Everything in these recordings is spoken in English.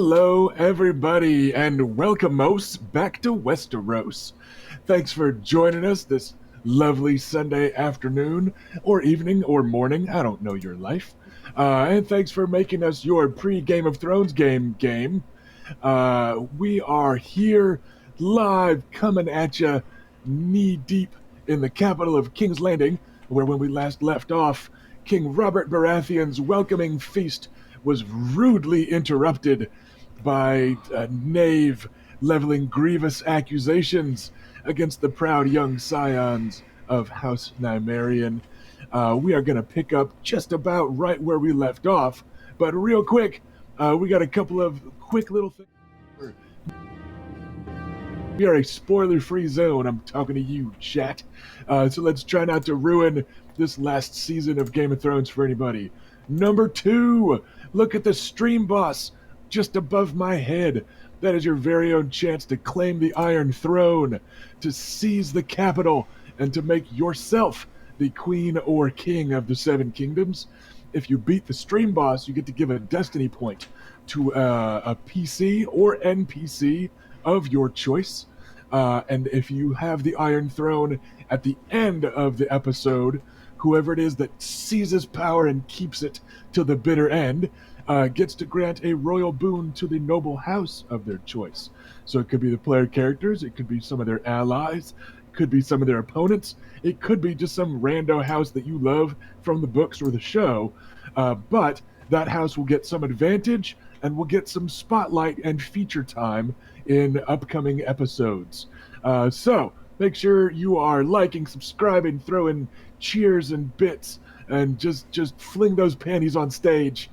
Hello, everybody, and welcome-os back to Westeros. Thanks for joining us this lovely Sunday afternoon, or evening, or morning. I don't know your life. And thanks for making us your pre-Game of Thrones game. We are here live, coming at you knee-deep in the capital of King's Landing, where when we last left off, King Robert Baratheon's welcoming feast was rudely interrupted by a knave leveling grievous accusations against the proud young scions of House Nymaryen. We are going to pick up just about right where we left off, but real quick, we got a couple of quick little things. We are a spoiler-free zone. I'm talking to you, chat. So let's try not to ruin this last season of Game of Thrones for anybody. Number 2, look at the stream boss just above my head. That is your very own chance to claim the Iron Throne, to seize the capital, and to make yourself the queen or king of the Seven Kingdoms. If you beat the stream boss, you get to give a destiny point to a PC or NPC of your choice. And if you have the Iron Throne at the end of the episode, whoever it is that seizes power and keeps it till the bitter end gets to grant a royal boon to the noble house of their choice. So it could be the player characters, it could be some of their allies, it could be some of their opponents, it could be just some rando house that you love from the books or the show, but that house will get some advantage and will get some spotlight and feature time in upcoming episodes. So make sure you are liking, subscribing, throwing cheers and bits, and just fling those panties on stage.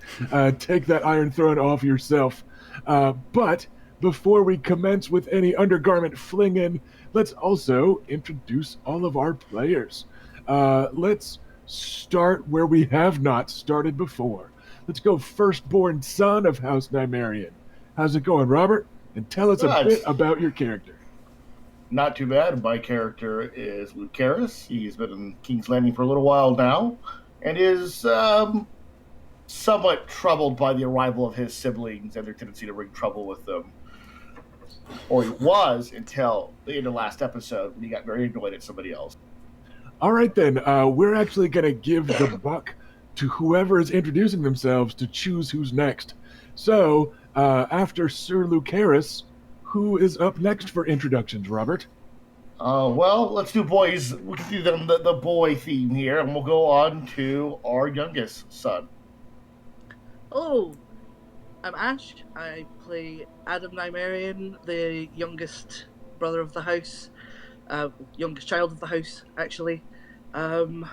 Take that Iron Throne off yourself. But before we commence with any undergarment flinging, let's also introduce all of our players. Let's start where we have not started before. Let's go firstborn son of House Nymaryen. How's it going, Robert? And tell us a bit about your character. Not too bad. My character is Luke Karras. He's been in King's Landing for a little while now, and is somewhat troubled by the arrival of his siblings and their tendency to bring trouble with them. Or he was until the end of last episode when he got very annoyed at somebody else. All right, then. We're actually going to give the buck to whoever is introducing themselves to choose who's next. So, after Sir Luke Karras, who is up next for introductions, Robert? Well, let's do boys. We can do the boy theme here, and we'll go on to our youngest son. Hello, I'm Ash. I play Adam Nymaryen, the youngest brother of the house, youngest child of the house, actually, who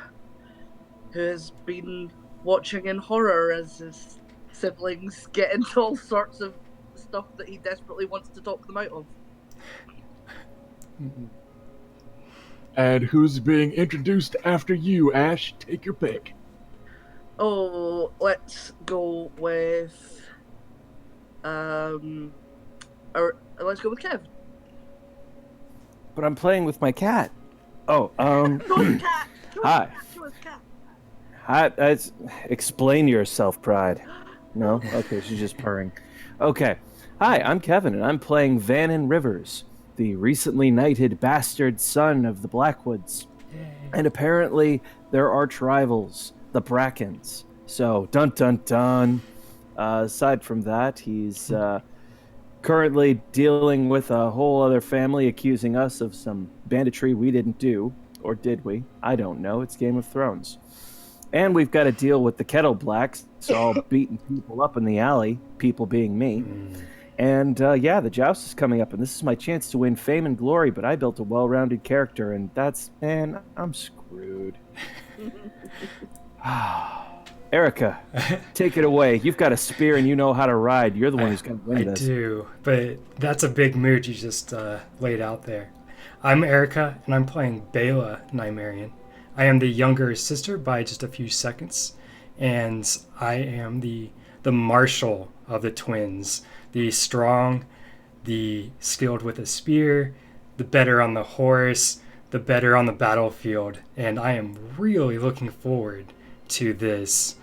has been watching in horror as his siblings get into all sorts of stuff that he desperately wants to talk them out of. And who's being introduced after you, Ash? Take your pick. Oh, let's go with let's go with Kev. But I'm playing with my cat. Oh, Cat. Hi. Hi. Explain yourself, Pride. No? Okay, she's just purring. Okay. Hi, I'm Kevin, and I'm playing Vannon Rivers, the recently knighted bastard son of the Blackwoods. Yay. And apparently there are rivals, the Brackens. So, dun dun dun. Aside from that, he's currently dealing with a whole other family accusing us of some banditry we didn't do. Or did we? I don't know. It's Game of Thrones. And we've got to deal with the Kettle Blacks, all beating people up in the alley, people being me. And the joust is coming up, and this is my chance to win fame and glory, but I built a well-rounded character, and I'm screwed. Erica, take it away. You've got a spear and you know how to ride. You're the one who's going to win this. I do, but that's a big mood you just laid out there. I'm Erica, and I'm playing Bela Nymaryen. I am the younger sister by just a few seconds, and I am the marshal of the twins. The strong, the skilled with a spear, the better on the horse, the better on the battlefield. And I am really looking forward to this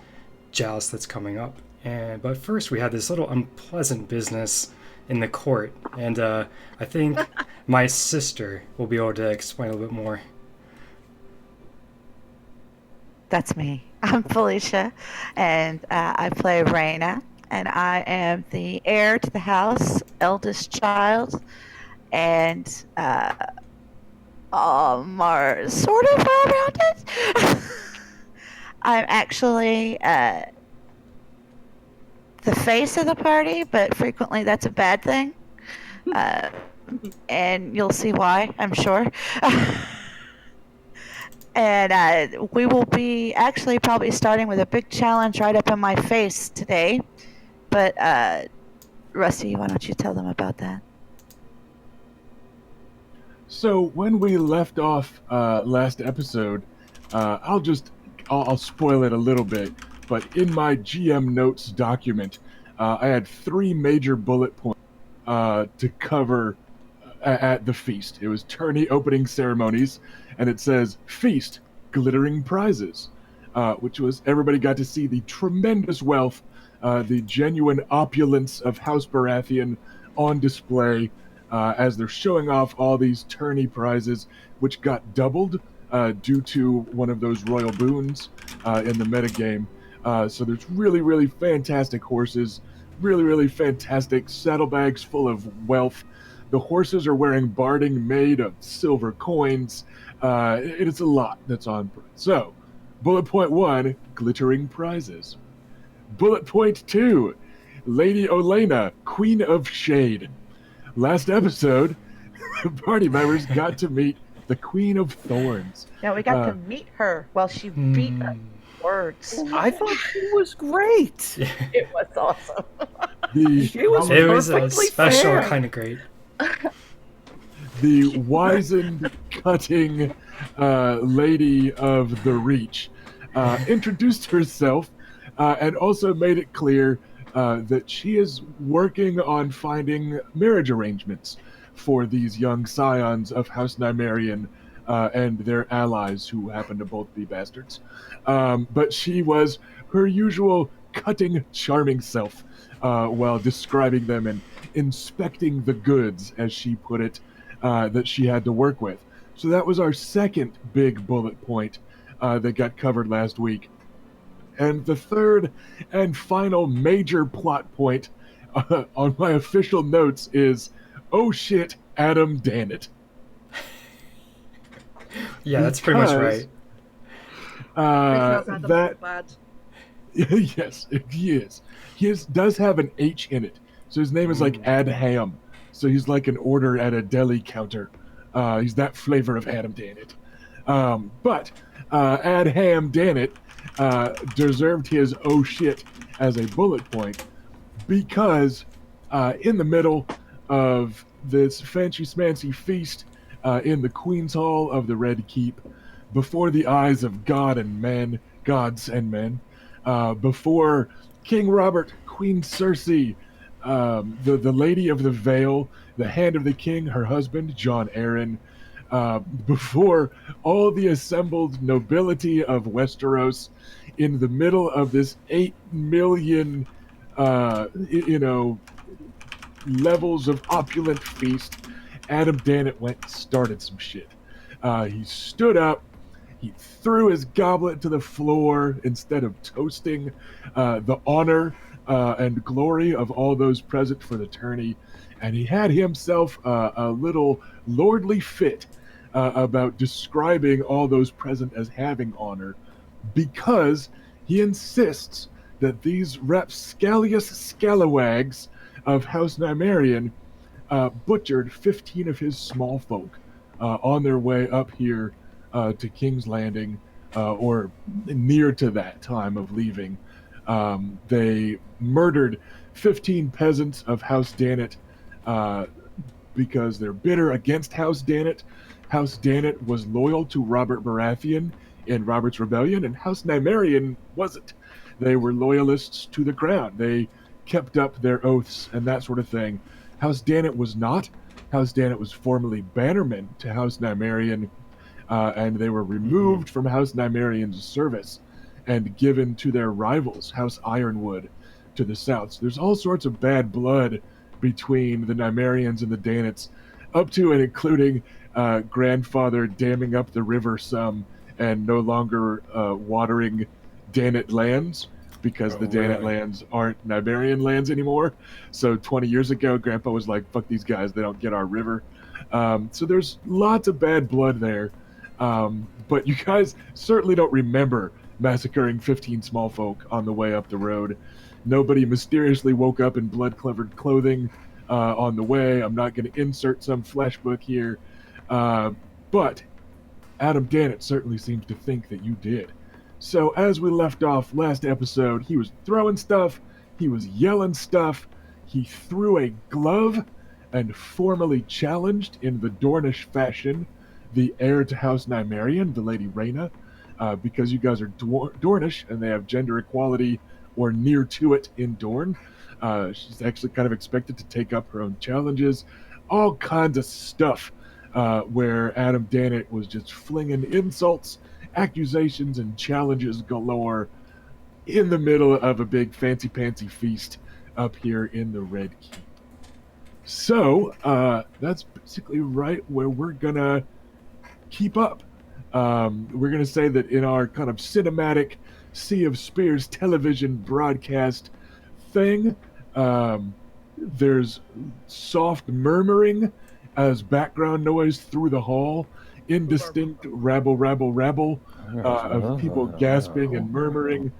joust that's coming up. But first, we had this little unpleasant business in the court, and I think my sister will be able to explain a little bit more. That's me. I'm Felicia, and I play Raina, and I am the heir to the house, eldest child, and are sort of well-rounded. I'm actually the face of the party, but frequently that's a bad thing. And you'll see why, I'm sure. And we will be actually probably starting with a big challenge right up in my face today. But Rusty, why don't you tell them about that? So when we left off last episode, I'll spoil it a little bit, but in my GM notes document, I had 3 major bullet points to cover at the feast. It was tourney opening ceremonies, and it says feast, glittering prizes, which was everybody got to see the tremendous wealth, the genuine opulence of House Baratheon on display as they're showing off all these tourney prizes, which got doubled due to one of those royal boons in the metagame. So there's really, really fantastic horses, really, really fantastic saddlebags full of wealth. The horses are wearing barding made of silver coins. It's a lot that's on. So, bullet point 1, glittering prizes. Bullet point 2, Lady Olenna, Queen of Shade. Last episode, party members got to meet the Queen of Thorns. Yeah, we got to meet her while she beat us words. I thought she was great. It was awesome. She was It was a perfectly special fair. kind of great. The wizened, cutting lady of the Reach introduced herself and also made it clear that she is working on finding marriage arrangements for these young scions of House Nymaryen and their allies who happen to both be bastards. But she was her usual cutting, charming self while describing them and inspecting the goods, as she put it, that she had to work with. So that was our second big bullet point that got covered last week. And the third and final major plot point on my official notes is, oh shit, Adam Dannett. Yeah, that's pretty much right. Because Adam's That bad. yes, he is. Does have an H in it, so his name is like Adham. So he's like an order at a deli counter. He's that flavor of Adam Dannett. But Adham Dannett deserved his oh shit as a bullet point because in the middle of this fancy-smancy feast in the Queen's Hall of the Red Keep, before the eyes of gods and men, before King Robert, Queen Cersei, the Lady of the Vale, the Hand of the King, her husband, Jon Arryn, before all the assembled nobility of Westeros, in the middle of this 8 million, levels of opulent feast, Adam Dannett went and started some shit. He stood up, he threw his goblet to the floor instead of toasting the honor and glory of all those present for the tourney, and he had himself a little lordly fit about describing all those present as having honor, because he insists that these rapscallious scalawags of House Nymaryen butchered 15 of his small folk on their way up here to King's Landing, or near to that time of leaving. They murdered 15 peasants of House Dannett because they're bitter against House Dannett. House Dannett was loyal to Robert Baratheon in Robert's Rebellion, and House Nymaryen wasn't. They were loyalists to the crown. They kept up their oaths and that sort of thing. House Dannett was not. House Dannett was formerly bannermen to House Nymaryen, and they were removed from House Nymaryen's service and given to their rivals, House Ironwood. to the south. So there's all sorts of bad blood between the Nymaryans and the Danets, up to and including grandfather damming up the river some and no longer watering Danet lands, because the Danet lands aren't Nymaryen lands anymore. So 20 years ago, Grandpa was like, fuck these guys, they don't get our river. So there's lots of bad blood there. But you guys certainly don't remember massacring 15 small folk on the way up the road. Nobody mysteriously woke up in blood-covered clothing on the way. I'm not going to insert some flesh book here. But Adam Danet certainly seems to think that you did. So as we left off last episode, he was throwing stuff, he was yelling stuff, he threw a glove and formally challenged in the Dornish fashion the heir to House Nymaryen, the Lady Rhaena, because you guys are Dornish and they have gender equality or near to it in Dorne. She's actually kind of expected to take up her own challenges, all kinds of stuff, where Adam Danet was just flinging insults, accusations, and challenges galore in the middle of a big fancy-pantsy feast up here in the Red Keep. So, that's basically right where we're gonna keep up. We're gonna say that in our kind of cinematic Sea of Spears television broadcast thing, there's soft murmuring as background noise through the hall, indistinct rabble of people gasping and murmuring,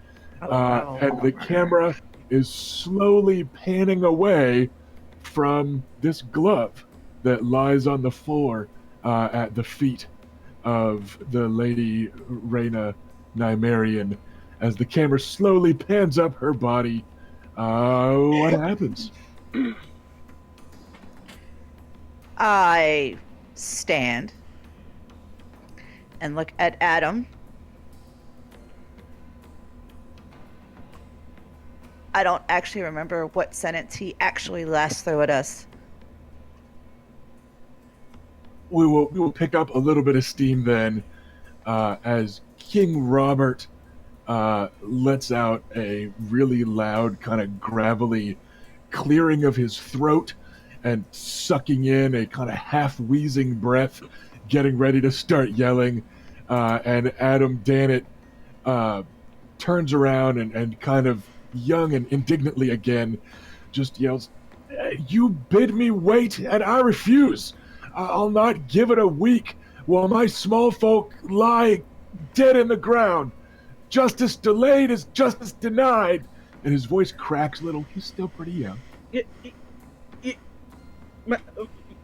and the camera is slowly panning away from this glove that lies on the floor at the feet of the Lady Rhaena Nymaryen. As the camera slowly pans up her body, what happens? I stand and look at Adam. I don't actually remember what sentence he actually last threw at us. We will pick up a little bit of steam then, as King Robert lets out a really loud, kind of gravelly clearing of his throat and sucking in a kind of half-wheezing breath, getting ready to start yelling. And Adam Danet turns around and kind of young and indignantly again just yells, "You bid me wait, and I refuse. I'll not give it a week while my small folk lie dead in the ground. Justice delayed is justice denied." And his voice cracks a little. He's still pretty young.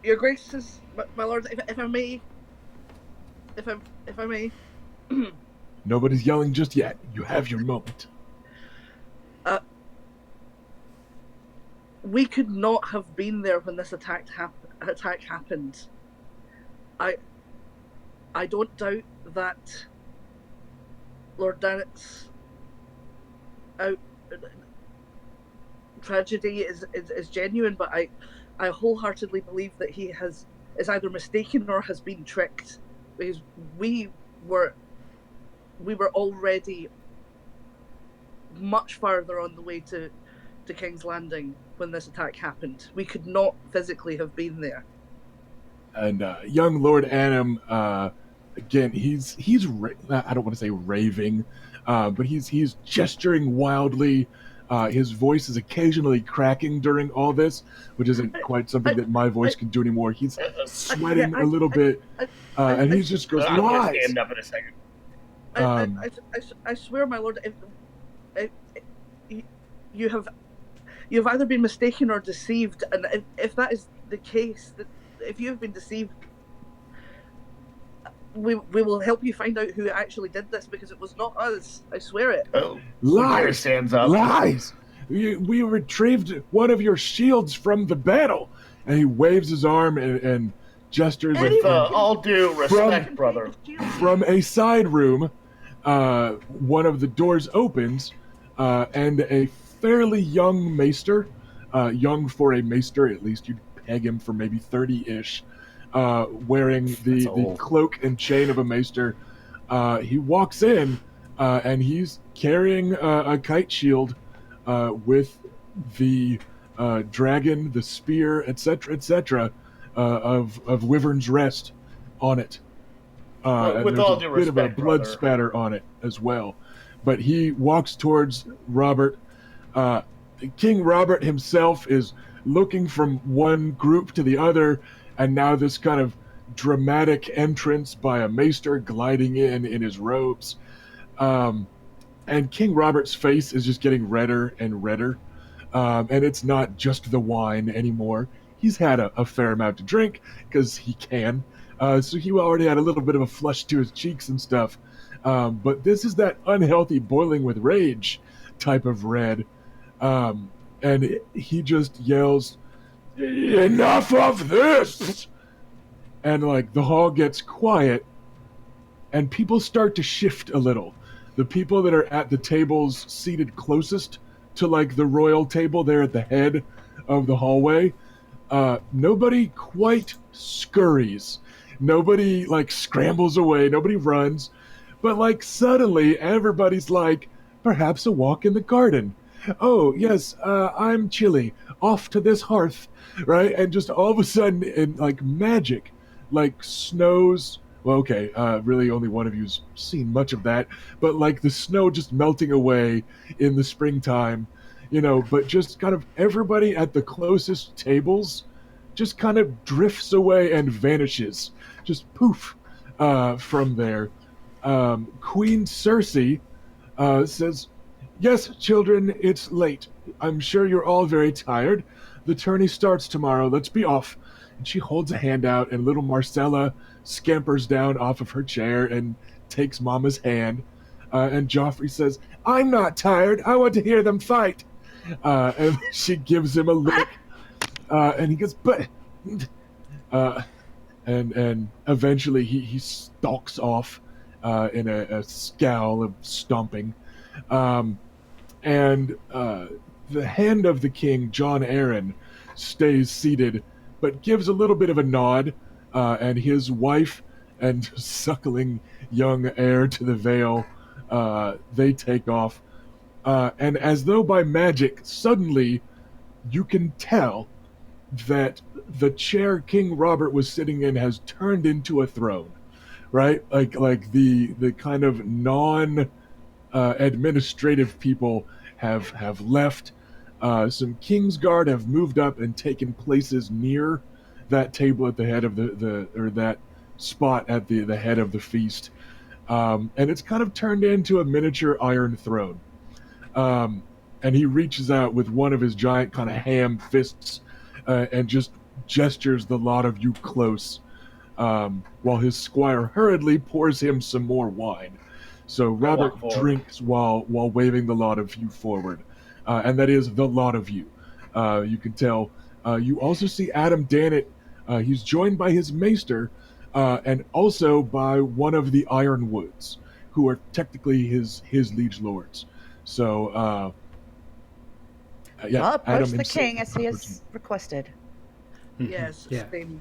Your Graces, my lord, if I may. Nobody's yelling just yet. You have your moment. We could not have been there when this attack happened. I don't doubt that Lord Danet's tragedy is genuine, but I wholeheartedly believe that he is either mistaken or has been tricked, because we were already much farther on the way to King's Landing when this attack happened. We could not physically have been there. And young Lord Adam, again, he's I don't want to say raving, but he's gesturing wildly. His voice is occasionally cracking during all this, which isn't quite something that my voice can do anymore. He's sweating a little bit, and he just goes, I'm "Lies." gonna stand up in a second. I swear, my lord, if you've either been mistaken or deceived, and if that is the case, that if you have been deceived, we will help you find out who actually did this, because it was not us. I swear it. Oh, Lies! Stands up. Lies! We retrieved one of your shields from the battle, and he waves his arm and gestures With all due respect, brother. From a side room. One of the doors opens, and a fairly young maester, young for a maester, at least you'd peg him for maybe 30-ish, wearing the cloak and chain of a maester. He walks in, and he's carrying a kite shield with the dragon, the spear, etc., of Wyvern's Rest on it. And with there's all a due bit of a respect, blood brother. spatter on it as well. But he walks towards Robert. King Robert himself is looking from one group to the other, and now this kind of dramatic entrance by a maester gliding in his robes. And King Robert's face is just getting redder and redder. And it's not just the wine anymore. He's had a fair amount to drink, because he can. So he already had a little bit of a flush to his cheeks and stuff. But this is that unhealthy boiling with rage type of red. And he just yells, "Enough of this!" And like the hall gets quiet, and people start to shift a little. The people that are at the tables seated closest to like the royal table there at the head of the hallway, nobody quite scurries. Nobody like scrambles away. Nobody runs. But like suddenly everybody's like, perhaps a walk in the garden. Oh, yes, I'm chilly. Off to this hearth, right? And just all of a sudden, in like magic, like snows. Well, okay, really only one of you's seen much of that, but like the snow just melting away in the springtime, but just kind of everybody at the closest tables just kind of drifts away and vanishes. Just poof, from there. Queen Cersei says, "Yes, children, it's late. I'm sure you're all very tired. The tourney starts tomorrow. Let's be off." And she holds a hand out, and little Marcella scampers down off of her chair and takes Mama's hand. And Joffrey says, "I'm not tired. I want to hear them fight." And she gives him a lick. And he goes, "But..." And eventually he stalks off in a scowl of stomping. And the hand of the king, John Arryn, stays seated, but gives a little bit of a nod, and his wife and suckling young heir to the Vale, they take off. And as though by magic, suddenly you can tell that the chair King Robert was sitting in has turned into a throne, right? Like the kind of non administrative people have left. Some Kingsguard have moved up and taken places near that table at the head of or that spot at the head of the feast. And it's kind of turned into a miniature iron throne. And he reaches out with one of his giant kind of ham fists and just gestures the lot of you close, while his squire hurriedly pours him some more wine. So Robert drinks while waving the lot of you forward. And that is the lot of you. You can tell. You also see Adam Dannett. He's joined by his maester, and also by one of the Ironwoods, who are technically his liege lords. So, yeah, Well, approach Adam the himself. king as he has requested. Yes, Yeah. same.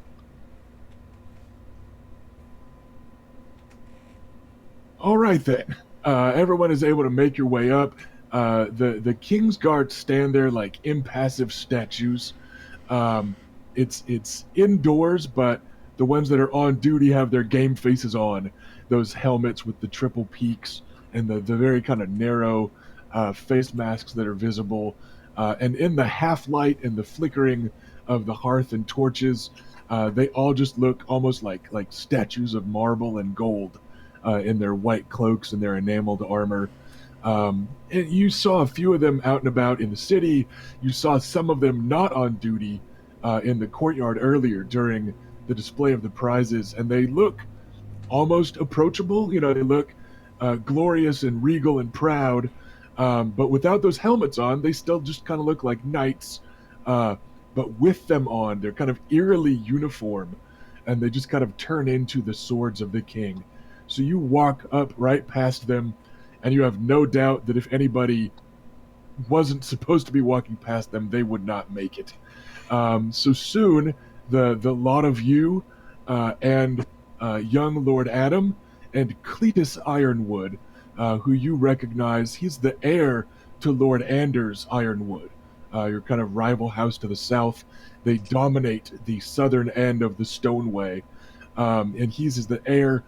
All right then. Everyone is able to make your way up. The Kingsguard stand there like impassive statues. It's indoors, but the ones that are on duty have their game faces on. Those helmets with the triple peaks and the very kind of narrow face masks that are visible. And in the half light and the flickering of the hearth and torches, they all just look almost like statues of marble and gold in their white cloaks and their enameled armor. And you saw a few of them out and about in the city. You saw some of them not on duty in the courtyard earlier during the display of the prizes, and they look almost approachable. They look glorious and regal and proud, but without those helmets on, they still just kind of look like knights. But with them on, they're kind of eerily uniform, and they just kind of turn into the swords of the king. So you walk up right past them, and you have no doubt that if anybody wasn't supposed to be walking past them, they would not make it. So soon, the lot of you and young Lord Adam and Cletus Ironwood, who you recognize, he's the heir to Lord Anders Ironwood, your kind of rival house to the south. They dominate the southern end of the Stoneway, and he's the heir.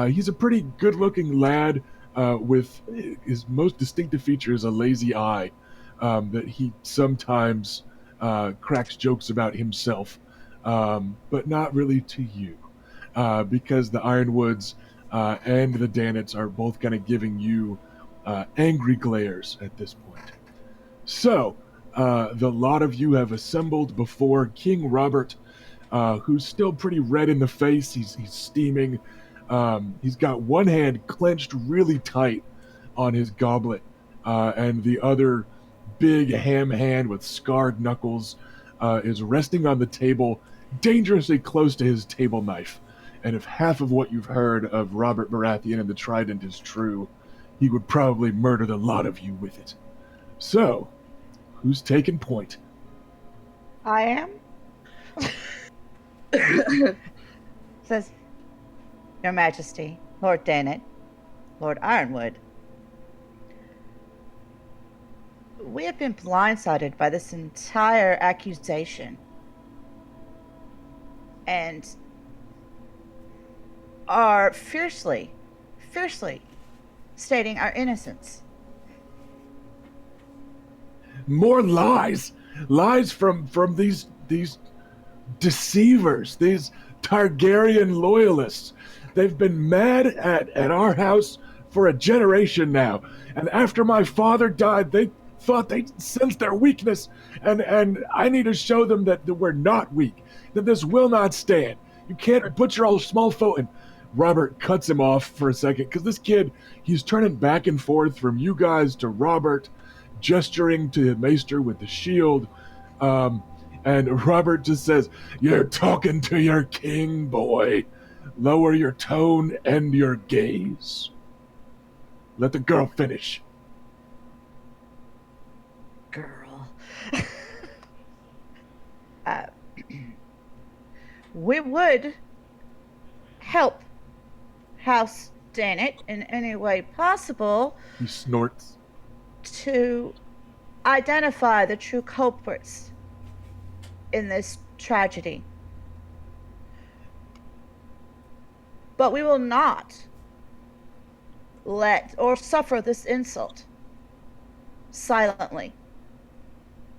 He's a pretty good-looking lad with his most distinctive feature is a lazy eye that he sometimes cracks jokes about himself, but not really to you, because the Ironwoods and the Danets are both kind of giving you angry glares at this point. So, the lot of you have assembled before King Robert, who's still pretty red in the face. He's steaming. He's got one hand clenched really tight on his goblet, and the other big ham hand with scarred knuckles is resting on the table, dangerously close to his table knife. And if half of what you've heard of Robert Baratheon and the Trident is true, he would probably murder the lot of you with it. So, who's taking point? I am. Says, Your Majesty, Lord Danet, Lord Ironwood. We have been blindsided by this entire accusation. And are fiercely stating our innocence. More lies! Lies from these deceivers, these Targaryen loyalists. They've been mad at our house for a generation now. And after my father died, they thought they'd sense their weakness. And I need to show them that we're not weak, that this will not stand. You can't butcher all small folk. And Robert cuts him off for a second, because this kid, he's turning back and forth from you guys to Robert, gesturing to the maester with the shield. And Robert just says, "You're talking to your king, boy. Lower your tone and your gaze. Let the girl finish." Girl. We would help House Danet in any way possible He snorts. to identify the true culprits in this tragedy. But we will not let or suffer this insult silently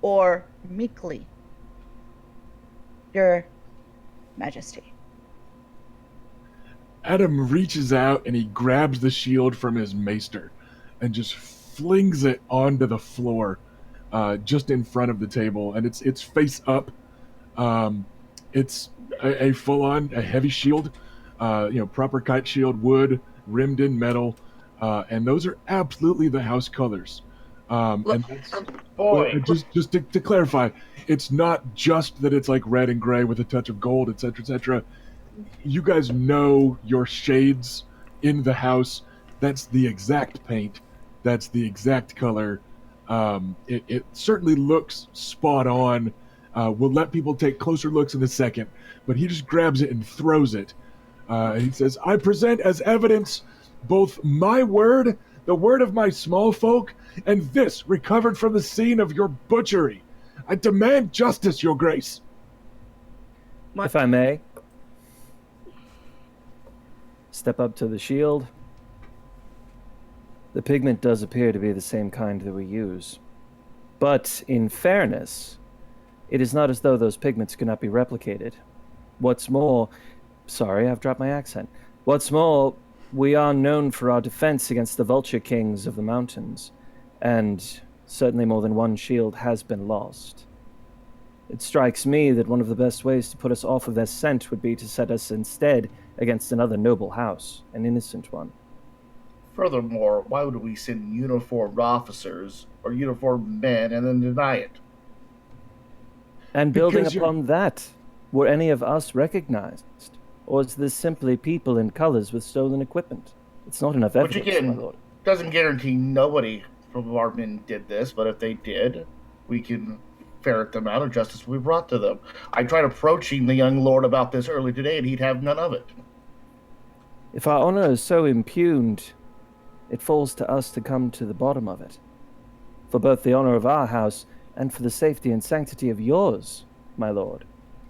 or meekly, Your Majesty. Adam reaches out and he grabs the shield from his maester and just flings it onto the floor, just in front of the table, and it's face up. It's a full-on, a heavy shield, proper kite shield, wood, rimmed in metal, and those are absolutely the house colors. And that's, just to clarify, it's not just that it's like red and gray with a touch of gold, etc., etc. You guys know your shades in the house. That's the exact paint. That's the exact color. It certainly looks spot on. We'll let people take closer looks in a second, but he just grabs it and throws it. And he says, "I present as evidence both my word, the word of my small folk, and this recovered from the scene of your butchery. I demand justice, your grace." If I may, step up to the shield. The pigment does appear to be the same kind that we use. But in fairness, it is not as though those pigments could not be replicated. What's more, sorry, I've dropped my accent. What's more, we are known for our defense against the vulture kings of the mountains, and certainly more than one shield has been lost. It strikes me that one of the best ways to put us off of their scent would be to set us instead against another noble house, an innocent one. Furthermore, why would we send uniformed officers or uniformed men and then deny it? And building Because upon that, were any of us recognized? Or is this simply people in colors with stolen equipment? It's not enough Which evidence, my again, lord. doesn't guarantee nobody from our men did this, but if they did, we can ferret them out and justice will be brought to them. I tried approaching the young lord about this early today, and he'd have none of it. If our honor is so impugned, it falls to us to come to the bottom of it. for both the honor of our house and for the safety and sanctity of yours, my lord.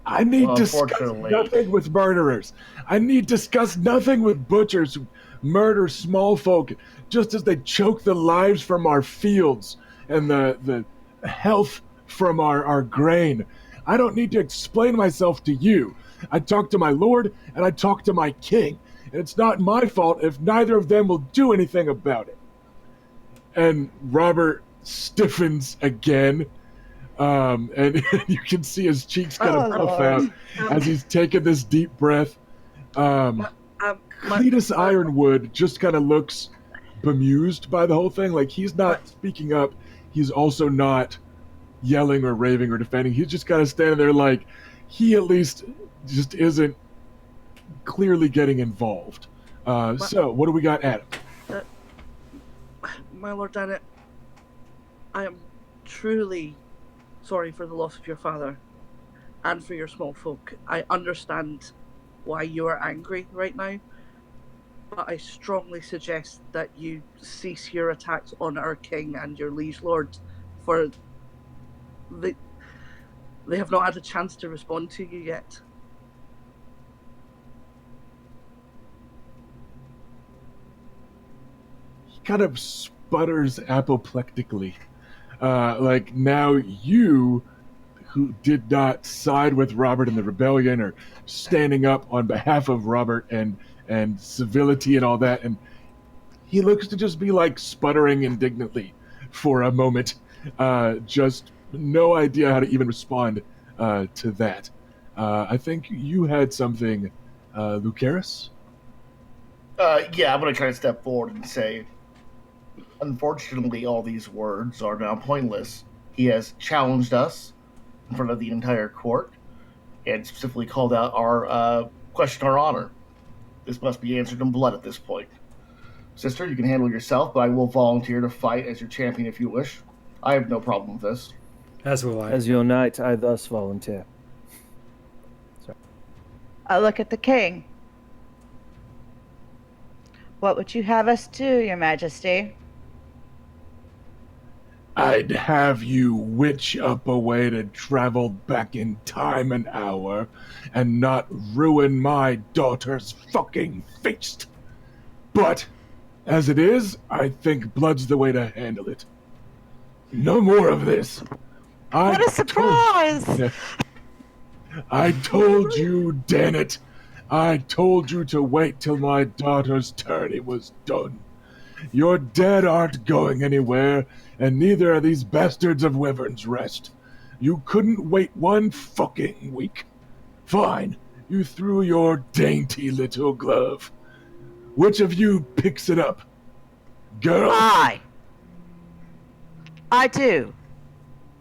I need Well, discuss unfortunately- nothing with murderers. I need discuss nothing with butchers who murder small folk just as they choke the lives from our fields and the health from our grain. I don't need to explain myself to you. I talk to my lord and I talk to my king. And it's not my fault if neither of them will do anything about it. And Robert stiffens again. And you can see his cheeks kind of puff out as he's taking this deep breath. Cletus Ironwood just kind of looks bemused by the whole thing. Like, he's not speaking up. He's also not yelling or raving or defending. He's just kind of standing there like he at least just isn't clearly getting involved. So, what do we got, Adam? My Lord Dennett, I am truly sorry for the loss of your father and for your small folk. I understand why you are angry right now, but I strongly suggest that you cease your attacks on our king and your liege lord, for they have not had a chance to respond to you yet. He kind of sputters apoplectically. Like, now you, who did not side with Robert in the rebellion or standing up on behalf of Robert and civility and all that, and he looks to just be like sputtering indignantly for a moment. Just no idea how to even respond to that. I think you had something, Lucaris? Yeah, I'm going to try to step forward and say, unfortunately, all these words are now pointless. He has challenged us in front of the entire court and specifically called out our question our honor. This must be answered in blood at this point. Sister, you can handle yourself, but I will volunteer to fight as your champion if you wish. I have no problem with this. As will I. As your knight, I thus volunteer. I look at the king. What would you have us do, Your Majesty? I'd have you witch up a way to travel back in time an hour and not ruin my daughter's fucking feast. But, as it is, I think blood's the way to handle it. No more of this. What a surprise! I told you, damn it. I told you to wait till my daughter's tourney was done. Your dead aren't going anywhere, and neither are these bastards of Wyvern's Rest. You couldn't wait one fucking week. Fine, you threw your dainty little glove. Which of you picks it up? Girl? I do,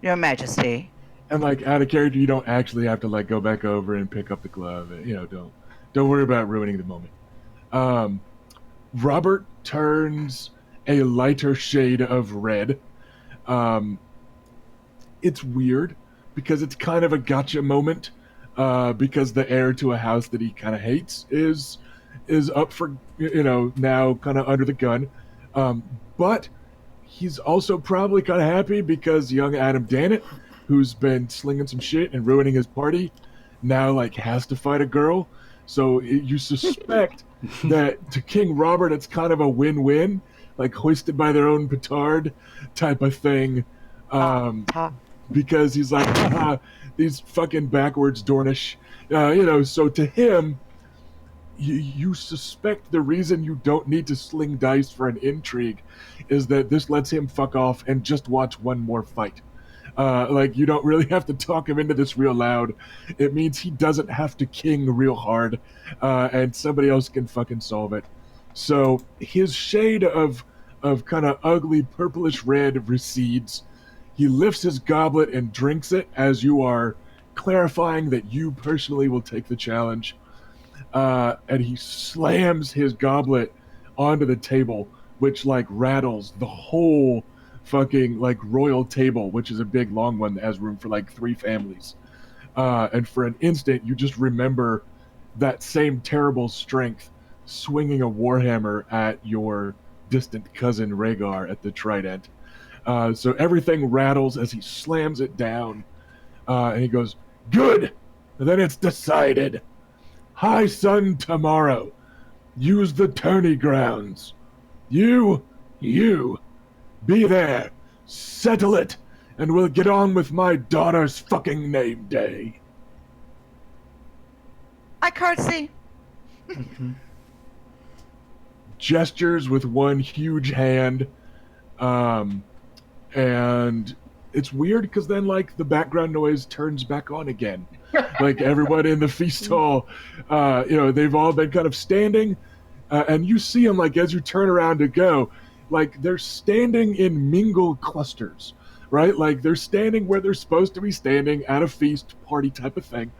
Your Majesty. And like, out of character, you don't actually have to like go back over and pick up the glove. You know, don't worry about ruining the moment. Robert turns a lighter shade of red. It's weird because it's kind of a gotcha moment, because the heir to a house that he kind of hates is up for, now kind of under the gun. But he's also probably kind of happy because young Adam Dannett, who's been slinging some shit and ruining his party, now like has to fight a girl. So you suspect that to King Robert, it's kind of a win-win, like hoisted by their own petard type of thing. Because he's like, haha, these fucking backwards Dornish. So to him, you suspect the reason you don't need to sling dice for an intrigue is that this lets him fuck off and just watch one more fight. Like, you don't really have to talk him into this real loud. It means he doesn't have to king real hard, and somebody else can fucking solve it. So his shade of kind of ugly purplish red recedes. He lifts his goblet and drinks it as you are clarifying that you personally will take the challenge. And he slams his goblet onto the table, which like rattles the whole fucking like royal table, which is a big long one that has room for like 3 families. And for an instant, you just remember that same terrible strength swinging a warhammer at your distant cousin Rhaegar at the Trident. So everything rattles as he slams it down. And he goes, "Good! Then it's decided. High sun tomorrow. Use the tourney grounds. You, be there. Settle it, and we'll get on with my daughter's fucking name day." I curtsy. Gestures with one huge hand. And it's weird because then, like, the background noise turns back on again. Like, everyone in the feast hall, they've all been kind of standing, and you see them, like, as you turn around to go, like, they're standing in mingled clusters, right? Like, they're standing where they're supposed to be standing at a feast party type of thing,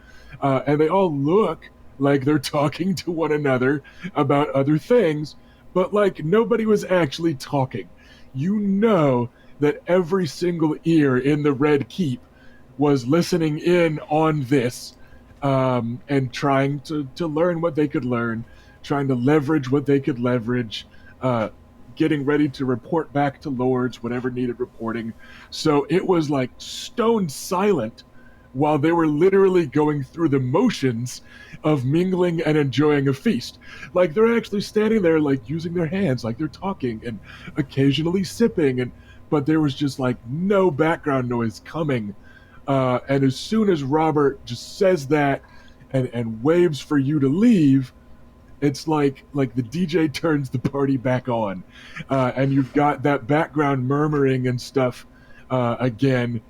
and they all look like they're talking to one another about other things, but, like, nobody was actually talking. You know that every single ear in the Red Keep was listening in on this, and trying to learn what they could learn, trying to leverage what they could leverage, getting ready to report back to Lords, whatever needed reporting. So it was like stone silent while they were literally going through the motions of mingling and enjoying a feast. Like, they're actually standing there, like, using their hands, like they're talking and occasionally sipping, but there was just, like, no background noise coming. And as soon as Robert just says that and waves for you to leave, it's like the DJ turns the party back on. And you've got that background murmuring and stuff again.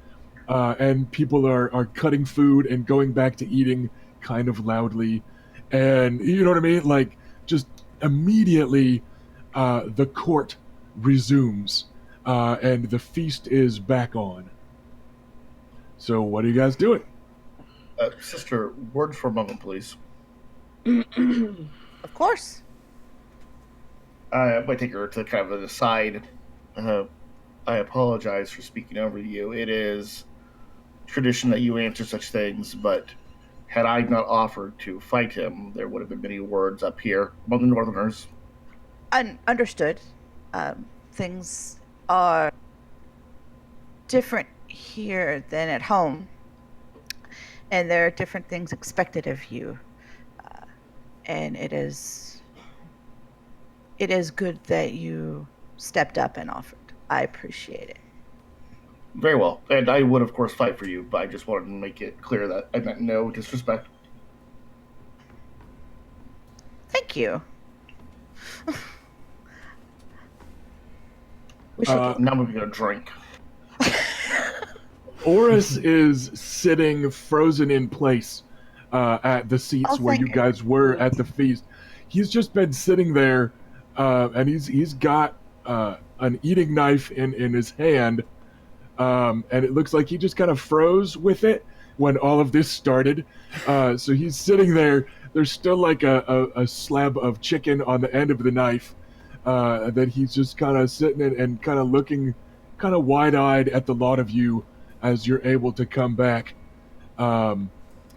And people are cutting food and going back to eating kind of loudly. And you know what I mean? Like, just immediately the court resumes. And the feast is back on. So what are you guys doing? Sister, word for a moment, please. Of course. I might take her to kind of an aside. I apologize for speaking over you. It is tradition that you answer such things, but had I not offered to fight him, there would have been many words up here among the Northerners. Understood. Things are different here than at home, and there are different things expected of you. And it is good that you stepped up and offered. I appreciate it. Very well. And I would, of course, fight for you, but I just wanted to make it clear that I meant no disrespect. Thank you. We should now I'm going to drink. Oris is sitting frozen in place at the seats where you guys were at the feast. He's just been sitting there, and he's got an eating knife in his hand, and it looks like he just kind of froze with it when all of this started. So he's sitting there. There's still like a slab of chicken on the end of the knife that he's just kind of sitting and kind of looking kind of wide-eyed at the lot of you as you're able to come back. And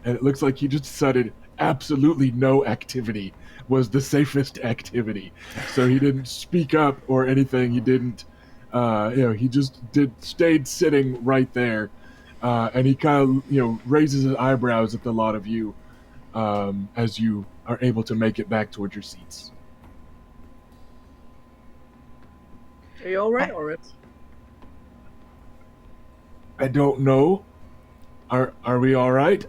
it looks like he just decided absolutely no activity was the safest activity. So he didn't speak up or anything. He didn't, he just stayed sitting right there. And he kind of, raises his eyebrows at the lot of you as you are able to make it back towards your seats. Are you alright, Oris? I don't know. Are we all right?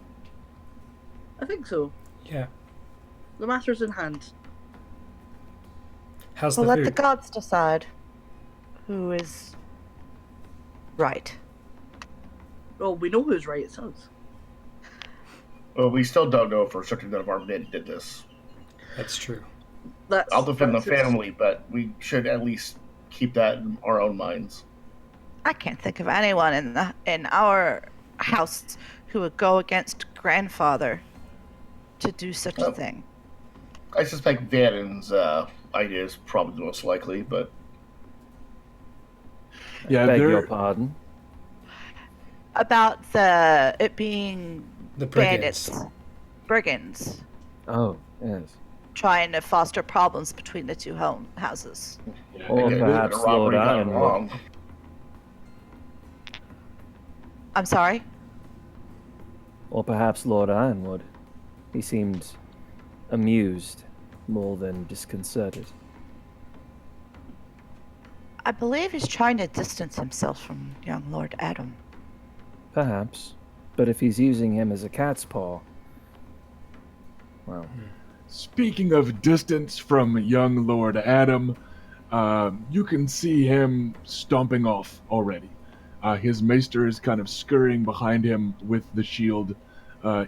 I think so. Yeah. The matter's in hand. How's We'll the let food? the gods decide who is right. Well, we know who's right, it's us. Well, we still don't know for certain that our men did this. That's true. I'll defend the that's it. family, but we should at least keep that in our own minds. I can't think of anyone in our house who would go against grandfather to do such a thing. I suspect Vannon's idea is probably the most likely, but... Yeah, Beg your pardon. About it being The brigands. brigands, Oh, yes. trying to foster problems between the two houses. Or Yeah, perhaps a robbery Lord gone Ironwood. wrong. I'm sorry? Or perhaps Lord Ironwood. He seemed amused more than disconcerted. I believe he's trying to distance himself from young Lord Adam. Perhaps. But if he's using him as a cat's paw, well, Speaking of distance from young Lord Adam, you can see him stomping off already. His maester is kind of scurrying behind him with the shield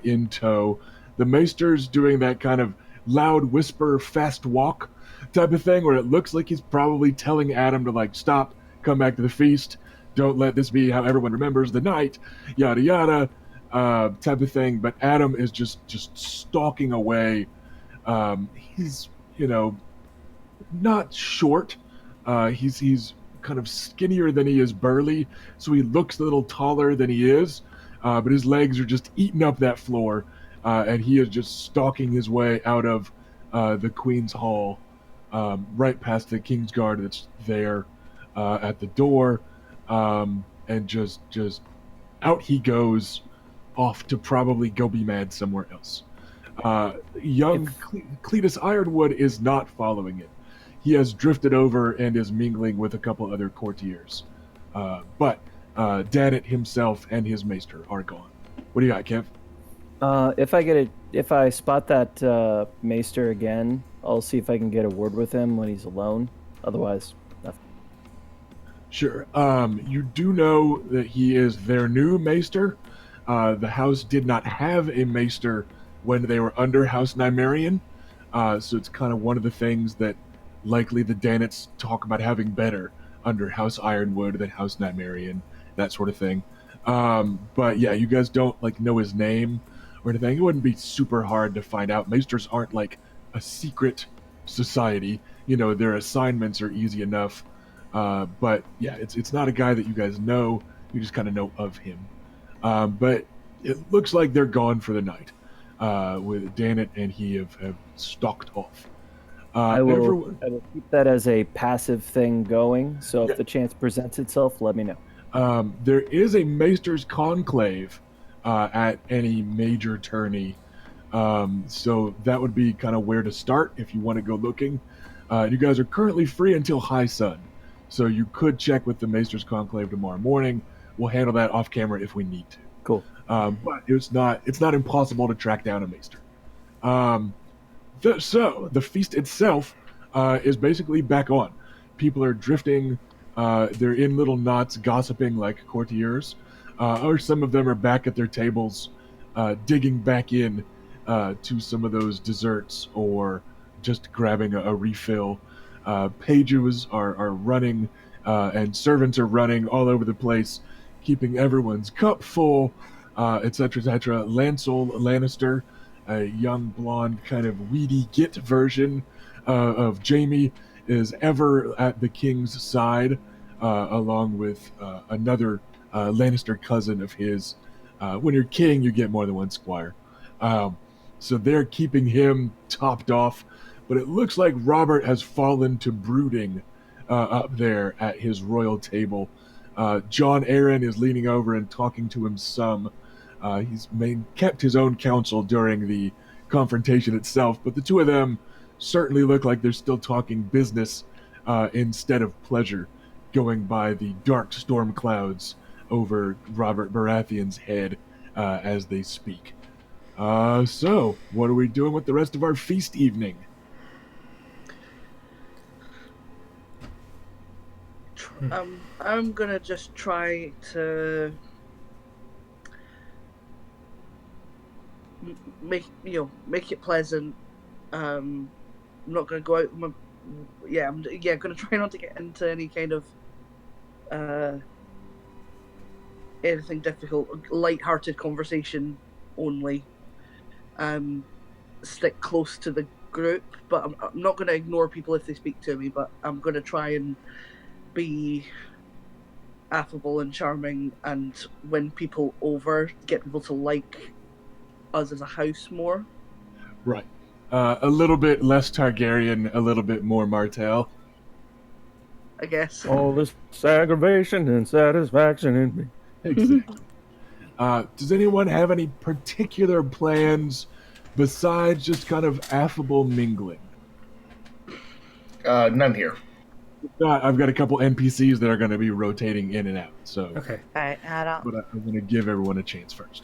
in tow. The maester's doing that kind of loud whisper, fast walk type of thing where it looks like he's probably telling Adam to, like, stop, come back to the feast, don't let this be how everyone remembers the night, yada yada, type of thing. But Adam is just stalking away. He's, not short. He's kind of skinnier than he is burly, so he looks a little taller than he is. But his legs are just eating up that floor, and he is just stalking his way out of the Queen's Hall, right past the King's Guard that's there at the door, and just out he goes, off to probably go be mad somewhere else. Young Cletus Ironwood is not following it. He has drifted over and is mingling with a couple other courtiers. But Danet himself and his maester are gone. What do you got, Kev? If I spot that maester again, I'll see if I can get a word with him when he's alone. Otherwise, nothing. Sure. You do know that he is their new maester. The house did not have a maester when they were under House Nymaryen, so it's kind of one of the things that likely the Danets talk about having better under House Ironwood than House Nymaryen, that sort of thing. But yeah, you guys don't know his name or anything. It wouldn't be super hard to find out. Maesters aren't like a secret society. Their assignments are easy enough. But yeah, it's not a guy that you guys know. You just kind of know of him. But it looks like they're gone for the night. With Danet and he have stalked off. I will keep that as a passive thing going, so if the chance presents itself, let me know. There is a Maester's Conclave at any major tourney, so that would be kind of where to start if you want to go looking. You guys are currently free until high sun, so you could check with the Maester's Conclave tomorrow morning. We'll handle that off camera if we need to. Cool. But it's not impossible to track down a maester. So the feast itself is basically back on. People are drifting. They're in little knots, gossiping like courtiers. Or some of them are back at their tables, digging back in to some of those desserts or just grabbing a refill. Pages are running, and servants are running all over the place, keeping everyone's cup full. Etc., etc. Lancel Lannister, a young blonde kind of weedy git version of Jaime, is ever at the king's side, along with another Lannister cousin of his. When you're king, you get more than one squire. So they're keeping him topped off, but it looks like Robert has fallen to brooding up there at his royal table. John Aaron is leaning over and talking to him some. He's kept his own counsel during the confrontation itself, but the two of them certainly look like they're still talking business instead of pleasure, going by the dark storm clouds over Robert Baratheon's head as they speak. So, what are we doing with the rest of our feast evening? I'm gonna just try to make it pleasant. I'm not gonna go out. I'm gonna try not to get into any kind of anything difficult. Light-hearted conversation only. Stick close to the group, but I'm not gonna ignore people if they speak to me. But I'm gonna try and be affable and charming, and win people over, get people to like us as a house more. Right. A little bit less Targaryen, a little bit more Martell. I guess. All this aggravation and satisfaction in me. Exactly. Does anyone have any particular plans besides just kind of affable mingling? None here. If not, I've got a couple NPCs that are going to be rotating in and out. So, Okay. All right, I don't. but I'm going to give everyone a chance first.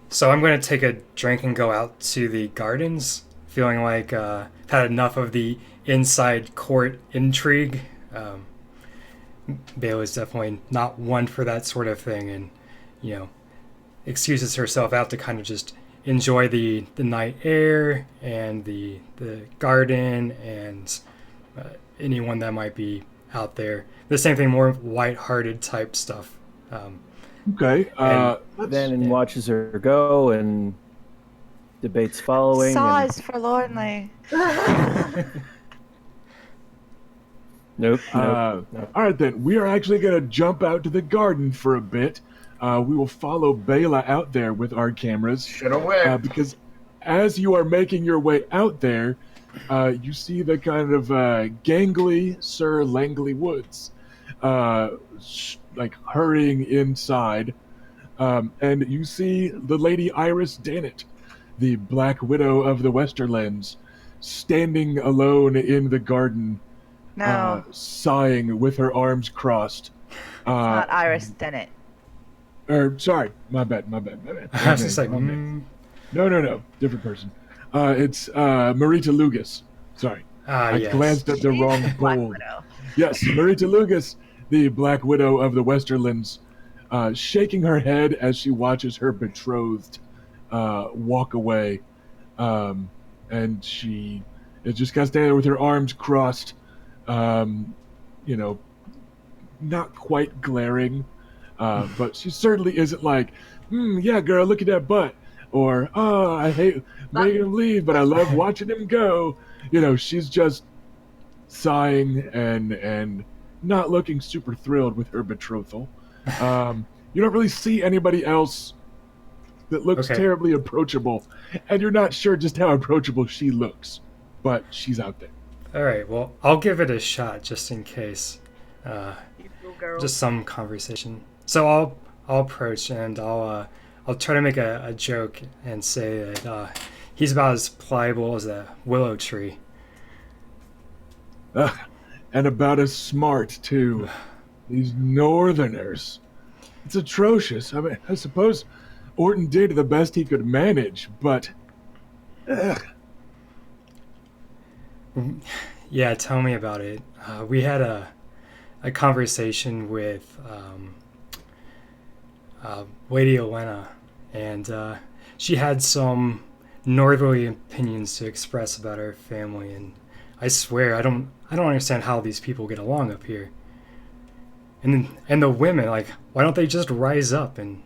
So I'm going to take a drink and go out to the gardens, feeling like I've had enough of the inside court intrigue. Bale is definitely not one for that sort of thing, and excuses herself out to kind of just enjoy the night air and the garden and anyone that might be out there. The same thing, more light-hearted type stuff. Okay. And Vannon watches her go and debates following. Sighs forlornly. Nope. All right, then. We are actually going to jump out to the garden for a bit. We will follow Bela out there with our cameras. Should have went. Because as you are making your way out there, you see the kind of gangly Sir Langley Woods, hurrying inside. And you see the Lady Iris Dannett, the Black Widow of the Westerlands, standing alone in the garden, No, sighing with her arms crossed. not Iris Dennett. Sorry, my bad. I was just like, No, different person. It's Marita Lugas. Sorry, I yes. glanced at the wrong Black poll. Widow. Yes, Marita Lugas, the Black Widow of the Westerlands, shaking her head as she watches her betrothed walk away, and she is just kind of standing there with her arms crossed, not quite glaring, but she certainly isn't like, yeah, girl, look at that butt, or I hate making him leave, but I love watching him go. She's just sighing and not looking super thrilled with her betrothal. You don't really see anybody else that looks Okay. terribly approachable, and you're not sure just how approachable she looks, but she's out there. All right, well, I'll give it a shot just in case. You go, girl. Just some conversation. So I'll approach and I'll try to make a joke and say that he's about as pliable as a willow tree. And about as smart, too. These northerners. It's atrocious. I mean, I suppose Orton did the best he could manage, but... Yeah, tell me about it. We had a conversation with Lady Elena, and she had some northerly opinions to express about our family, and I swear I don't understand how these people get along up here. And the women, like, why don't they just rise up and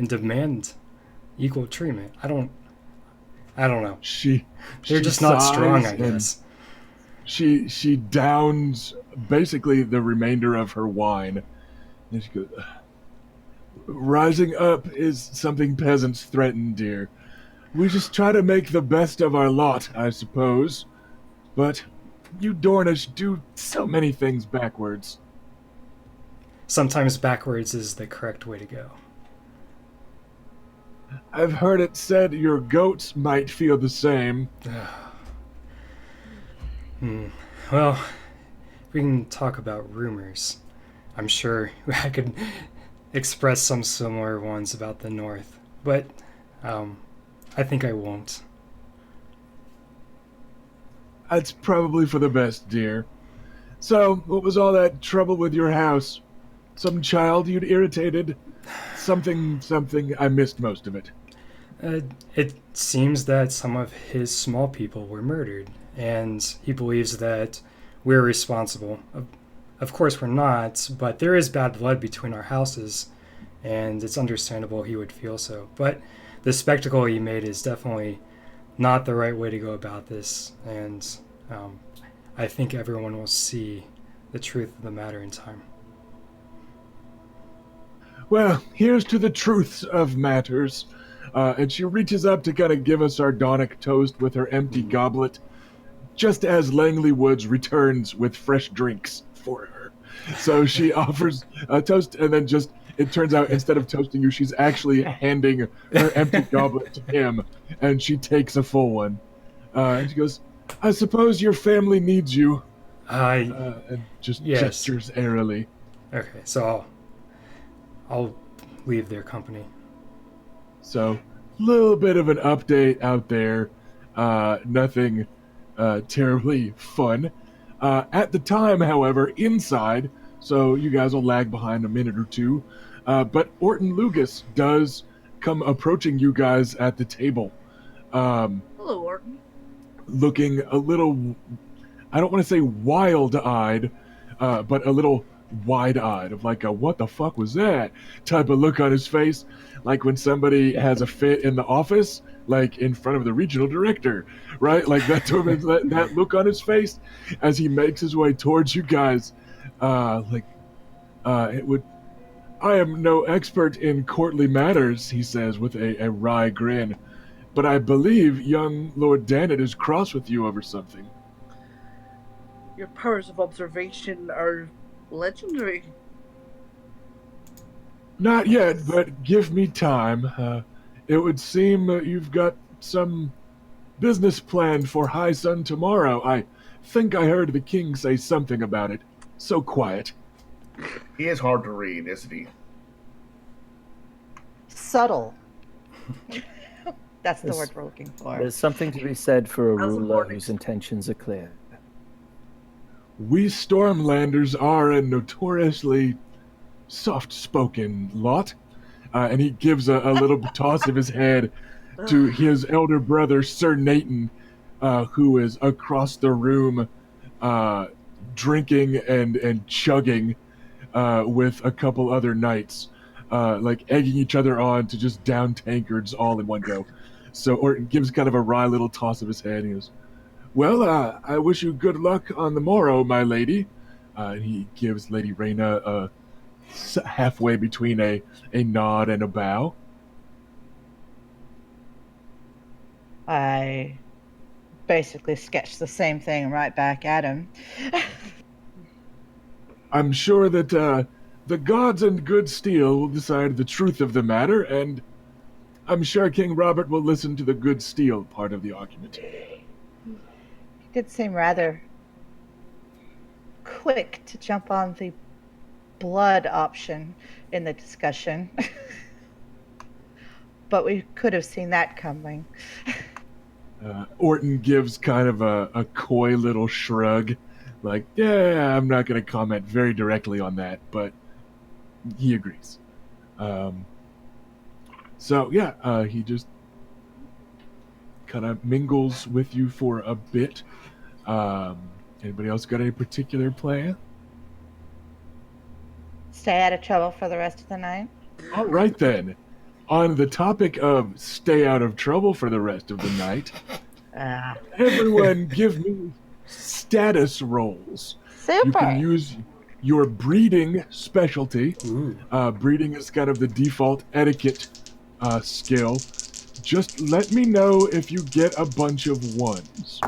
demand equal treatment? I don't know. They're just not strong, I guess. She downs basically the remainder of her wine, and she goes, "Rising up is something peasants threaten, dear. We just try to make the best of our lot, I suppose. But you Dornish do so many things backwards." Sometimes backwards is the correct way to go. I've heard it said your goats might feel the same. Well, we can talk about rumors. I'm sure I could express some similar ones about the North, but I think I won't. That's probably for the best, dear. So, what was all that trouble with your house? Some child you'd irritated? Something, I missed most of it. It seems that some of his small people were murdered, and he believes that we're responsible. Of course we're not, but there is bad blood between our houses, and it's understandable he would feel so. But the spectacle he made is definitely not the right way to go about this, and I think everyone will see the truth of the matter in time. Well, here's to the truths of matters. And she reaches up to kind of give a sardonic toast with her empty goblet, just as Langley Woods returns with fresh drinks for her. So she offers a toast and then just it turns out instead of toasting you, she's actually handing her empty goblet to him, and she takes a full one. And she goes, "I suppose your family needs you." And just Yes. gestures airily. Okay, so I'll leave their company. So, little bit of an update out there. Nothing terribly fun. At the time, however, inside, so you guys will lag behind a minute or two, but Orton Lugas does come approaching you guys at the table. Hello, Orton. Looking a little, I don't want to say wild-eyed, but a little wide-eyed, of like a "what the fuck was that" type of look on his face, like when somebody has a fit in the office, like in front of the regional director, right? Like that sort of that look on his face as he makes his way towards you guys. It would. "I am no expert in courtly matters," he says with a wry grin, "but I believe young Lord Danet is cross with you over something." Your powers of observation are legendary. "Not yet, but give me time. It would seem you've got some business planned for High Sun tomorrow. I think I heard the king say something about it. So quiet." He is hard to read, isn't he? Subtle. That's the Yes. word we're looking for. There's something to be said for a How's the ruler morning? whose intentions are clear. "We Stormlanders are a notoriously soft-spoken lot." And he gives a little toss of his head to his elder brother, Sir Nathan, who is across the room drinking and chugging with a couple other knights, like egging each other on to just down tankards all in one go. So Orton gives kind of a wry little toss of his head. And he goes, "Well, I wish you good luck on the morrow, my lady." And he gives Lady Reyna halfway between a nod and a bow. I basically sketched the same thing right back at him. "I'm sure that the gods and good steel will decide the truth of the matter, and I'm sure King Robert will listen to the good steel part of the argument." He did seem rather quick to jump on the blood option in the discussion. But we could have seen that coming. Orton gives kind of a coy little shrug, like, "Yeah, I'm not going to comment very directly on that," but he agrees. He just kind of mingles with you for a bit. Anybody else got any particular plan? Stay out of trouble for the rest of the night. All right, then. On the topic of stay out of trouble for the rest of the night, everyone give me status rolls. Super. You can use your breeding specialty. Ooh. Breeding is kind of the default etiquette skill. Just let me know if you get a bunch of ones.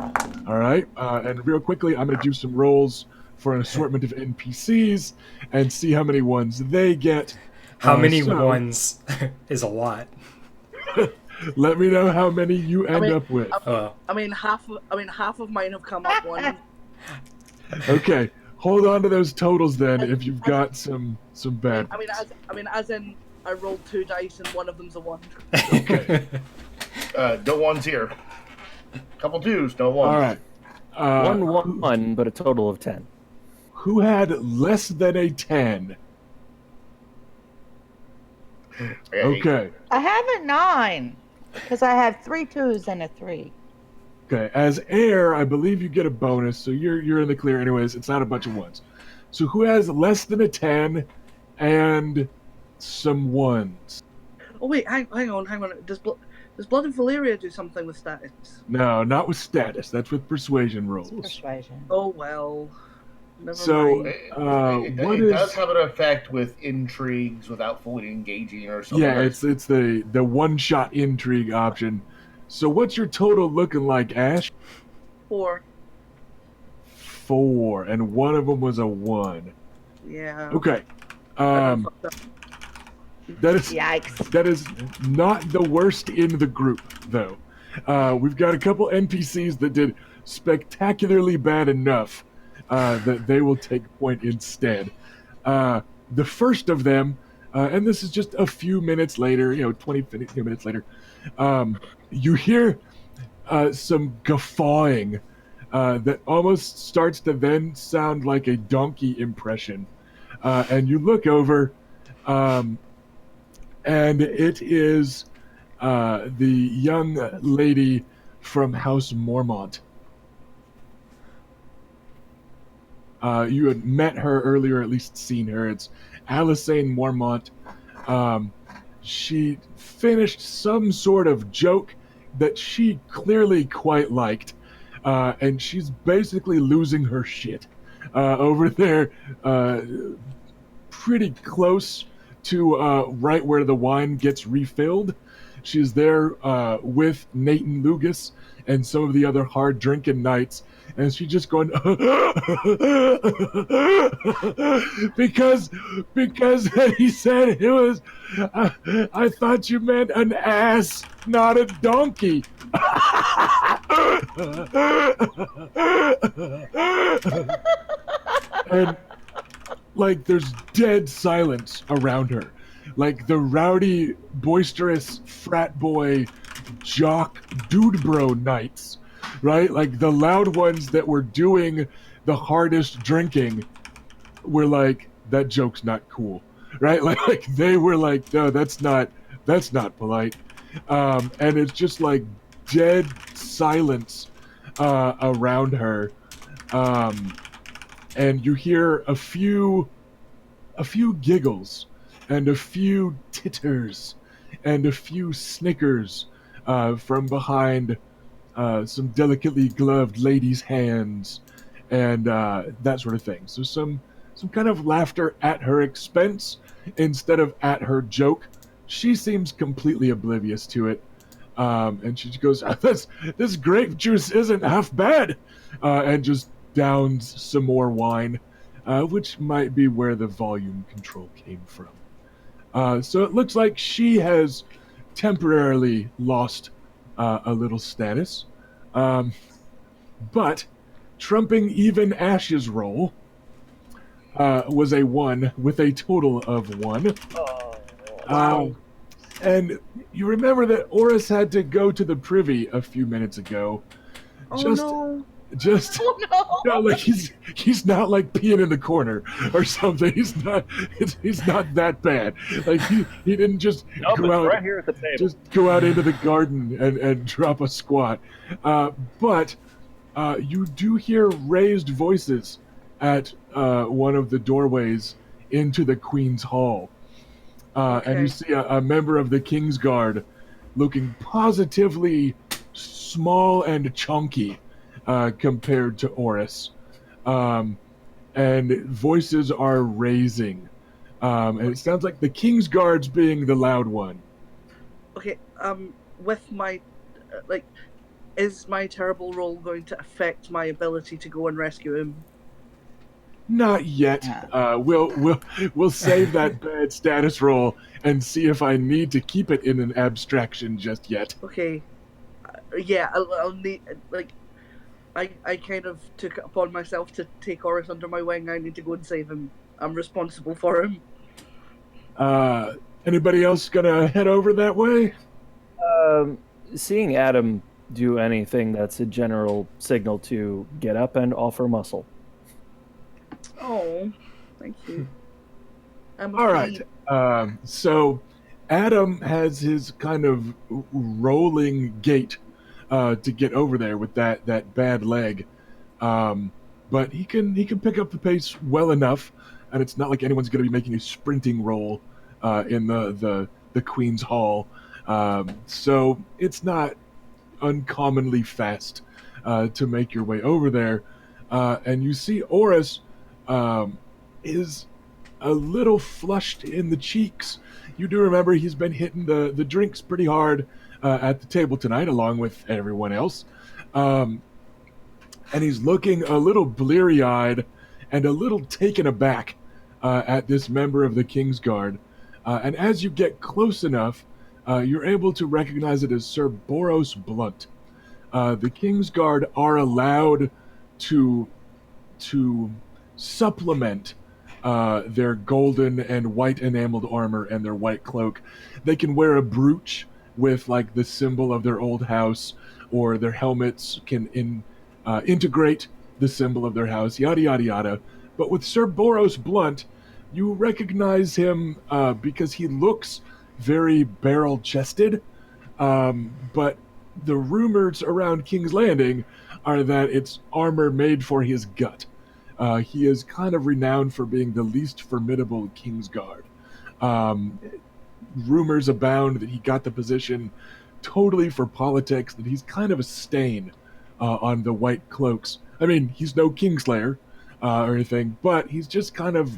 All right? And real quickly, I'm going to do some rolls for an assortment of NPCs and see how many ones they get. How many ones is a lot? Let me know how many you end up with. I mean, half of mine have come up one. Okay, hold on to those totals then. If you've got some bad. As in, I rolled 2 dice and one of them's a 1. Okay. No ones here. Couple twos, no ones. All right. 1, but a total of 10. Who had less than a 10? Okay. I have a 9 because I have 3 2s and a 3. Okay. As heir, I believe you get a bonus, so you're in the clear anyways. It's not a bunch of ones. So who has less than a 10 and some ones? Oh wait, hang on. Does Blood and Valeria do something with status? No, not with status. That's with persuasion rolls. Persuasion. Oh well. Never So, mind. It does have an effect with intrigues without fully engaging or something. Yeah, it's the one-shot intrigue option. So what's your total looking like, Ash? 4. 4, and one of them was a 1. Yeah. Okay. I fucked up. Yikes. That is not the worst in the group, though. We've got a couple NPCs that did spectacularly bad enough that they will take point instead. The first of them, and this is just a few minutes later, 20 minutes later, you hear some guffawing that almost starts to then sound like a donkey impression. And you look over, and it is the young lady from House Mormont. You had met her earlier, at least seen her. It's Alyssane Mormont. She finished some sort of joke that she clearly quite liked, and she's basically losing her shit over there, pretty close to right where the wine gets refilled. She's there with Nathan Lugas and some of the other hard drinking knights, and she's just going because he said it was. I thought you meant an ass, not a donkey. And like there's dead silence around her. Like the rowdy, boisterous frat boy, jock, dude bro knights, right? Like the loud ones that were doing the hardest drinking were like, that joke's not cool, right? Like they were like, no, that's not polite. And it's just like dead silence around her. And you hear a few giggles and a few titters and a few snickers from behind some delicately gloved ladies' hands and that sort of thing. So some kind of laughter at her expense instead of at her joke. She seems completely oblivious to it. And she goes, this grape juice isn't half bad, and just downs some more wine, which might be where the volume control came from. So it looks like she has temporarily lost a little status. But trumping even Ash's roll was a 1 with a total of 1. Oh, wow. And you remember that Oris had to go to the privy a few minutes ago. Oh, no. Oh no! Like he's not like peeing in the corner or something. He's not that bad. Like he didn't just go out right here at the table. Just go out into the garden and drop a squat. But you do hear raised voices at one of the doorways into the Queen's Hall, and you see a member of the King's Guard looking positively small and chunky. Compared to Oris. And voices are raising. And it sounds like the King's Guard's being the loud one. Okay, with my, is my terrible roll going to affect my ability to go and rescue him? Not yet. We'll save that bad status roll and see if I need to keep it in an abstraction just yet. Okay. Yeah, I'll need, I kind of took it upon myself to take Oris under my wing. I need to go and save him. I'm responsible for him. Anybody else gonna head over that way? Seeing Adam do anything that's a general signal to get up and offer muscle. Oh, thank you. All right. So Adam has his kind of rolling gait to get over there with that bad leg, but he can pick up the pace well enough, and it's not like anyone's going to be making a sprinting roll in the Queen's Hall, so it's not uncommonly fast to make your way over there, and you see Oris is a little flushed in the cheeks. You do remember he's been hitting the drinks pretty hard at the table tonight, along with everyone else. And he's looking a little bleary-eyed and a little taken aback at this member of the King's Guard. And as you get close enough, you're able to recognize it as Sir Boros Blunt. The Kingsguard are allowed to supplement their golden and white enameled armor and their white cloak. They can wear a brooch with like the symbol of their old house, or their helmets can integrate the symbol of their house, yada yada yada. But with Sir Boros Blunt, you recognize him because he looks very barrel-chested, but the rumors around King's Landing are that it's armor made for his gut. He is kind of renowned for being the least formidable Kingsguard. Rumors abound that he got the position totally for politics, that he's kind of a stain on the white cloaks. I mean, he's no Kingslayer or anything, but he's just kind of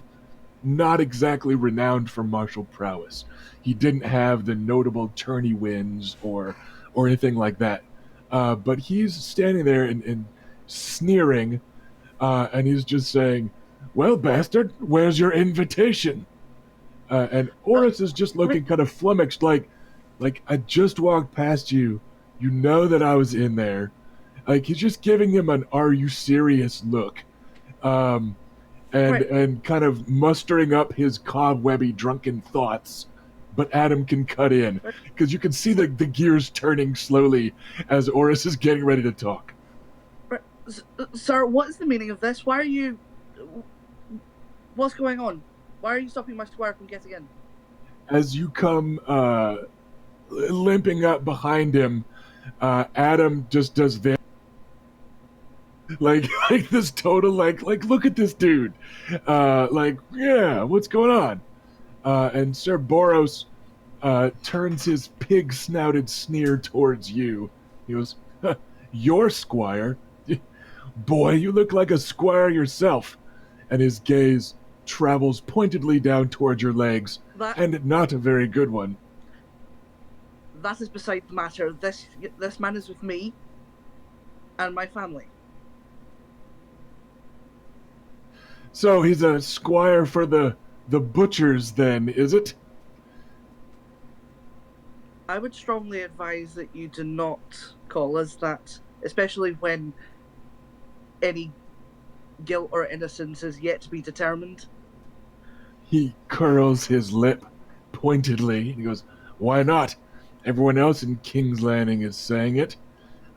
not exactly renowned for martial prowess. He didn't have the notable tourney wins or anything like that. But he's standing there and sneering, and he's just saying, "Well, bastard, where's your invitation?" And Oris is just looking kind of flummoxed, like I just walked past you. You know that I was in there. Like, he's just giving him an "Are you serious?" look. And kind of mustering up his cobwebby drunken thoughts, but Adam can cut in, because you can see the gears turning slowly as Oris is getting ready to talk. Sir, what is the meaning of this? Why are you... What's going on? Why are you stopping my squire from getting in? As you come limping up behind him, Adam just does this. Like this total, like look at this dude. Yeah, what's going on? And Sir Boros turns his pig-snouted sneer towards you. He goes, "Your squire? Boy, you look like a squire yourself." And his gaze travels pointedly down towards your legs, and not a very good one. That is beside the matter. This man is with me and my family. So he's a squire for the butchers then, is it? I would strongly advise that you do not call us that, especially when any guilt or innocence is yet to be determined. He curls his lip pointedly. He goes, "Why not? Everyone else in King's Landing is saying it.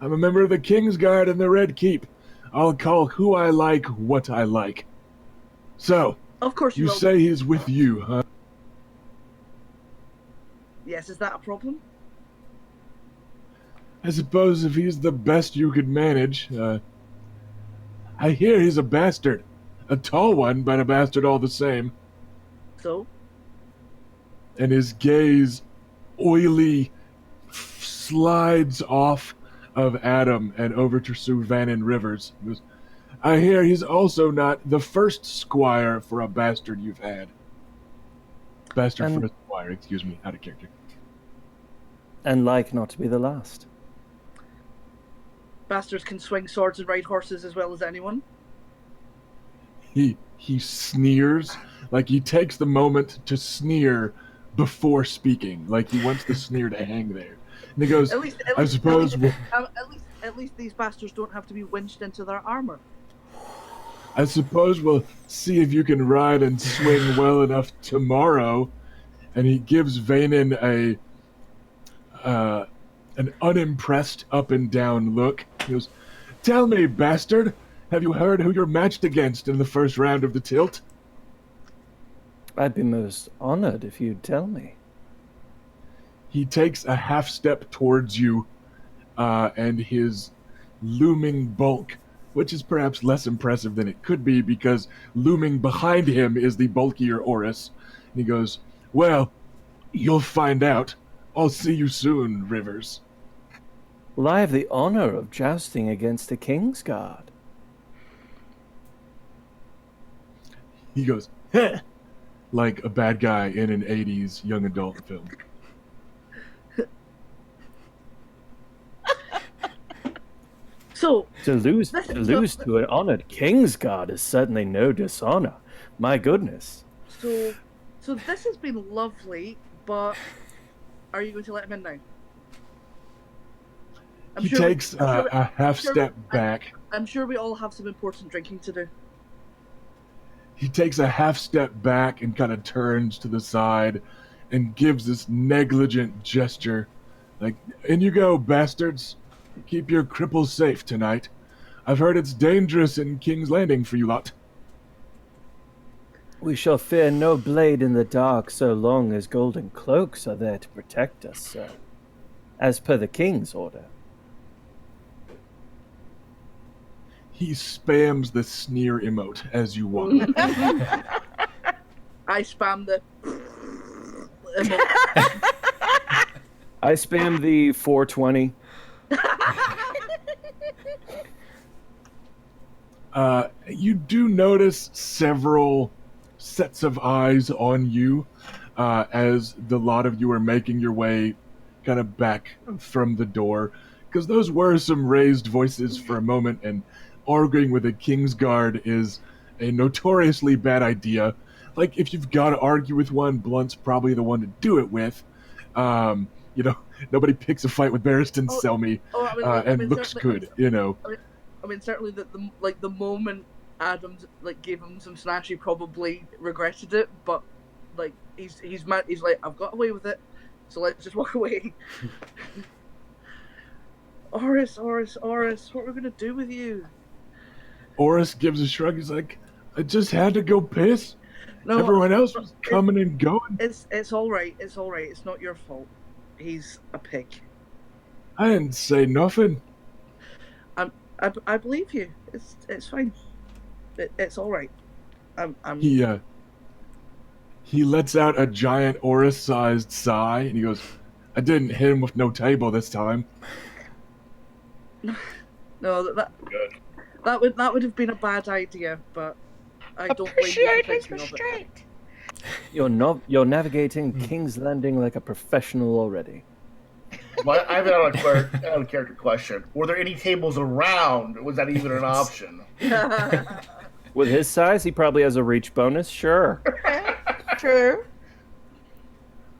I'm a member of the Kingsguard and the Red Keep. I'll call who I like what I like. So, of course you say he's with you, huh?" Yes, is that a problem? I suppose if he's the best you could manage. I hear he's a bastard. A tall one, but a bastard all the same. So? And his gaze oily slides off of Adam and over to Sir Vannon Rivers. He goes, "I hear he's also not the first squire for a bastard you've had." Bastard for a squire, excuse me, out of character. And like not to be the last. Bastards can swing swords and ride horses as well as anyone. He sneers, like he takes the moment to sneer before speaking, like he wants the sneer to hang there. And he goes, "I suppose at least these bastards don't have to be winched into their armor. I suppose we'll see if you can ride and swing well enough tomorrow." And he gives Vannon an unimpressed up and down look. He goes, "Tell me, bastard, have you heard who you're matched against in the first round of the tilt?" I'd be most honored if you'd tell me. He takes a half step towards you, and his looming bulk, which is perhaps less impressive than it could be because looming behind him is the bulkier Oris. And he goes, "Well, you'll find out. I'll see you soon, Rivers." Well, I have the honor of jousting against a Kingsguard. He goes, "Heh," like a bad guy in an 80s young adult film. So To lose to an honored Kingsguard is certainly no dishonor. My goodness. So So this has been lovely, but are you going to let him in now? He takes a half step back. I'm sure we all have some important drinking to do. He takes a half step back and kind of turns to the side and gives this negligent gesture. Like, in you go, bastards. Keep your cripples safe tonight. I've heard it's dangerous in King's Landing for you lot. We shall fear no blade in the dark so long as golden cloaks are there to protect us, sir. As per the king's order. He spams the sneer emote as you walk. I spam the emote. I spam the 420. You do notice several sets of eyes on you as the lot of you are making your way kind of back from the door, because those were some raised voices for a moment, and arguing with a king's guard is a notoriously bad idea. Like, if you've got to argue with one, Blunt's probably the one to do it with. Nobody picks a fight with Barristan Selmy and looks good, I mean, certainly the moment Adams gave him some snatch, he probably regretted it. But he's mad. He's like, I've got away with it, so let's just walk away. Oris, what are we gonna do with you? Oris gives a shrug. He's like, I just had to go piss. No, everyone else was coming and going. It's all right. It's all right. It's not your fault. He's a pig. I didn't say nothing. I believe you. It's fine. It's all right. He lets out a giant Oris-sized sigh, and he goes, I didn't hit him with no table this time. No, that would have been a bad idea, but I don't appreciate blame you his for thinking of restraint. You're navigating King's Landing like a professional already. Well, I have an out of character question. Were there any tables around? Was that even an option? With his size, he probably has a reach bonus, sure. True.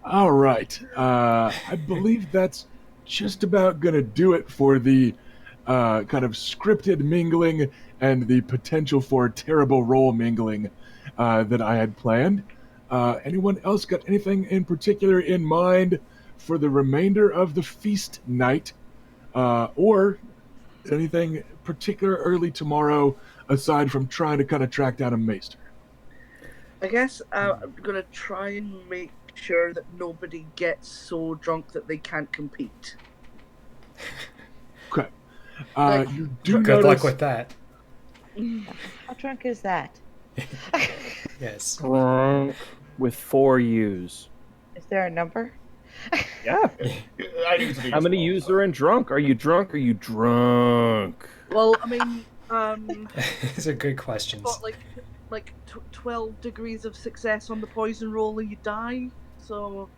All right. I believe that's just about going to do it for the kind of scripted mingling and the potential for terrible role mingling that I had planned. Anyone else got anything in particular in mind for the remainder of the feast night? Or anything particular early tomorrow aside from trying to kind of track down a maester? I guess I'm going to try and make sure that nobody gets so drunk that they can't compete. Okay. You do Good notice... luck with that. How drunk is that? Yes. Drunk with 4 U's. Is there a number? Yeah. I need to How many U's are in drunk? Are you drunk? Are you drunk? Well, I mean, These are good questions. got like 12 degrees of success on the poison roll and you die. So.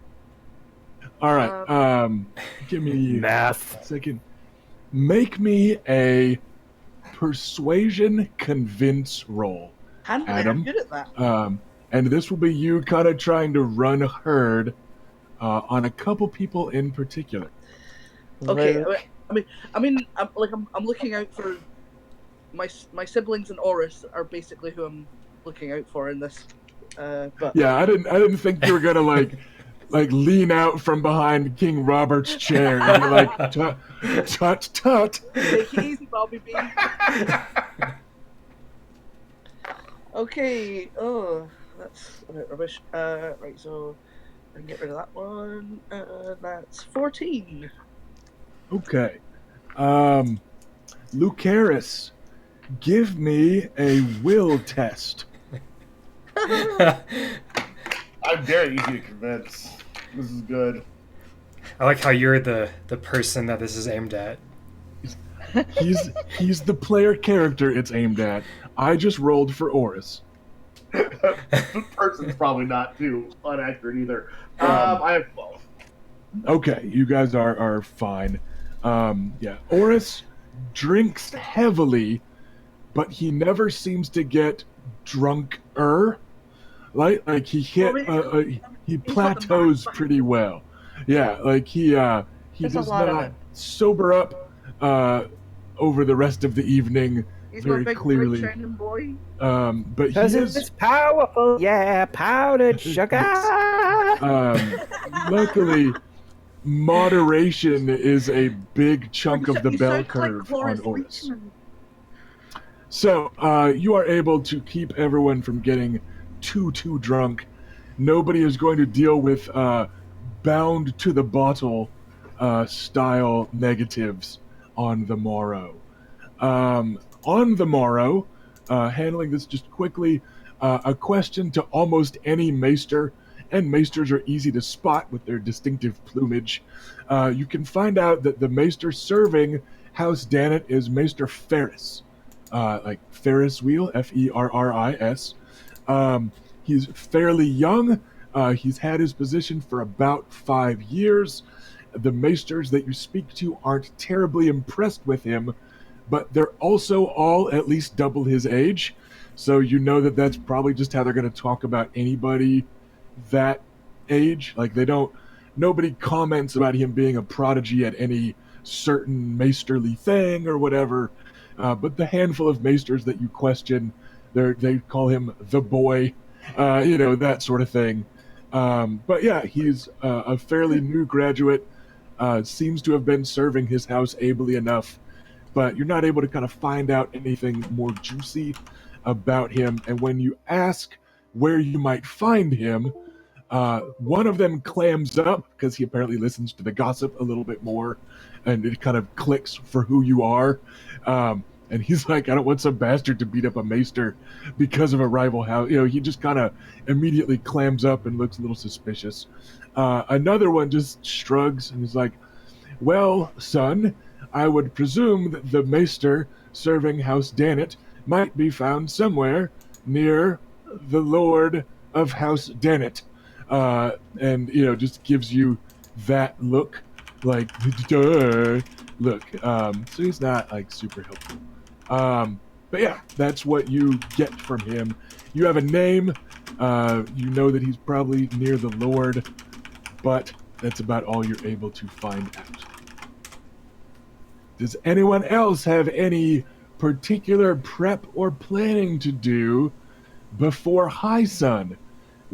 All right. Give me Math. a second. Make me a persuasion convince roll, Handily, Adam. I'm good at that. And this will be you kind of trying to run herd on a couple people in particular. Okay. I'm looking out for my siblings and Oris are basically who I'm looking out for in this. But Yeah, I didn't think you were gonna like lean out from behind King Robert's chair and be like, tut. take it easy, Bobby B. Okay. Oh, that's a bit rubbish. Right. So I can get rid of that one. That's 14. Okay. Lucaris, give me a will test. I'm very easy to convince. This is good. I like how you're the person that this is aimed at. He's the player character it's aimed at. I just rolled for Oris. The person's probably not too inaccurate either. I have 12. Okay, you guys are fine. Yeah, Oris drinks heavily, but he never seems to get drunker. Like he hit, he He's got the plateaus mark. pretty well. Yeah, like he There's a does lot of not it. sober up over the rest of the evening He's very got a big clearly. bright shining boy. But he Because is it's powerful. Yeah, powdered sugar. luckily moderation is a big chunk of the You bell sound curve like Cloris on Oris. Leachman. So you are able to keep everyone from getting too drunk. Nobody is going to deal with bound to the bottle style negatives on the morrow. On the morrow, handling this just quickly, a question to almost any maester, and maesters are easy to spot with their distinctive plumage. You can find out that the maester serving House Danet is Maester Ferris. Like Ferris wheel, Ferris. He's fairly young. He's had his position for about 5 years. The maesters that you speak to aren't terribly impressed with him, but they're also all at least double his age. So you know that that's probably just how they're going to talk about anybody that age. Like nobody comments about him being a prodigy at any certain maesterly thing or whatever. But the handful of maesters that you question, they call him the boy, that sort of thing. But yeah, he's a fairly new graduate, seems to have been serving his house ably enough, but you're not able to kind of find out anything more juicy about him. And when you ask where you might find him, one of them clams up because he apparently listens to the gossip a little bit more, and it kind of clicks for who you are. And he's like, I don't want some bastard to beat up a maester because of a rival house. He just kind of immediately clams up and looks a little suspicious. Another one just shrugs and is like, well, son, I would presume that the maester serving House Danet might be found somewhere near the Lord of House Danet. And, just gives you that look, like, duh, look. So he's not, like, super helpful. But yeah, that's what you get from him. You have a name. You know that he's probably near the Lord, but that's about all you're able to find out. Does anyone else have any particular prep or planning to do before High Sun?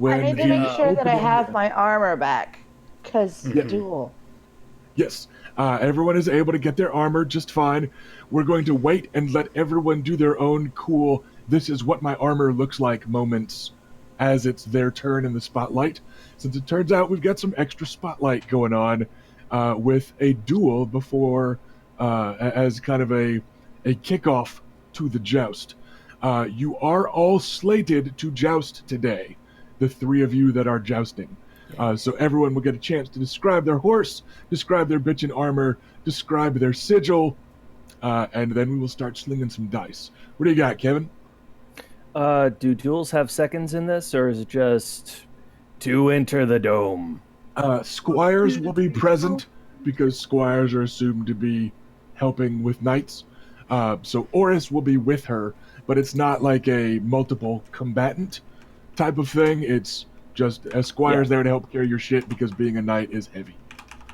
I need to make sure that I opening- have my armor back, because duel. Yes, everyone is able to get their armor just fine. We're going to wait and let everyone do their own cool, this is what my armor looks like moments as it's their turn in the spotlight. Since it turns out we've got some extra spotlight going on with a duel before, as kind of a kickoff to the joust. You are all slated to joust today, the three of you that are jousting. So everyone will get a chance to describe their horse, describe their bitchin' armor, describe their sigil, and then we will start slinging some dice. What do you got, Kevin? Do duels have seconds in this, or is it just to enter the dome? Squires will be present because squires are assumed to be helping with knights. So Oris will be with her, but it's not like a multiple combatant type of thing. It's just a squire's there to help carry your shit because being a knight is heavy.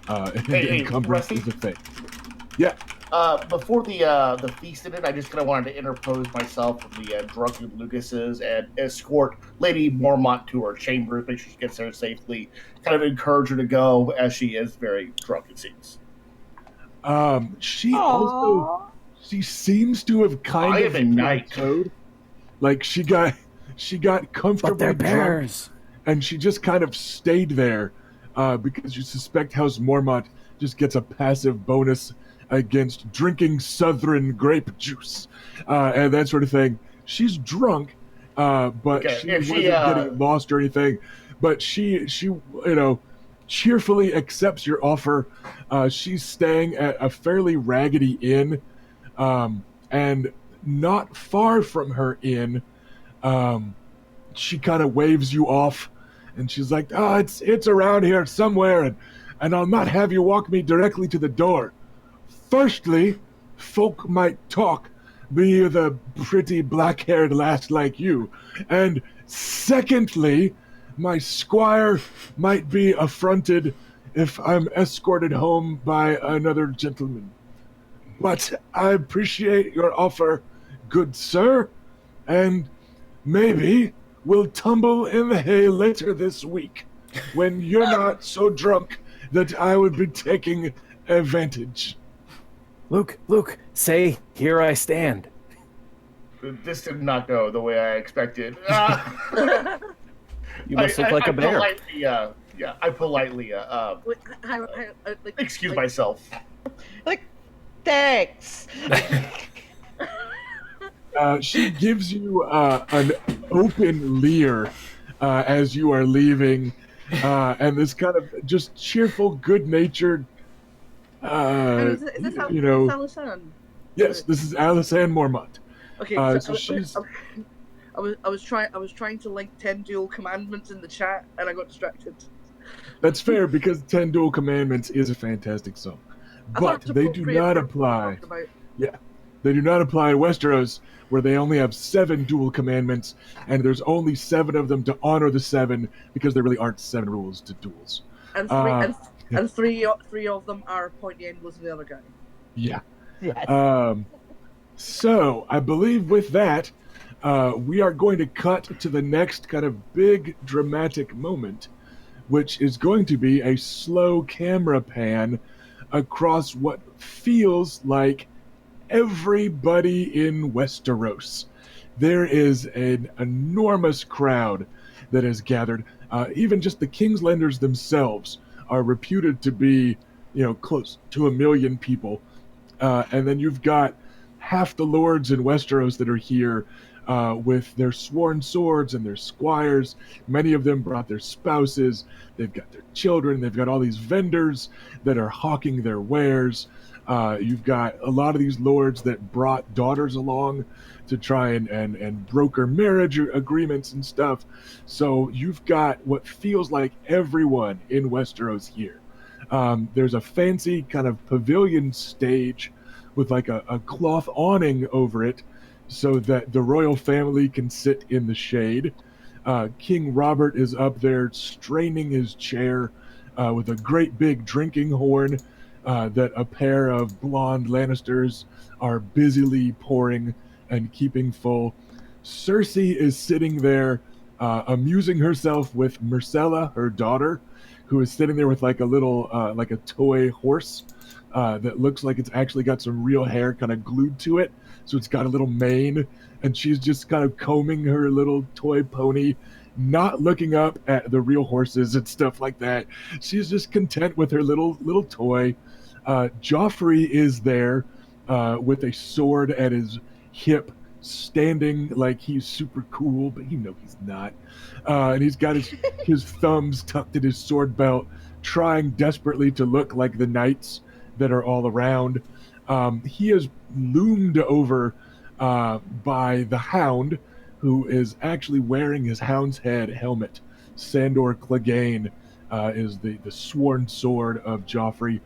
And encumbrance is a thing. Yeah. Before the feast ended, I just kind of wanted to interpose myself from the drunken Lucases and escort Lady Mormont to her chambers, make sure she gets there safely, kind of encourage her to go as she is very drunk, it seems. She seems to have kind of plateaued. Like she got comfortably But they're drunk, bears. and she just kind of stayed there because you suspect House Mormont just gets a passive bonus against drinking Southern grape juice and that sort of thing. She's drunk, but she wasn't getting lost or anything. But she cheerfully accepts your offer. She's staying at a fairly raggedy inn, and not far from her inn, she kind of waves you off, and she's like, "Oh, it's around here somewhere, and I'll not have you walk me directly to the door. Firstly, folk might talk, be the pretty black-haired lass like you, and Secondly, my squire might be affronted if I'm escorted home by another gentleman. But I appreciate your offer, good sir, and maybe we'll tumble in the hay later this week when you're not so drunk that I would be taking advantage. Luke, say, here I stand. This did not go the way I expected. You must look like a bear. I politely Wait, like, excuse like, myself. Like, thanks. She gives you an open leer as you are leaving, and this kind of just cheerful, good-natured, is this Alison? Yes, this is Alisanne Mormont. Okay, So she's... I was trying to link 10 dual commandments in the chat, and I got distracted. That's fair, because 10 Dual Commandments is a fantastic song. I thought But it was they do appropriate not for what we're apply. talking about. Yeah. They do not apply in Westeros, where they only have 7 Dual Commandments, and there's only 7 of them to honor the 7, because there really aren't 7 rules to duels. And three of them are Pointy End was the other guy. Yeah. Yes. So, I believe with that, we are going to cut to the next kind of big dramatic moment, which is going to be a slow camera pan across what feels like everybody in Westeros. There is an enormous crowd that has gathered. Even just the Kingslanders themselves are reputed to be, close to 1 million people. And then you've got half the lords in Westeros that are here with their sworn swords and their squires. Many of them brought their spouses. They've got their children. They've got all these vendors that are hawking their wares. You've got a lot of these lords that brought daughters along to try and broker marriage agreements and stuff. So you've got what feels like everyone in Westeros here. There's a fancy kind of pavilion stage with like a cloth awning over it so that the royal family can sit in the shade. King Robert is up there straining his chair with a great big drinking horn that a pair of blonde Lannisters are busily pouring and keeping full. Cersei is sitting there amusing herself with Myrcella, her daughter, who is sitting there with like a little, like a toy horse that looks like it's actually got some real hair kind of glued to it. So it's got a little mane, and she's just kind of combing her little toy pony, not looking up at the real horses and stuff like that. She's just content with her little toy. Joffrey is there with a sword at his hip, standing like he's super cool, but he's not. And he's got his thumbs tucked in his sword belt, trying desperately to look like the knights that are all around. He is loomed over by the Hound, who is actually wearing his Hound's Head helmet. Sandor Clegane is the sworn sword of Joffrey,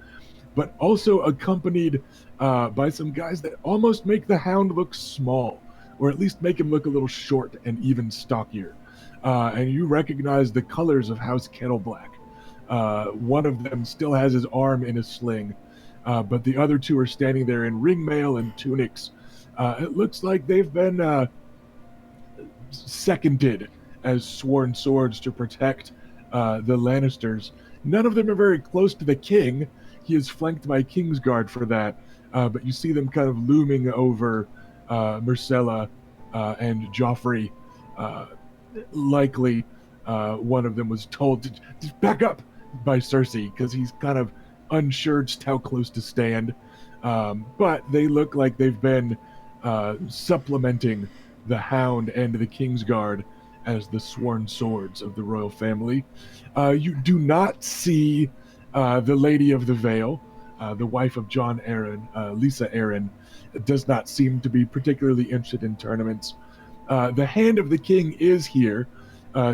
but also accompanied by some guys that almost make the Hound look small, or at least make him look a little short and even stockier. And you recognize the colors of House Kettleblack. One of them still has his arm in a sling, but the other two are standing there in ringmail and tunics. It looks like they've been seconded as sworn swords to protect the Lannisters. None of them are very close to the king. He is flanked by Kingsguard for that, but you see them kind of looming over Myrcella and Joffrey. Likely one of them was told to back up by Cersei because he's kind of unsure just how close to stand. But they look like they've been supplementing the Hound and the Kingsguard as the sworn swords of the royal family. You do not see the Lady of the Vale, the wife of Jon Arryn, Lisa Arryn, does not seem to be particularly interested in tournaments. The Hand of the King is here.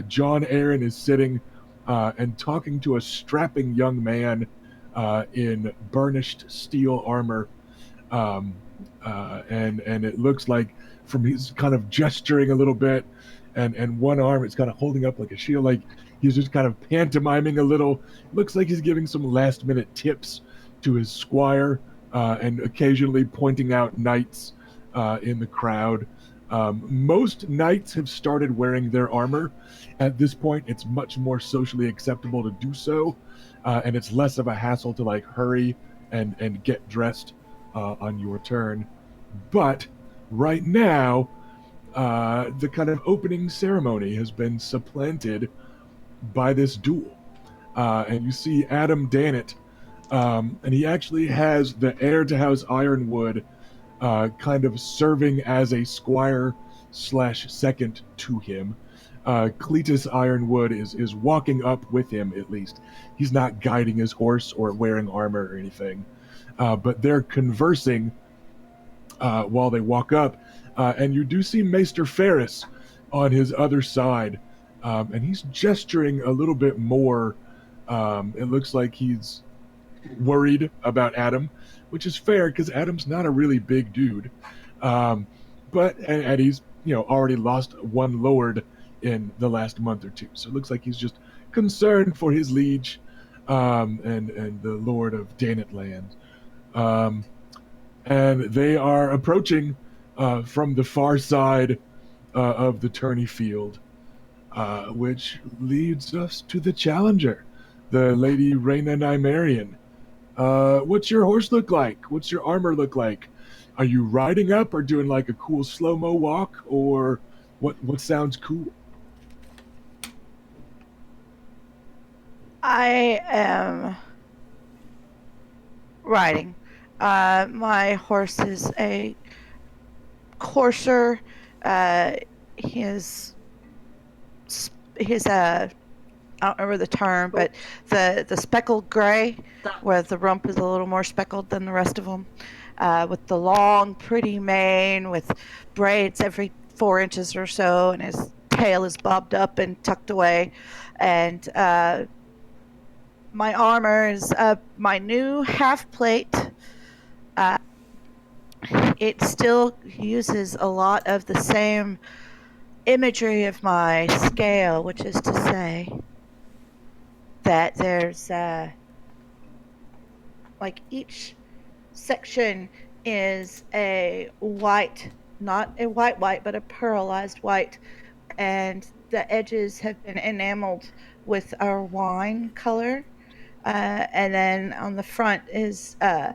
Jon Arryn is sitting and talking to a strapping young man in burnished steel armor. And it looks like from his kind of gesturing a little bit, and one arm is kind of holding up like a shield, like he's just kind of pantomiming a little. Looks like he's giving some last minute tips to his squire, and occasionally pointing out knights in the crowd. Most knights have started wearing their armor. At this point, it's much more socially acceptable to do so, and it's less of a hassle to like hurry and get dressed on your turn. But right now, the kind of opening ceremony has been supplanted by this duel. And you see Adam Dannett, and he actually has the heir to House Ironwood kind of serving as a squire / second to him. Cletus Ironwood is walking up with him, at least. He's not guiding his horse or wearing armor or anything. But they're conversing while they walk up. And you do see Maester Ferris on his other side. And he's gesturing a little bit more. It looks like he's worried about Adam, which is fair because Adam's not a really big dude. But he's already lost one lord in the last month or two. So it looks like he's just concerned for his liege and the Lord of Dannett Land. And they are approaching from the far side of the tourney field, which leads us to the challenger, the Lady Reyna Nymaryen. What's your horse look like? What's your armor look like? Are you riding up or doing like a cool slow-mo walk, or what sounds cool? I am riding. My horse is a courser. His I don't remember the term, but the speckled gray, where the rump is a little more speckled than the rest of them, with the long, pretty mane with braids every 4 inches or so, and his tail is bobbed up and tucked away. And my armor is my new half plate. It still uses a lot of the same imagery of my scale, which is to say that there's like each section is a white, not a white, but a pearlized white, and the edges have been enameled with our wine color, and then on the front is the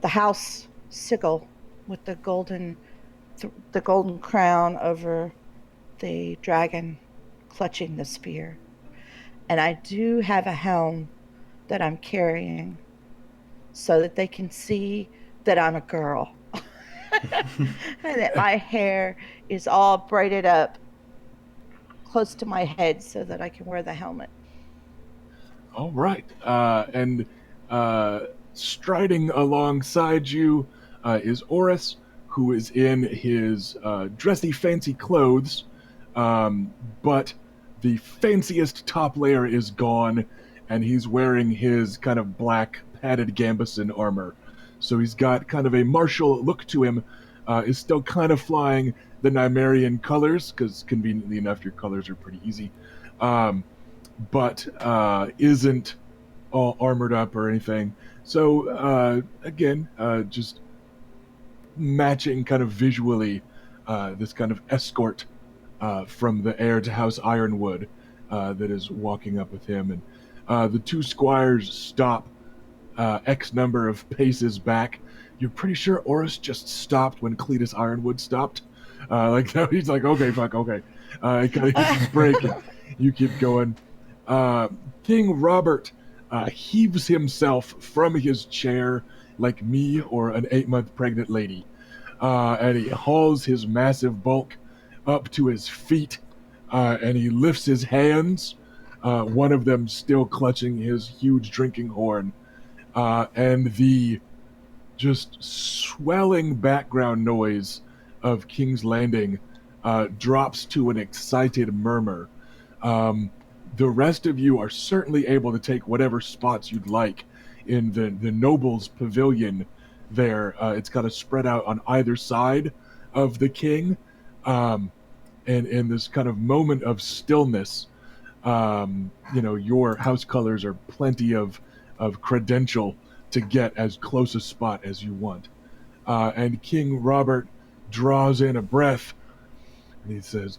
house sigil with the golden crown over the dragon clutching the spear. And I do have a helm that I'm carrying so that they can see that I'm a girl. And that my hair is all braided up close to my head so that I can wear the helmet. All right. And striding alongside you is Oris, who is in his dressy, fancy clothes, but the fanciest top layer is gone, and he's wearing his kind of black padded gambeson armor. So he's got kind of a martial look to him, is still kind of flying the Nymaryen colors, because conveniently enough, your colors are pretty easy, but isn't all armored up or anything. So, again, just matching kind of visually this kind of escort from the heir to House Ironwood that is walking up with him. And the two squires stop X number of paces back. You're pretty sure Oris just stopped when Cletus Ironwood stopped. Like that, he's like, okay, fuck, okay. It kind of hits his brake, and you keep going. King Robert heaves himself from his chair like me or an 8-month pregnant lady. And he hauls his massive bulk up to his feet, and he lifts his hands, one of them still clutching his huge drinking horn, and the just swelling background noise of King's Landing drops to an excited murmur. The rest of you are certainly able to take whatever spots you'd like in the noble's pavilion there. It's kind of spread out on either side of the king. and in this kind of moment of stillness, your house colors are plenty of credential to get as close a spot as you want. And King Robert draws in a breath, and he says,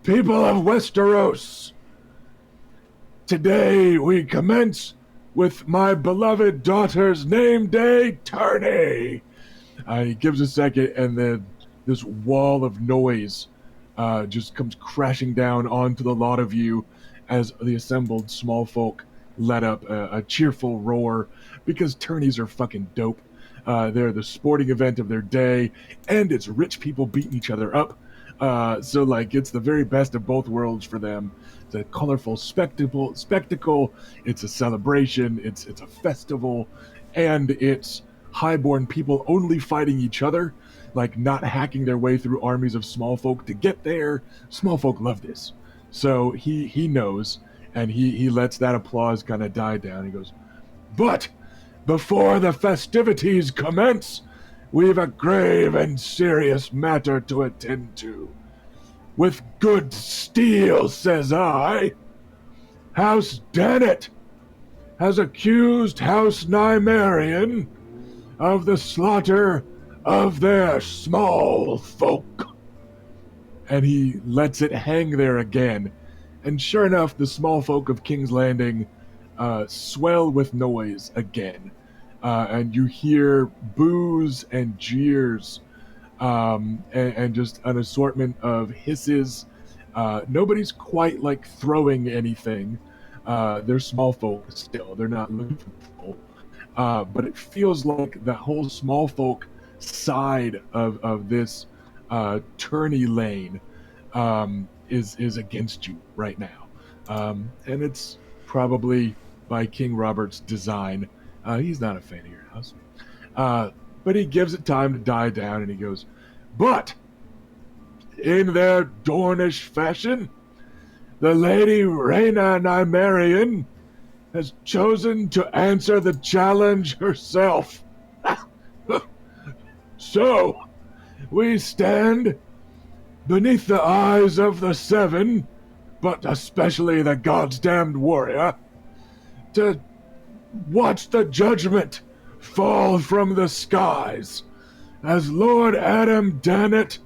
"People of Westeros, today we commence with my beloved daughter's name day tourney." He gives a second, and then this wall of noise just comes crashing down onto the lot of you as the assembled small folk let up a cheerful roar, because tourneys are fucking dope. They're the sporting event of their day, and it's rich people beating each other up. So it's the very best of both worlds for them. It's a colorful spectacle. It's a celebration. It's a festival, and it's highborn people only fighting each other, not hacking their way through armies of small folk to get there. Small folk love this. So he knows, and he lets that applause kind of die down. He goes, "But before the festivities commence, we've a grave and serious matter to attend to. With good steel, says I, House Dennett has accused House Nymaryen of the slaughter of their small folk." And he lets it hang there again. And sure enough, the small folk of King's Landing swell with noise again. And you hear boos and jeers, and just an assortment of hisses. Nobody's quite throwing anything. They're small folk still. They're not looking for trouble. But it feels like the whole small folk side of this tourney lane is against you right now. And it's probably by King Robert's design. He's not a fan of your house. But he gives it time to die down, and he goes, "But in their Dornish fashion, the Lady Rhaena Nymaryen has chosen to answer the challenge herself. So, we stand beneath the eyes of the Seven, but especially the goddamned warrior, to watch the judgment fall from the skies as Lord Adam Dennett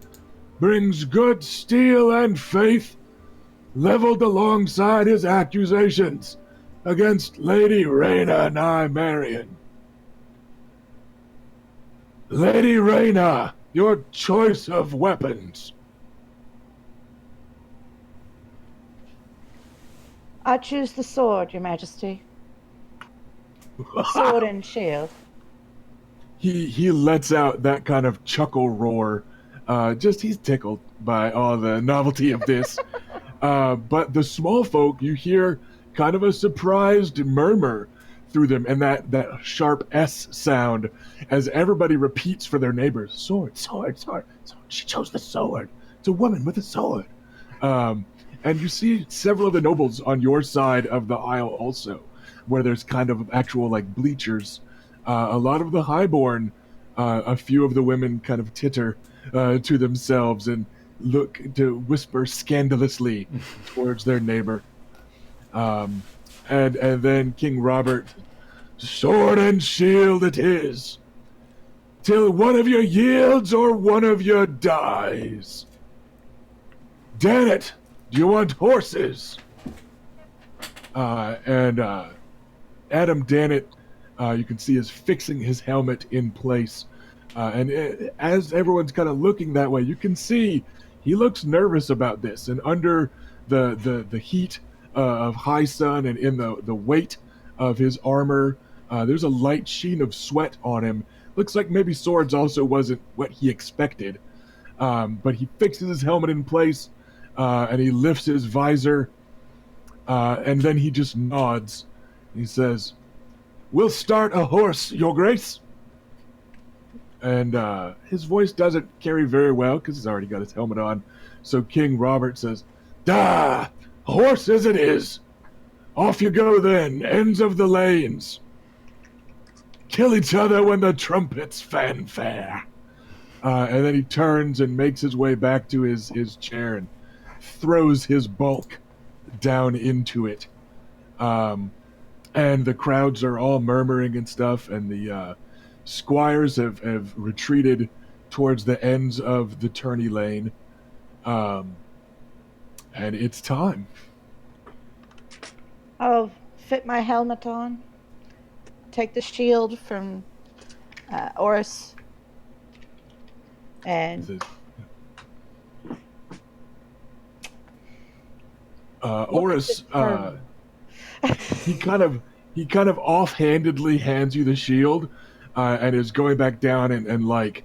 brings good steel and faith leveled alongside his accusations against Lady Rhaena Nymaryen. Lady Rhaena, your choice of weapons." I choose the sword, Your Majesty. Sword and shield. He lets out that kind of chuckle roar. He's tickled by all the novelty of this. But the small folk, you hear kind of a surprised murmur through them, and that sharp S sound as everybody repeats for their neighbors, "Sword, sword, sword, sword. She chose the sword. It's a woman with a sword." And you see several of the nobles on your side of the aisle also, where there's kind of actual bleachers. A lot of the highborn, a few of the women kind of titter to themselves and look to whisper scandalously towards their neighbor. And then King Robert, "Sword and shield it is, till one of you yields or one of you dies. Dennett, do you want horses?" And Adam Dennett, you can see, is fixing his helmet in place. And as everyone's kind of looking that way, you can see he looks nervous about this. And under the heat of high sun and in the weight of his armor, there's a light sheen of sweat on him. Looks like maybe swords also wasn't what he expected. But he fixes his helmet in place, and he lifts his visor, and then he just nods. He says, "We'll start a horse, Your Grace." And his voice doesn't carry very well because he's already got his helmet on. So King Robert says, "Da! Horses it is! Off you go then, ends of the lanes. Kill each other when the trumpets fanfare." And then he turns and makes his way back to his chair, and throws his bulk down into it. And the crowds are all murmuring and stuff, and the squires have retreated towards the ends of the tourney lane. And it's time. I'll fit my helmet on, take the shield from Oris, and Oris, he kind of offhandedly hands you the shield, and is going back down and like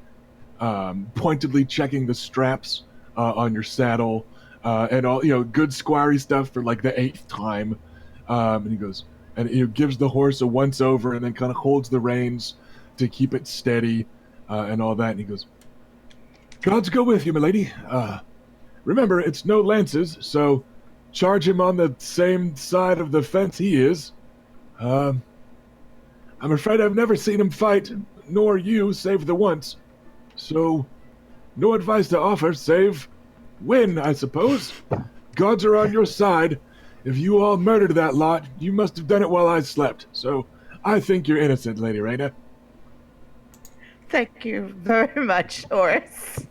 pointedly checking the straps on your saddle, and all, good squirey stuff for like the 8th time. And he goes, and he gives the horse a once over, and then kind of holds the reins to keep it steady, and all that. And he goes, "Gods go with you, milady. Remember, it's no lances, so charge him on the same side of the fence he is. I'm afraid I've never seen him fight, nor you, save the once. So, no advice to offer, save win, I suppose. Gods are on your side. If you all murdered that lot, you must have done it while I slept. So, I think you're innocent, Lady Reyna." Thank you very much, Oris.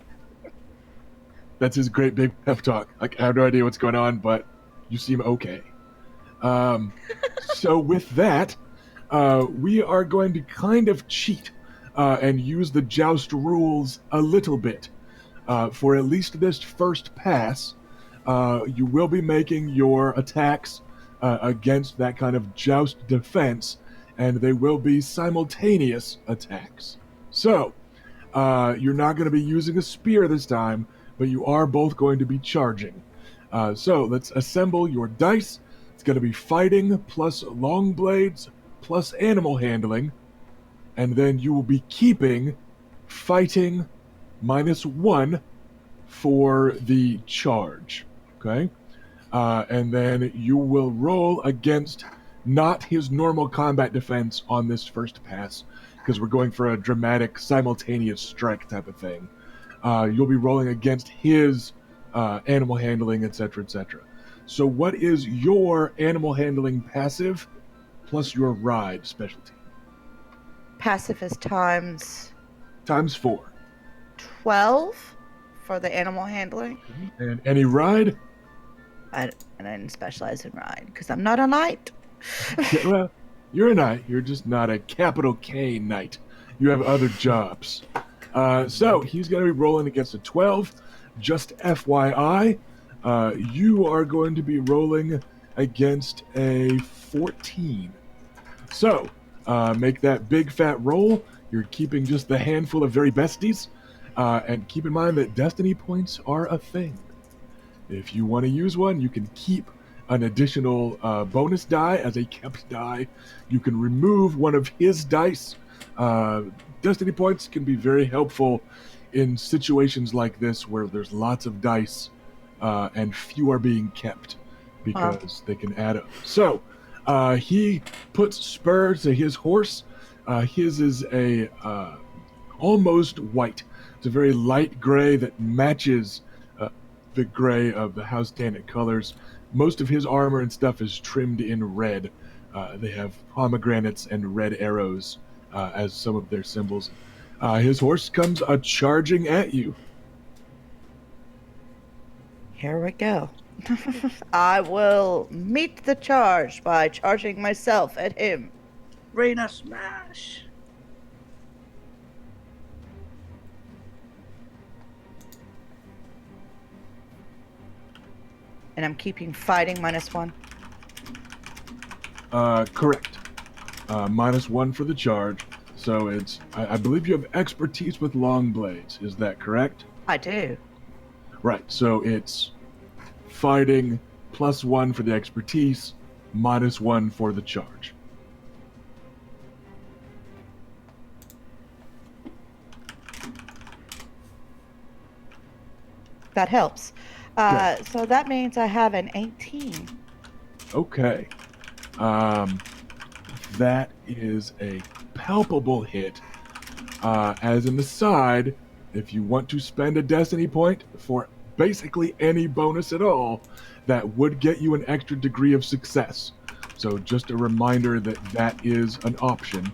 That's his great big pep talk. Like, I have no idea what's going on, but you seem okay. So with that, we are going to kind of cheat and use the joust rules a little bit. For at least this first pass, you will be making your attacks against that kind of joust defense, and they will be simultaneous attacks. So, you're not going to be using a spear this time, but you are both going to be charging. So let's assemble your dice. It's going to be fighting plus long blades plus animal handling, and then you will be keeping fighting -1 for the charge. Okay? And then you will roll against not his normal combat defense on this first pass, because we're going for a dramatic simultaneous strike type of thing. You'll be rolling against his animal handling, etc., etc. So what is your animal handling passive plus your ride specialty? Passive is times Times 4. 12 for the animal handling. And any ride? I didn't specialize in ride because I'm not a knight. Yeah, well, you're a knight. You're just not a capital K knight. You have other jobs. So he's going to be rolling against a 12. Just FYI, you are going to be rolling against a 14. So, make that big fat roll. You're keeping just the handful of very besties. And keep in mind that destiny points are a thing. If you want to use one, you can keep an additional bonus die as a kept die. You can remove one of his dice. Destiny points can be very helpful in situations like this where there's lots of dice and few are being kept because they can add up. So he puts spurs to his horse. His is a almost white. It's a very light gray that matches the gray of the House Nymaryen colors. Most of his armor and stuff is trimmed in red. They have pomegranates and red arrows as some of their symbols. His horse comes charging at you. Here we go. I will meet the charge by charging myself at him. Reyna smash. And I'm keeping fighting -1. Correct. -1 for the charge. So it's, I believe you have expertise with long blades. Is that correct? I do. Right. So it's fighting +1 for the expertise, -1 for the charge. That helps. So that means I have an 18. Okay. That is a palpable hit. As an aside, if you want to spend a destiny point for basically any bonus at all that would get you an extra degree of success. So just a reminder that that is an option.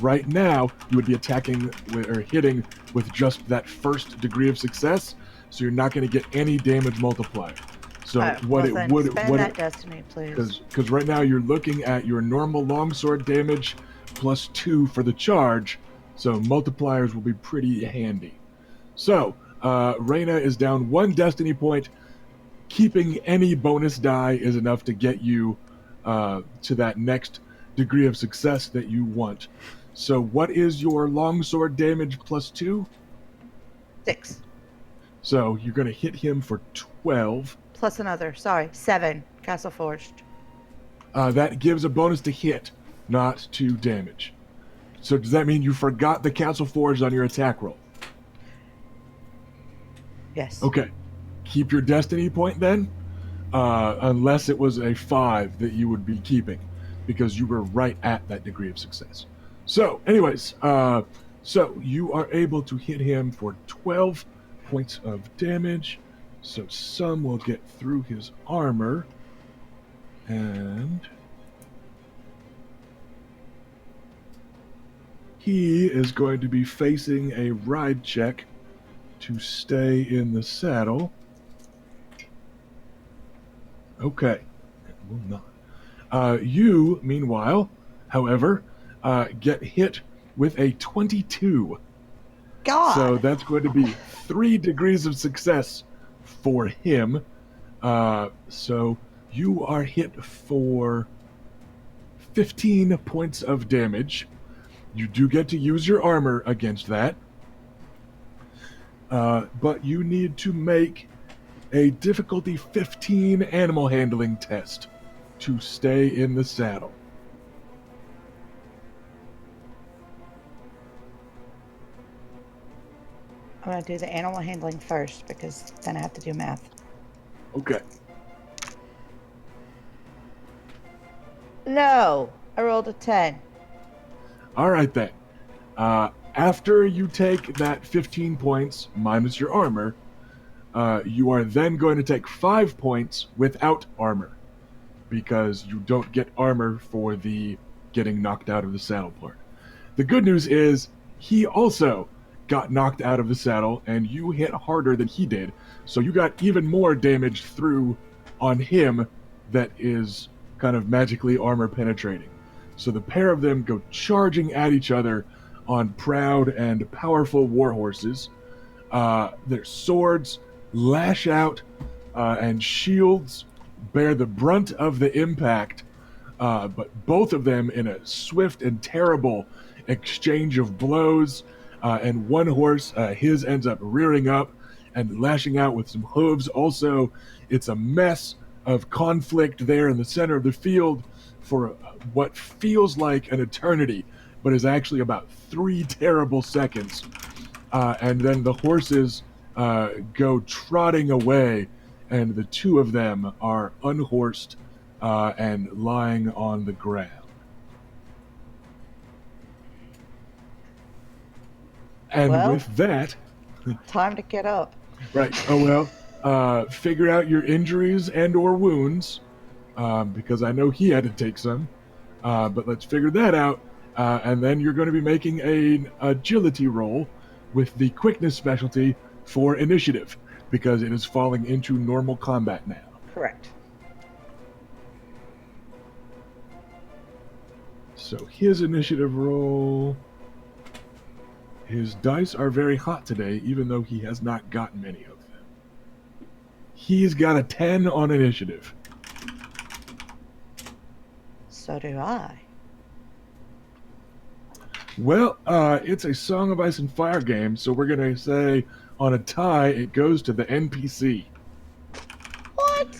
Right now, you would be attacking or hitting with just that first degree of success, so you're not going to get any damage multiplier. So spend that destiny, please. Because right now you're looking at your normal longsword damage plus 2 for the charge, so multipliers will be pretty handy. So Reyna is down 1 destiny point. Keeping any bonus die is enough to get you to that next degree of success that you want. So what is your longsword damage plus 2? 6. So you're going to hit him for 12. Plus another, 7. Castle Forged. That gives a bonus to hit, not to damage. So does that mean you forgot the Castle Forged on your attack roll? Yes. Okay. Keep your destiny point then, unless it was a 5 that you would be keeping, because you were right at that degree of success. So anyways, so you are able to hit him for 12 points of damage. So some will get through his armor, and he is going to be facing a ride check to stay in the saddle. Okay, it will not. You, meanwhile, however, get hit with a 22. God. So that's going to be 3 degrees of success for him. So you are hit for 15 points of damage. You do get to use your armor against that. But you need to make a difficulty 15 animal handling test to stay in the saddle. I'm going to do the animal handling first, because then I have to do math. Okay. No! I rolled a 10. All right then. After you take that 15 points minus your armor, you are then going to take 5 points without armor, because you don't get armor for the getting knocked out of the saddle part. The good news is he also got knocked out of the saddle, and you hit harder than he did, so you got even more damage through on him that is kind of magically armor penetrating. So the pair of them go charging at each other on proud and powerful war horses. Their swords lash out, and shields bear the brunt of the impact, but both of them in a swift and terrible exchange of blows, and one horse, his ends up rearing up and lashing out with some hooves. Also, it's a mess of conflict there in the center of the field for what feels like an eternity, but is actually about 3 terrible seconds. And then the horses go trotting away, and the 2 of them are unhorsed and lying on the ground. And Well, with that... Time to get up. Right. Oh, well, figure out your injuries and or wounds, because I know he had to take some. But let's figure that out, and then you're going to be making an agility roll with the quickness specialty for initiative, because it is falling into normal combat now. Correct. So his initiative roll... His dice are very hot today, even though he has not gotten many of them. He's got a 10 on initiative. So do I. Well, it's a Song of Ice and Fire game, so we're going to say on a tie, it goes to the NPC. What?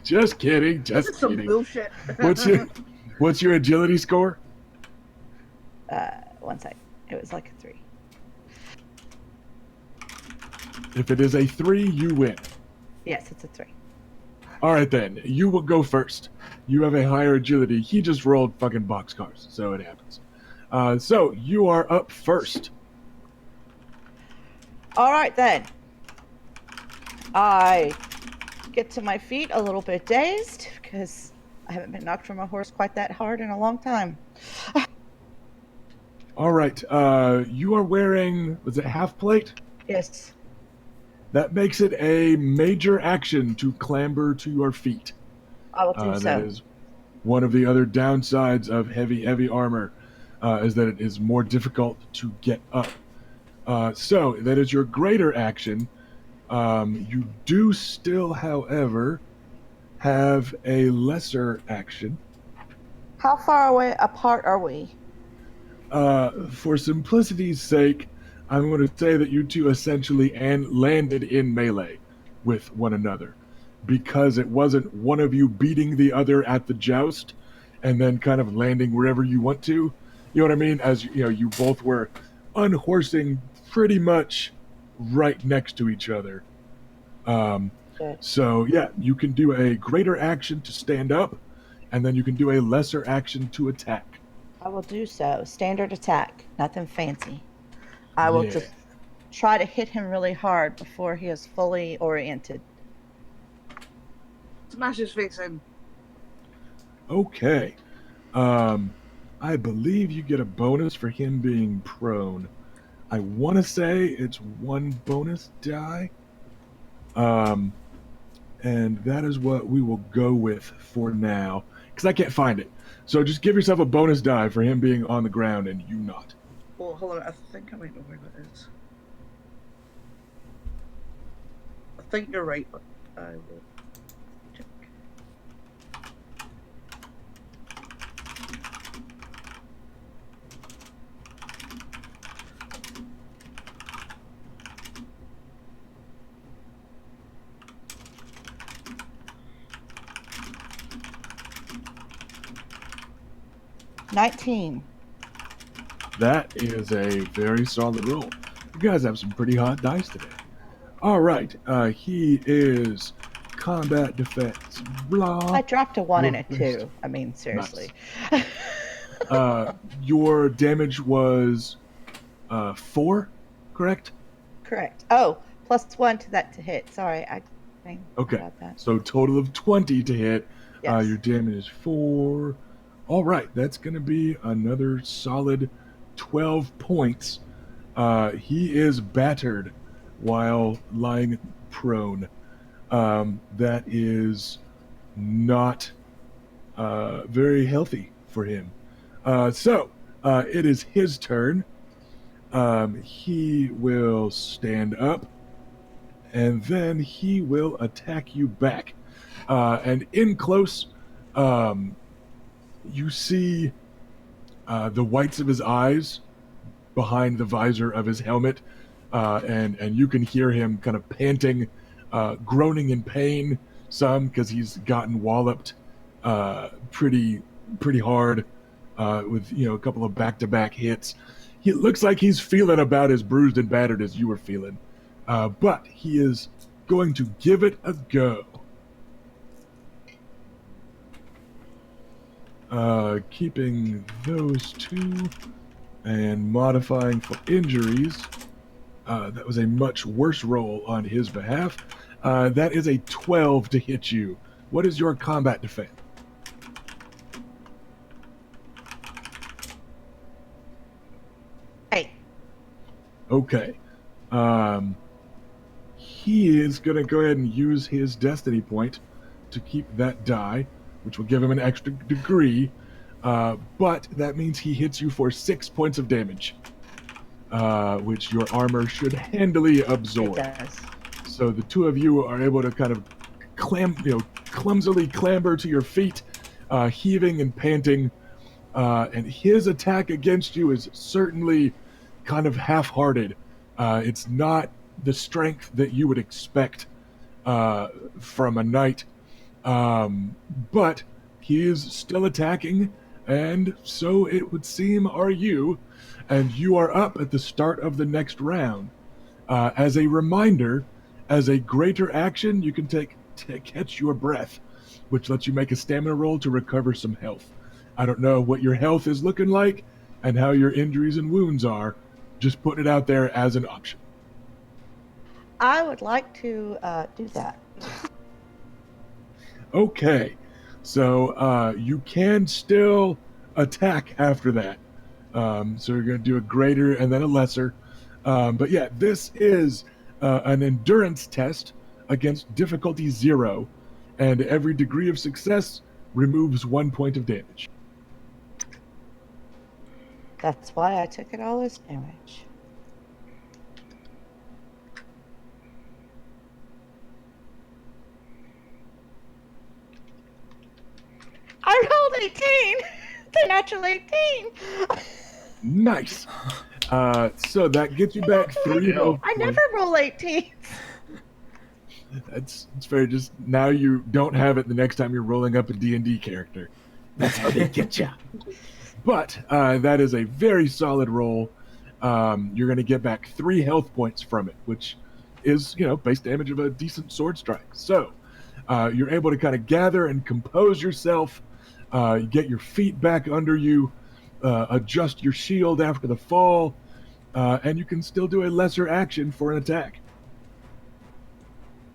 Just kidding, This just is some kidding. bullshit. What's your agility score? 1 sec. It was like a 3. If it is a 3, you win. Yes, it's a 3. All right, then. You will go first. You have a higher agility. He just rolled fucking boxcars, so it happens. So, you are up first. All right, then. I get to my feet a little bit dazed because I haven't been knocked from a horse quite that hard in a long time. All right. You are wearing, was it half plate? Yes. That makes it a major action to clamber to your feet. I will do so. That is one of the other downsides of heavy armor, is that it is more difficult to get up. So that is your greater action. You do still, however, have a lesser action. How far away apart are we? For simplicity's sake, I'm going to say that you two essentially landed in melee with one another, because it wasn't one of you beating the other at the joust and then kind of landing wherever you want to. You know what I mean? As you know, you both were unhorsing pretty much right next to each other. So yeah, you can do a greater action to stand up, and then you can do a lesser action to attack. I will do so. Standard attack. Nothing fancy. I will just try to hit him really hard before he is fully oriented. Smash his face in. Okay. I believe you get a bonus for him being prone. I want to say it's 1 bonus die. And that is what we will go with for now, because I can't find it. So just give yourself a bonus die for him being on the ground and you not. Oh, hold on. I think I might know where that is. I think you're right, but I will check. $19. That is a very solid roll. You guys have some pretty hot dice today. All right. He is combat defense. Blah. I dropped a 1 and a Your 2. I mean, seriously. Your damage was 4, correct? Correct. Oh, +1 to that to hit. Sorry, I Okay. about that. So total of 20 to hit. Yes. Your damage is 4. All right. That's going to be another solid 12 points. He is battered while lying prone. That is not very healthy for him. So it is his turn. He will stand up, and then he will attack you back. And in close, you see the whites of his eyes behind the visor of his helmet, and you can hear him kind of panting, groaning in pain, some because he's gotten walloped pretty hard with a couple of back-to-back hits. It looks like he's feeling about as bruised and battered as you were feeling, but he is going to give it a go. Keeping those two and modifying for injuries. That was a much worse roll on his behalf. That is a 12 to hit you. What is your combat defense? Hey. Okay. He is going to go ahead and use his destiny point to keep that die, which will give him an extra degree. But that means he hits you for 6 points of damage, which your armor should handily absorb. It does. So the two of you are able to kind of clumsily clamber to your feet, heaving and panting. And his attack against you is certainly kind of half-hearted. It's not the strength that you would expect from a knight, but he is still attacking, and so it would seem are you, and you are up at the start of the next round. As a reminder, as a greater action, you can catch your breath, which lets you make a stamina roll to recover some health. I don't know what your health is looking like and how your injuries and wounds are. Just putting it out there as an option. I would like to do that. Okay, so you can still attack after that. So you're going to do a greater and then a lesser. But yeah, this is an endurance test against difficulty 0, and every degree of success removes 1 point of damage. That's why I took it all as damage. I rolled 18! The natural 18! Nice. So that gets you back 3 health I points. never roll 18. It's fair. Just now you don't have it the next time you're rolling up a D&D character. That's how they get you. But that is a very solid roll. You're going to get back 3 health points from it, which is, base damage of a decent sword strike. So you're able to kind of gather and compose yourself, get your feet back under you, adjust your shield after the fall, and you can still do a lesser action for an attack.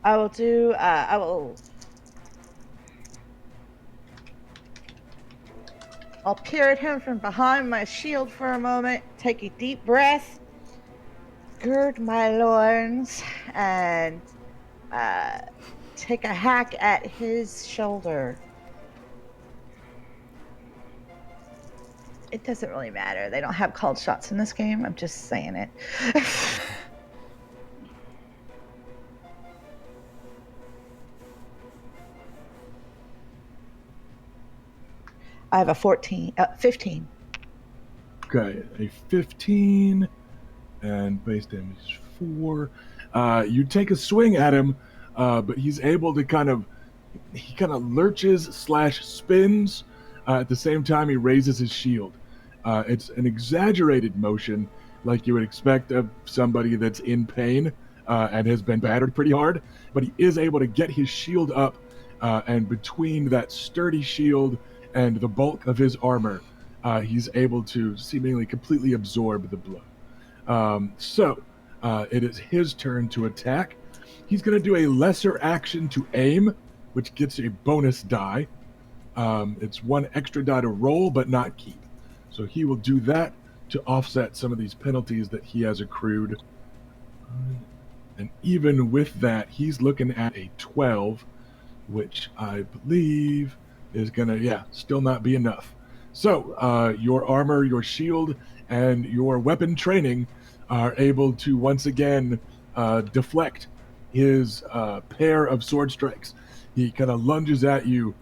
I'll peer at him from behind my shield for a moment, take a deep breath, gird my loins, and take a hack at his shoulder. It doesn't really matter. They don't have called shots in this game. I'm just saying it. I have a 15. Okay, a 15, and base damage is 4. You take a swing at him, but he's able to he lurches / spins. At the same time, he raises his shield. It's an exaggerated motion, like you would expect of somebody that's in pain and has been battered pretty hard, but he is able to get his shield up, and between that sturdy shield and the bulk of his armor, he's able to seemingly completely absorb the blow. So it is his turn to attack. He's going to do a lesser action to aim, which gets a bonus die. It's 1 extra die to roll, but not keep. So he will do that to offset some of these penalties that he has accrued. And even with that, he's looking at a 12, which I believe is going to, still not be enough. So your armor, your shield, and your weapon training are able to once again deflect his pair of sword strikes. He kind of lunges at you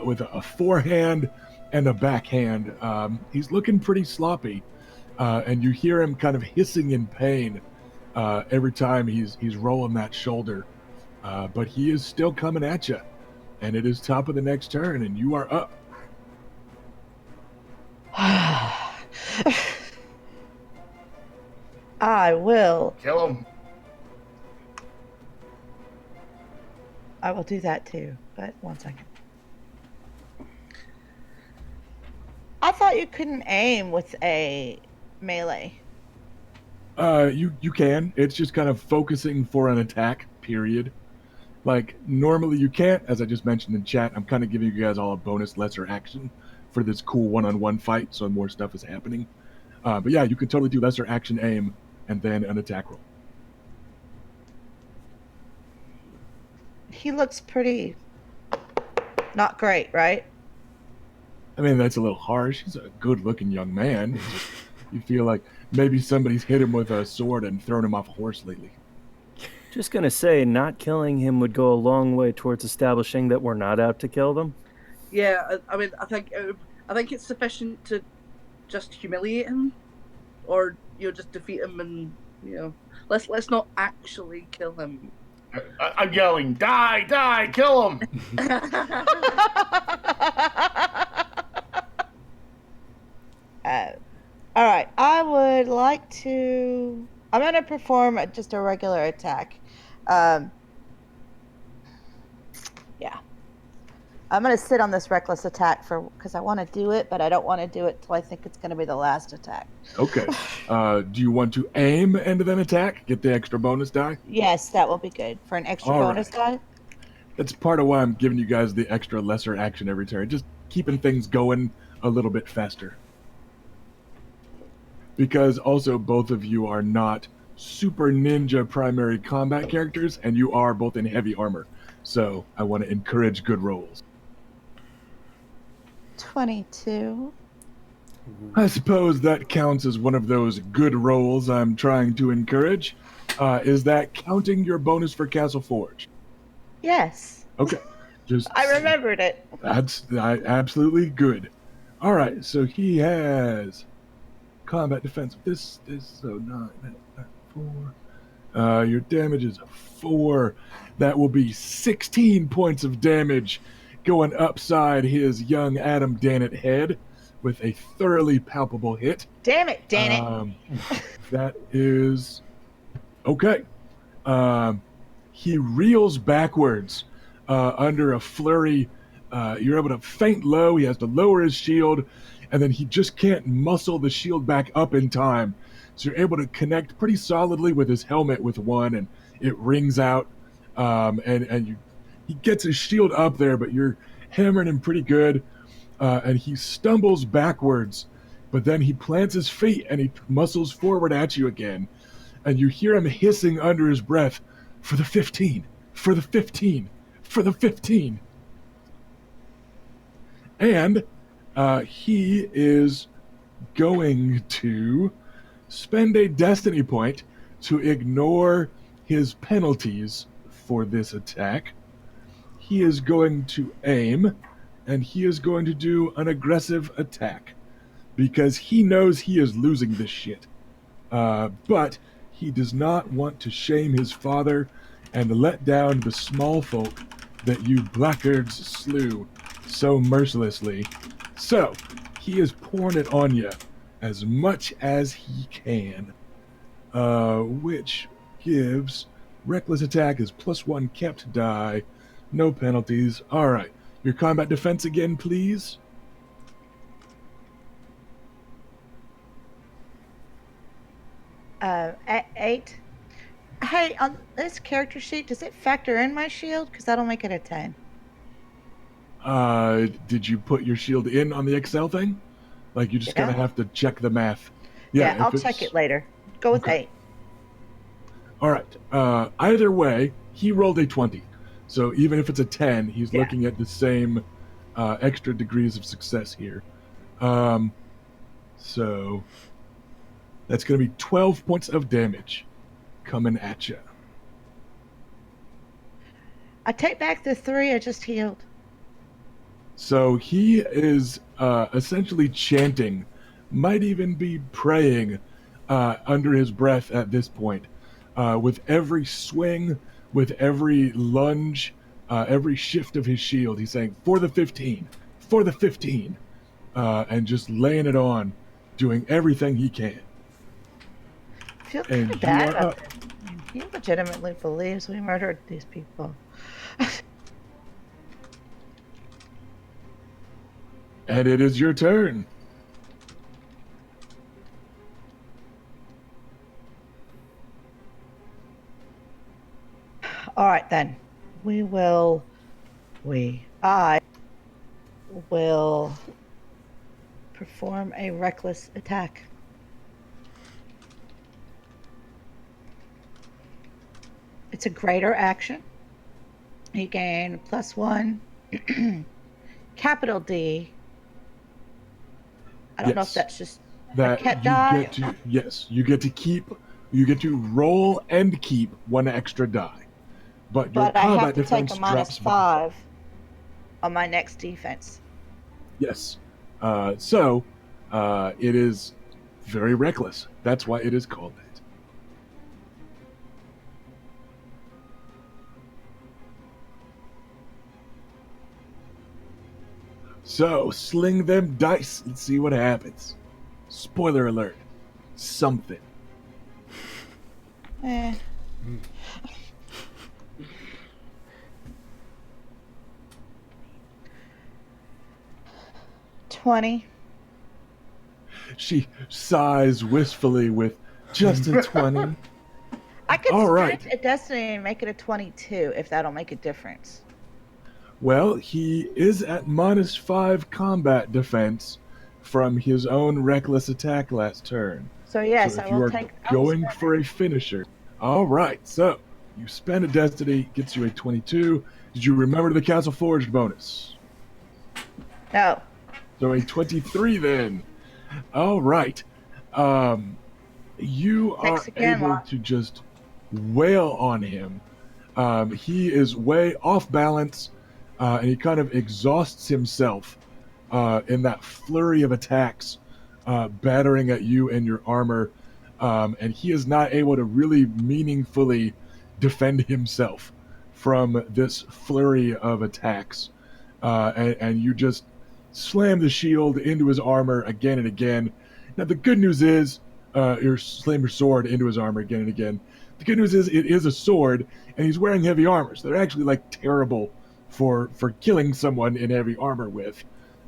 with a forehand and a backhand. He's looking pretty sloppy, and you hear him kind of hissing in pain every time he's rolling that shoulder. But he is still coming at you, and it is top of the next turn, and you are up. I will. Kill him. I will do that too, but 1 second. I thought you couldn't aim with a melee. You can. It's just kind of focusing for an attack, period. Like, normally you can't, as I just mentioned in chat. I'm kind of giving you guys all a bonus lesser action for this cool one-on-one fight, so more stuff is happening. But yeah, you can totally do lesser action aim and then an attack roll. He looks pretty not great, right? I mean, that's a little harsh. He's a good-looking young man. It's just, you feel like maybe somebody's hit him with a sword and thrown him off a horse lately. Just gonna say, not killing him would go a long way towards establishing that we're not out to kill them. Yeah, I mean, I think it's sufficient to just humiliate him, or just defeat him, and let's not actually kill him. I'm yelling, die, kill him! All right, I would like to. I'm going to perform just a regular attack. Yeah. I'm going to sit on this reckless attack because I want to do it, but I don't want to do it till I think it's going to be the last attack. Okay. Do you want to aim and then attack? Get the extra bonus die? Yes, that will be good for an extra All bonus die. That's part of why I'm giving you guys the extra lesser action every turn. Just keeping things going a little bit faster. Because also both of you are not super ninja primary combat characters, and you are both in heavy armor. So I want to encourage good rolls. 22. I suppose that counts as one of those good rolls I'm trying to encourage. Is that counting your bonus for Castle Forge? Yes. Okay. I remembered it. That's absolutely good. All right, so he has combat defense. So 9, 4. Your damage is 4. That will be 16 points of damage going upside his young Adam Dannett head with a thoroughly palpable hit. Damn it, Dannett. That is okay. He reels backwards under a flurry. You're able to feint low. He has to lower his shield, and then he just can't muscle the shield back up in time. So you're able to connect pretty solidly with his helmet with one, and it rings out. He gets his shield up there, but you're hammering him pretty good. And he stumbles backwards, but then he plants his feet and he muscles forward at you again. And you hear him hissing under his breath, for the 15, for the 15, for the 15. And he is going to spend a destiny point to ignore his penalties for this attack. He is going to aim, and he is going to do an aggressive attack because he knows he is losing this shit. But he does not want to shame his father and let down the small folk that you blackguards slew so mercilessly. So he is pouring it on you as much as he can, which gives reckless attack is +1 kept die, no penalties. All right, your combat defense again, please. At 8. Hey, on this character sheet, does it factor in my shield? Because that'll make it a 10. Did you put your shield in on the Excel thing? Like, you just Yeah. kind of have to check the math. Yeah, I'll if check it later. Go with Okay. 8. All right. Either way, he rolled a 20. So even if it's a 10, he's looking at the same extra degrees of success here. So that's going to be 12 points of damage coming at you. I take back the 3 I just healed. So he is essentially chanting, might even be praying under his breath at this point. With every swing, with every lunge, every shift of his shield, he's saying, for the 15, for the 15, and just laying it on, doing everything he can. I feel And kind of bad you are about up. it. He legitimately believes we murdered these people. And it is your turn. All right, then. I will perform a reckless attack. It's a greater action. You gain +1. Capital D. I don't know if Yes. that's just That kept you die? get to, yes, you get to roll and keep 1 extra die. But your but I combat have to take defense a drops by. -5 on my next defense. Yes. So it is very reckless. That's why it is called that. So, sling them dice and see what happens. Spoiler alert. Something. Eh. 20. She sighs wistfully with just a 20. I could All spend right. a destiny and make it a 22 if that'll make a difference. Well, he is at -5 combat defense from his own reckless attack last turn. So yes, So if I you will are take. going for a finisher. All right, so you spend a destiny, gets you a 22. Did you remember the Castle Forged bonus? No. So a 23 then. All right. You are Thanks again, able Locke. to just wail on him. He is way off balance, and he kind of exhausts himself in that flurry of attacks, battering at you and your armor, and he is not able to really meaningfully defend himself from this flurry of attacks. And you just slam the shield into his armor again and again. Now, the good news is, you slam your sword into his armor again and again. The good news is it is a sword, and he's wearing heavy armor, so they're actually like terrible for killing someone in heavy armor with.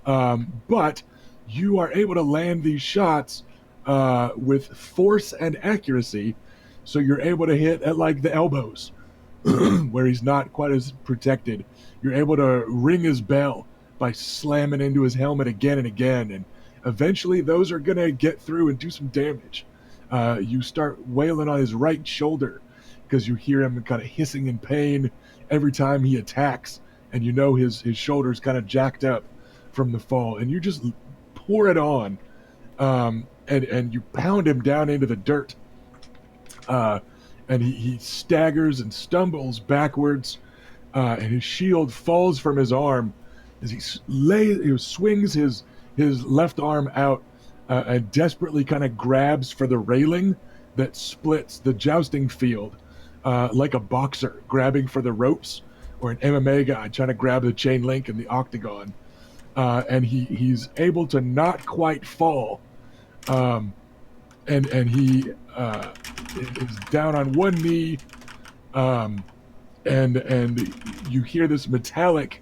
But you are able to land these shots with force and accuracy, so you're able to hit at like the elbows, where he's not quite as protected. You're able to ring his bell by slamming into his helmet again and again, and eventually those are going to get through and do some damage. You start wailing on his right shoulder because you hear him kind of hissing in pain every time he attacks, and you know his shoulder's kind of jacked up from the fall, and you just pour it on, and you pound him down into the dirt, and he staggers and stumbles backwards, and his shield falls from his arm as he swings his left arm out and desperately kind of grabs for the railing that splits the jousting field, like a boxer grabbing for the ropes, or an MMA guy trying to grab the chain link in the octagon. And he's able to not quite fall, and he is down on one knee, and you hear this metallic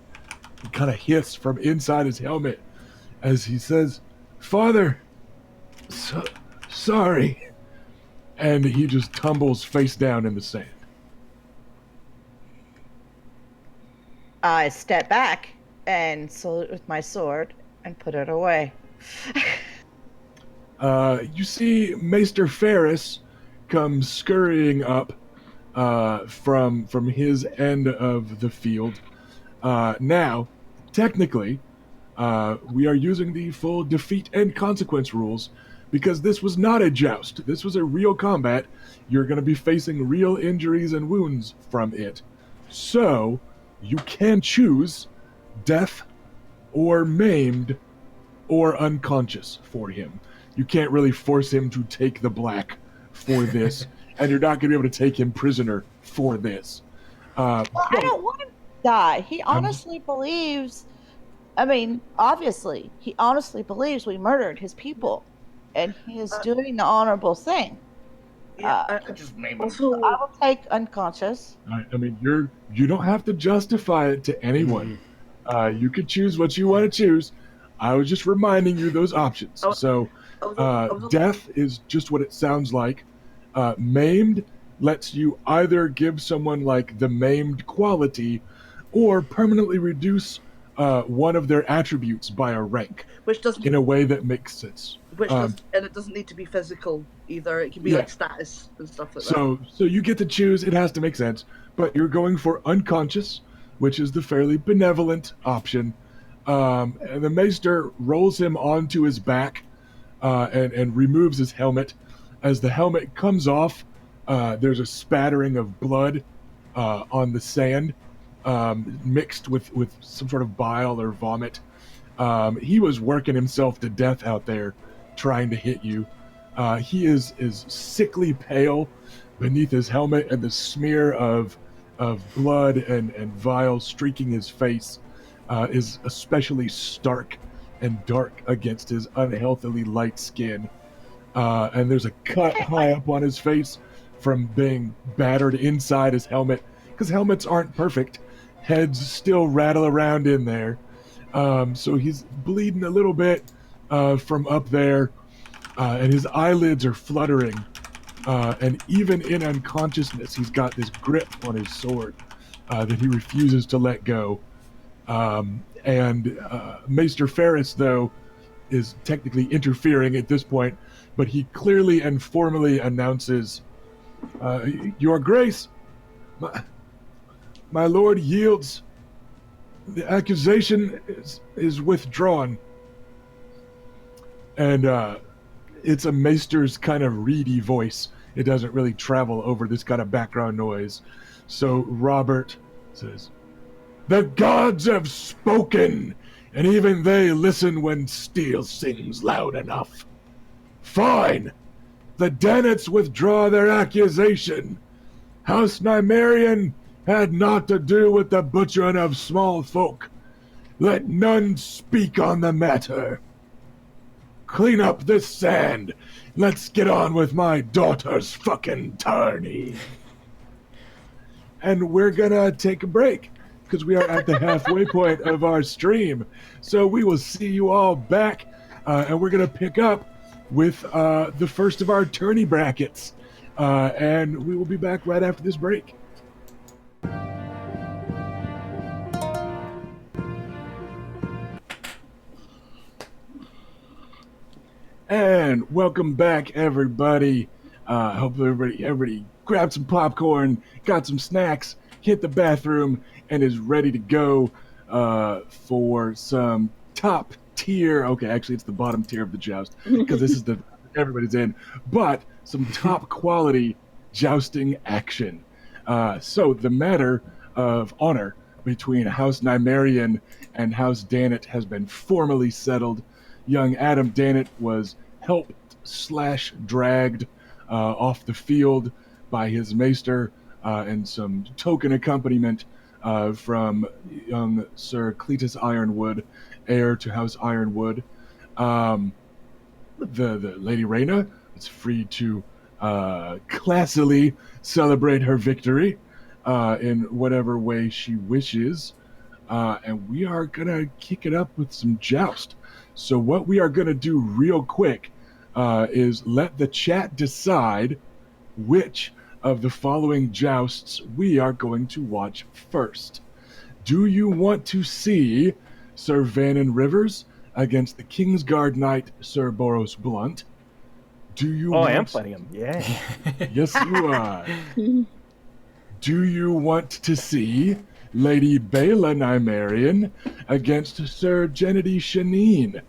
kind of hiss from inside his helmet as he says, "Father, sorry," and he just tumbles face down in the sand. I step back and salute with my sword and put it away. You see Maester Ferris come scurrying up from his end of the field. Now, technically, we are using the full defeat and consequence rules because this was not a joust. This was a real combat. You're going to be facing real injuries and wounds from it. So, you can choose death or maimed or unconscious for him. You can't really force him to take the black for this, and you're not going to be able to take him prisoner for this. Well, I don't want him to die. He honestly believes, obviously, he honestly believes we murdered his people, and he is doing the honorable thing. Yeah, I just name him. also, I will take unconscious. I mean, you don't have to justify it to anyone. You could choose what you want to choose. I was just reminding you those options. So, death is just what it sounds like. Maimed lets you either give someone like the maimed quality, or permanently reduce one of their attributes by a rank, which doesn't in a way that makes sense. and it doesn't need to be physical either. It can be like status and stuff like that. So you get to choose. It has to make sense, but you're going for unconscious, which is the fairly benevolent option. And the Maester rolls him onto his back and removes his helmet. As the helmet comes off, there's a spattering of blood on the sand, mixed with some sort of bile or vomit. He was working himself to death out there trying to hit you. He is sickly pale beneath his helmet, and the smear of blood and bile streaking his face is especially stark and dark against his unhealthily light skin. And there's a cut high up on his face from being battered inside his helmet, because helmets aren't perfect. Heads still rattle around in there. So he's bleeding a little bit from up there, and his eyelids are fluttering. And even in unconsciousness, he's got this grip on his sword that he refuses to let go. And Maester Ferris, though, is technically interfering at this point, but he clearly and formally announces, Your Grace, my lord yields. The accusation is withdrawn. And it's a maester's kind of reedy voice. It doesn't really travel over this kind of background noise. So Robert says, The gods have spoken, and even they listen when steel sings loud enough. Fine. The Dannets withdraw their accusation. House Nymaryen had naught to do with the butchering of small folk. Let none speak on the matter. Clean up this sand. Let's get on with my daughter's fucking tourney. And we're gonna take a break, because we are at the halfway point of our stream. So we will see you all back, and we're gonna pick up with the first of our tourney brackets. And we will be back right after this break. And welcome back, everybody. Hope everybody grabbed some popcorn, got some snacks, hit the bathroom, and is ready to go for some top tier. Okay, actually, it's the bottom tier of the joust because this is the everybody's in, but some top quality jousting action. So the matter of honor between House Nymaryen and House Dannet has been formally settled. Young Adam Dannet was helped/dragged off the field by his maester and some token accompaniment from young Sir Cletus Ironwood, heir to House Ironwood. The Lady Rhaena is free to classily celebrate her victory in whatever way she wishes. And we are going to kick it up with some joust. So what we are going to do real quick is let the chat decide which of the following jousts we are going to watch first. Do you want to see Sir Vannon Rivers against the Kingsguard Knight Sir Boros Blunt? Do you I am fighting him. Yeah. Yes, you are. Do you want to see Lady Bela Nymaryen against Sir Gennady Shaneen,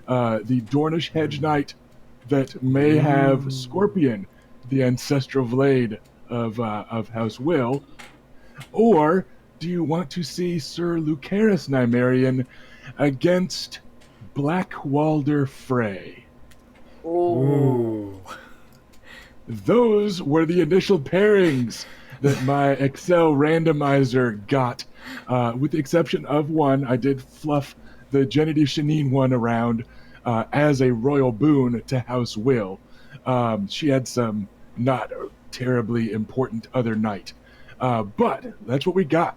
the Dornish Hedge Knight that may have Scorpion, the ancestral blade of House Will? Or do you want to see Sir Lucerys Nymaryen against Blackwalder Frey? Ooh. Those were the initial pairings that my Excel randomizer got. With the exception of one, I did fluff the Gennady Shaneen one around as a royal boon to House Will. She had some not terribly important other knight. But that's what we got.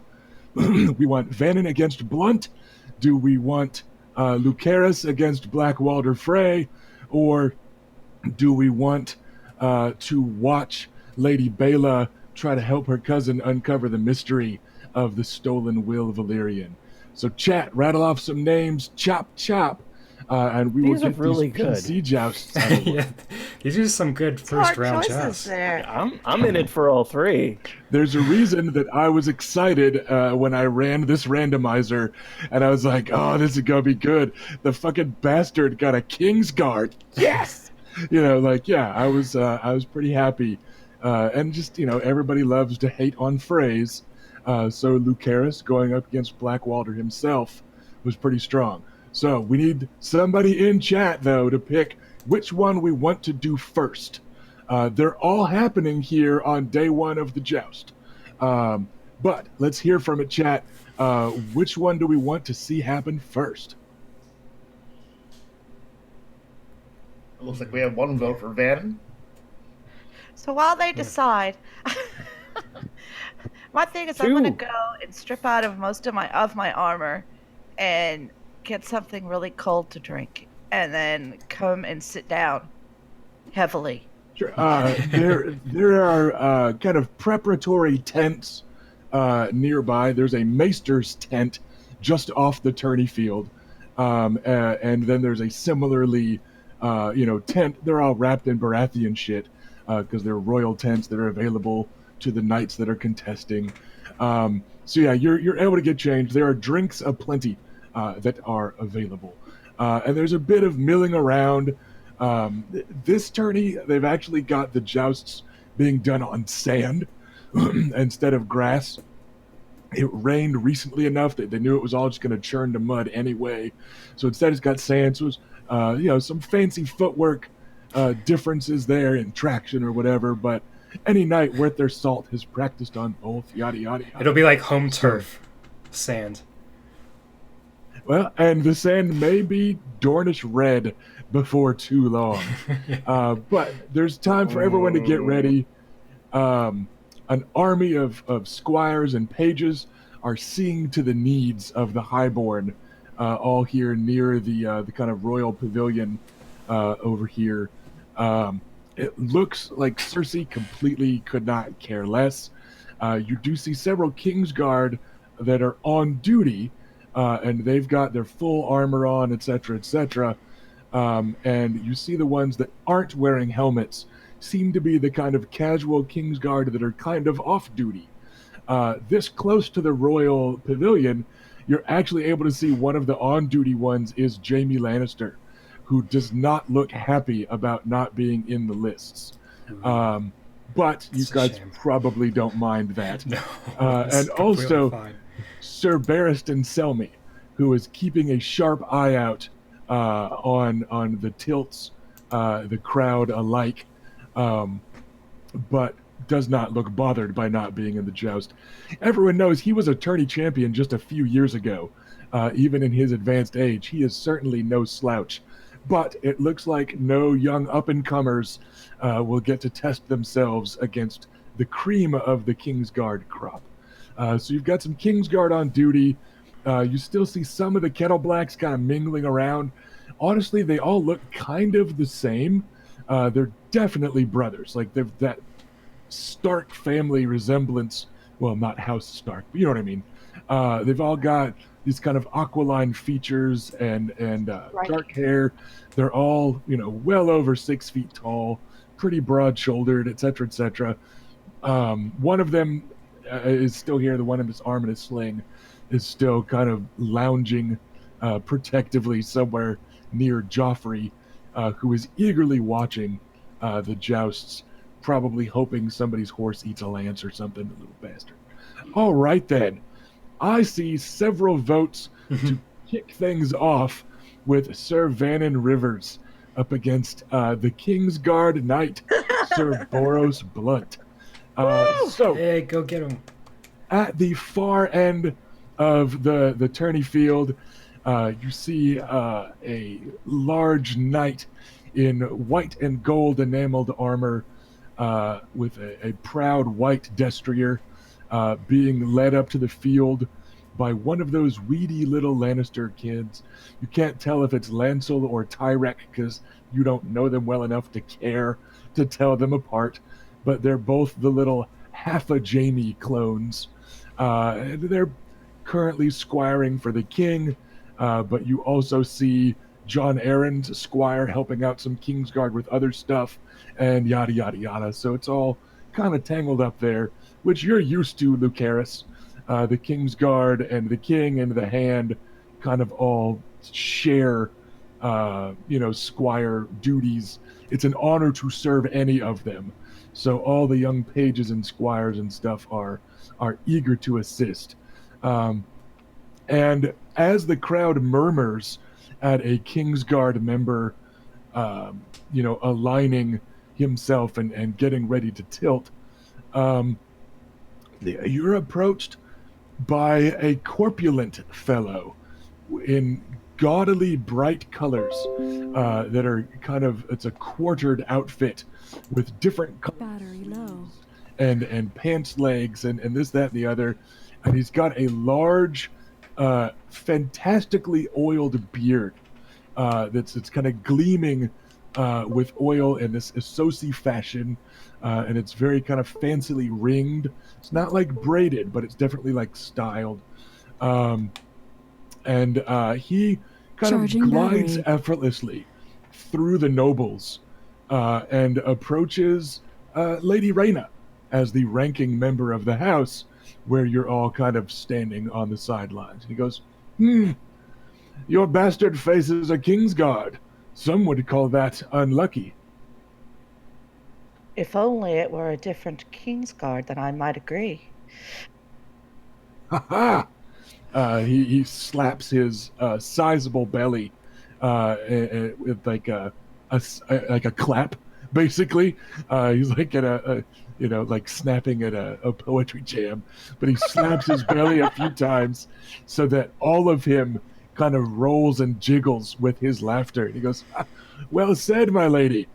We want Vannon against Blunt. Do we want Lucerys against Blackwalder Frey? Or do we want to watch Lady Bela try to help her cousin uncover the mystery of the stolen will of Valyrian? So chat, rattle off some names, chop, and we These will are get really these good. PC jousts out of the way. Yeah, these are some good first round jousts. There. I'm in it for all three. There's a reason that I was excited when I ran this randomizer, and I was like, oh, this is going to be good. The fucking bastard got a Kingsguard. Yes! I was pretty happy. And just, everybody loves to hate on Freys. So Lucerys going up against Blackwalder himself was pretty strong. So we need somebody in chat, though, to pick which one we want to do first. They're all happening here on day one of the joust. But let's hear from it, chat. Which one do we want to see happen first? It looks like we have one vote for Vannon. So while they decide, my thing is I'm going to go and strip out of most of my armor and get something really cold to drink and then come and sit down heavily. Sure. There are kind of preparatory tents nearby. There's a maester's tent just off the tourney field, and then there's a similarly, tent. They're all wrapped in Baratheon shit because they're royal tents that are available to the knights that are contesting. So yeah, you're able to get changed. There are drinks aplenty that are available, and there's a bit of milling around. This tourney, they've actually got the jousts being done on sand instead of grass. It rained recently enough that they knew it was all just going to churn to mud anyway. So instead it's got sand. So it's, some fancy footwork differences there in traction or whatever. But any knight worth their salt has practiced on both, yada, yada, yada. It'll be like home turf sand. Well, and the sand may be Dornish red before too long. But there's time for everyone to get ready. An army of squires and pages are seeing to the needs of the highborn, all here near the kind of royal pavilion over here. It looks like Cersei completely could not care less. You do see several Kingsguard that are on duty, and they've got their full armor on, etc., etc. And you see the ones that aren't wearing helmets seem to be the kind of casual Kingsguard that are kind of off duty. This close to the royal pavilion, you're actually able to see one of the on-duty ones is Jaime Lannister, who does not look happy about not being in the lists. But you guys probably don't mind that. No, and also, fine. Sir Barristan Selmy, who is keeping a sharp eye out on the tilts, the crowd alike, but does not look bothered by not being in the joust. Everyone knows he was a tourney champion just a few years ago. Even in his advanced age, he is certainly no slouch. But it looks like no young up-and-comers will get to test themselves against the cream of the Kingsguard crop. So you've got some Kingsguard on duty. You still see some of the Kettleblacks kind of mingling around. Honestly, they all look kind of the same. They're definitely brothers. Like, they've that Stark family resemblance. Well, not House Stark, but you know what I mean. They've all got these kind of aquiline features and Right. dark hair. They're all, well over 6 feet tall, pretty broad-shouldered, etc., etc. One of them is still here. The one in his arm in his sling is still kind of lounging protectively somewhere near Joffrey, who is eagerly watching the jousts, probably hoping somebody's horse eats a lance or something, the little bastard. All right, then. I see several votes to kick things off with Sir Vannon Rivers up against the Kingsguard Knight, Sir Boros Blunt. So, Hey, go get him. at the far end of the tourney field, you see a large knight in white and gold enameled armor with a proud white destrier being led up to the field by one of those weedy little Lannister kids. You can't tell if it's Lancel or Tyrek because you don't know them well enough to care to tell them apart, but they're both the little half-a-Jaime clones. They're currently squiring for the king, but you also see John Aaron's squire helping out some Kingsguard with other stuff, and yada, yada, yada. So it's all kind of tangled up there, which you're used to, Lucaris. The Kingsguard and the king and the hand kind of all share, squire duties. It's an honor to serve any of them. So all the young pages and squires and stuff are eager to assist. And as the crowd murmurs at a Kingsguard member, aligning himself and getting ready to tilt, you're approached by a corpulent fellow in gaudily bright colors that are kind of, it's a quartered outfit with different colors. Battery low. And pants legs and this, that, and the other. And he's got a large fantastically oiled beard that's kind of gleaming with oil in this Associ fashion, and it's very kind of fancily ringed. It's not like braided, but it's definitely like styled. And he kind Charging of glides battery. effortlessly through the nobles and approaches Lady Reyna as the ranking member of the house, where you're all kind of standing on the sidelines. And he goes, your bastard faces a Kingsguard. Some would call that unlucky. If only it were a different Kingsguard, then I might agree. Ha ha! He slaps his sizable belly with like a clap, basically. He's like at a like snapping at a poetry jam, but he slaps his belly a few times so that all of him kind of rolls and jiggles with his laughter. And he goes, well said, my lady.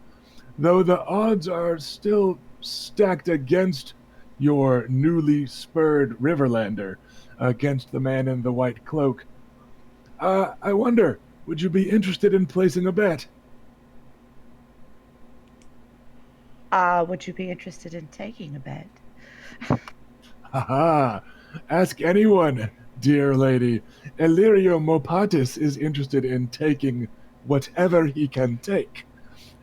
Though the odds are still stacked against your newly spurred Riverlander, against the man in the white cloak. I wonder, would you be interested in placing a bet? Would you be interested in taking a bet? Haha! Ask anyone, dear lady. Illyrio Mopatis is interested in taking whatever he can take.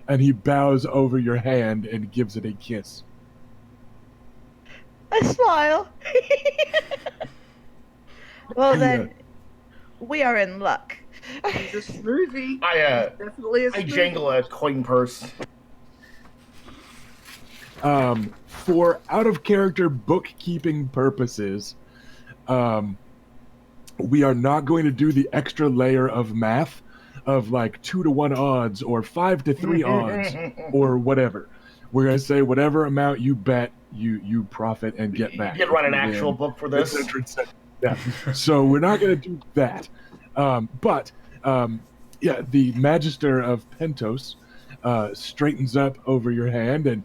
And he bows over your hand and gives it a kiss. I smile. Well, then, we are in luck. He's a smoothie. I Definitely a smoothie. jangle a coin purse. For out-of-character bookkeeping purposes, we are not going to do the extra layer of math of like 2-to-1 odds or 5-to-3 odds or whatever. We're going to say whatever amount you bet, you profit and get back. You can run an actual book for this. Yeah. So we're not going to do that. But the Magister of Pentos straightens up over your hand and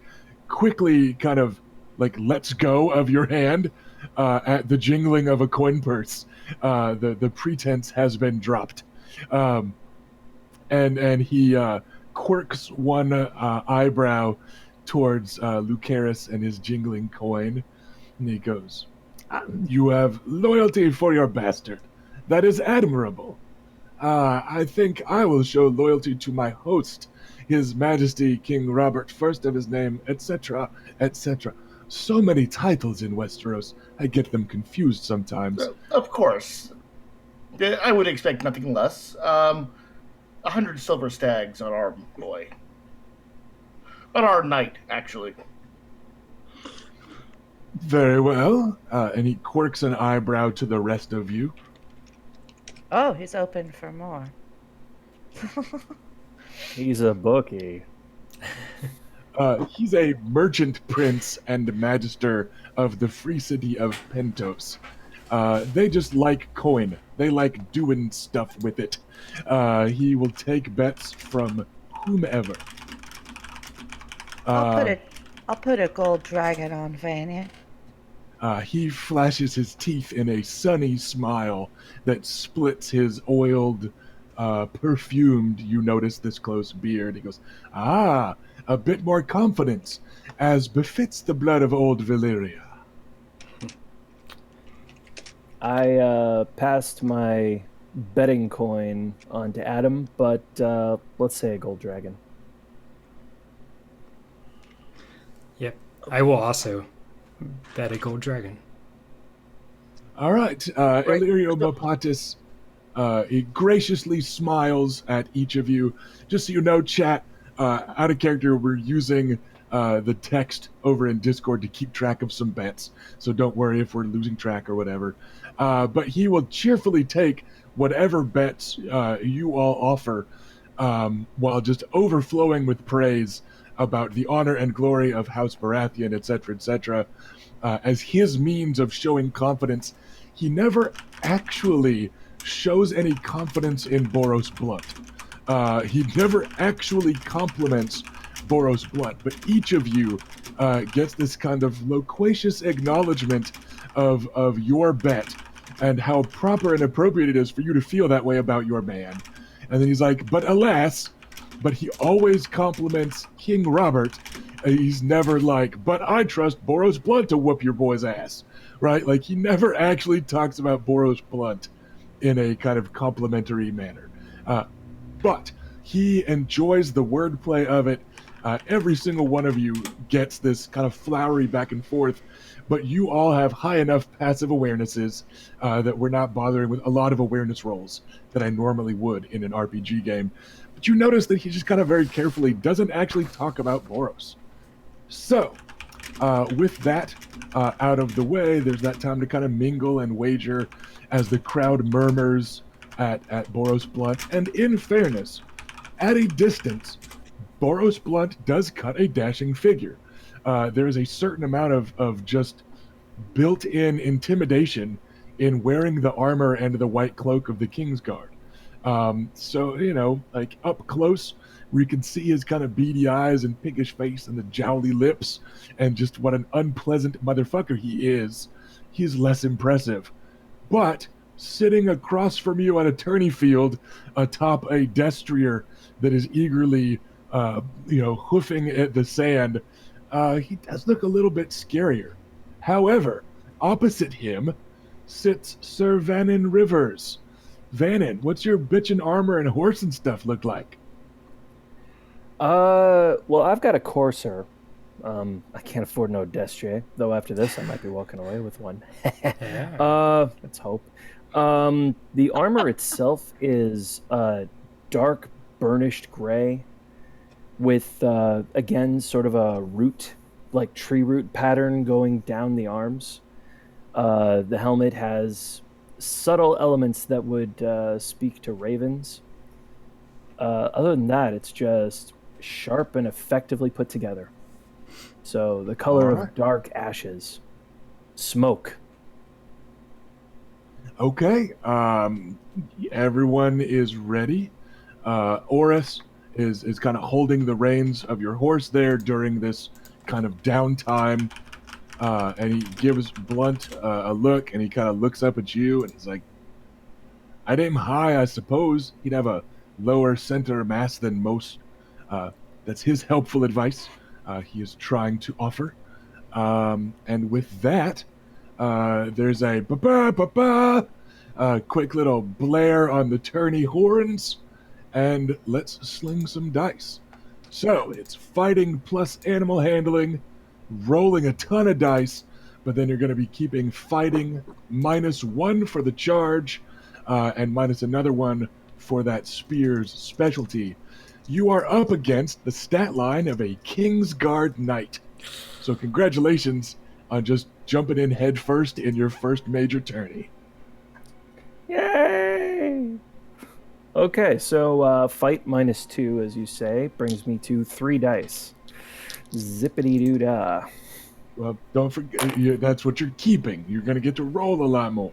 quickly kind of like lets go of your hand at the jingling of a coin purse. The pretense has been dropped. And he quirks one eyebrow towards Lucaris and his jingling coin. And he goes, you have loyalty for your bastard. That is admirable. I think I will show loyalty to my host, His Majesty King Robert I of his name, etc., etc. So many titles in Westeros, I get them confused sometimes. Of course. I would expect nothing less. 100 silver stags on our boy. On our knight, actually. Very well. And he quirks an eyebrow to the rest of you. Oh, he's open for more. He's a bookie. He's a merchant prince and magister of the free city of Pentos. They just like coin. They like doing stuff with it. He will take bets from whomever. I'll put a gold dragon on Vanya. He flashes his teeth in a sunny smile that splits his oiled, perfumed, you notice this close beard. He goes, a bit more confidence, as befits the blood of old Valyria. I passed my betting coin on to Adam, but let's say a gold dragon. Yep. I will also bet a gold dragon. All right. Illyrio Mopatis, he graciously smiles at each of you. Just so you know, chat, out of character, we're using the text over in Discord to keep track of some bets. So don't worry if we're losing track or whatever. But he will cheerfully take whatever bets you all offer, while just overflowing with praise about the honor and glory of House Baratheon, etc., as his means of showing confidence. He never actually shows any confidence in Boros Blunt. He never actually compliments Boros Blunt, but each of you gets this kind of loquacious acknowledgement of your bet and how proper and appropriate it is for you to feel that way about your man. And then he's like, but alas, but he always compliments King Robert. He's never like, but I trust Boros Blunt to whoop your boy's ass, right? Like, he never actually talks about Boros Blunt in a kind of complimentary manner. But he enjoys the wordplay of it. Every single one of you gets this kind of flowery back and forth, but you all have high enough passive awarenesses that we're not bothering with a lot of awareness rolls that I normally would in an RPG game. But you notice that he just kind of very carefully doesn't actually talk about Boros. So, with that out of the way, there's that time to kind of mingle and wager as the crowd murmurs at Boros Blunt. And in fairness, at a distance, Boros Blunt does cut a dashing figure. There is a certain amount of just built-in intimidation in wearing the armor and the white cloak of the Kingsguard. So, you know, like up close, where you can see his kind of beady eyes and pinkish face and the jowly lips and just what an unpleasant motherfucker he is, he's less impressive. But sitting across from you on a tourney field atop a destrier that is eagerly, hoofing at the sand, he does look a little bit scarier. However, opposite him sits Sir Vannon Rivers. Vannon, what's your bitchin' armor and horse and stuff look like? Well, I've got a courser. I can't afford no destrier, though after this I might be walking away with one. Yeah. Let's hope. The armor itself is dark burnished gray with, again, sort of a root, like tree root pattern going down the arms. The helmet has subtle elements that would speak to ravens. Other than that, it's just sharp and effectively put together. So the color of dark ashes. Smoke. Okay, everyone is ready. Oris is kind of holding the reins of your horse there during this kind of downtime, and he gives Blunt a look, and he kind of looks up at you, and he's like, I'd aim high, I suppose. He'd have a lower center mass than most. That's his helpful advice he is trying to offer. And with that, there's a ba-ba-ba-ba, quick little blare on the tourney horns, and let's sling some dice. So it's fighting plus animal handling, rolling a ton of dice, but then you're going to be keeping fighting -1 for the charge, and minus another one for that spear's specialty. You are up against the stat line of a Kingsguard Knight. So congratulations on just jumping in head first in your first major tourney. Yay! Okay, so fight -2, as you say, brings me to 3 dice. Zippity-doo-dah. Well, don't forget, that's what you're keeping. You're going to get to roll a lot more.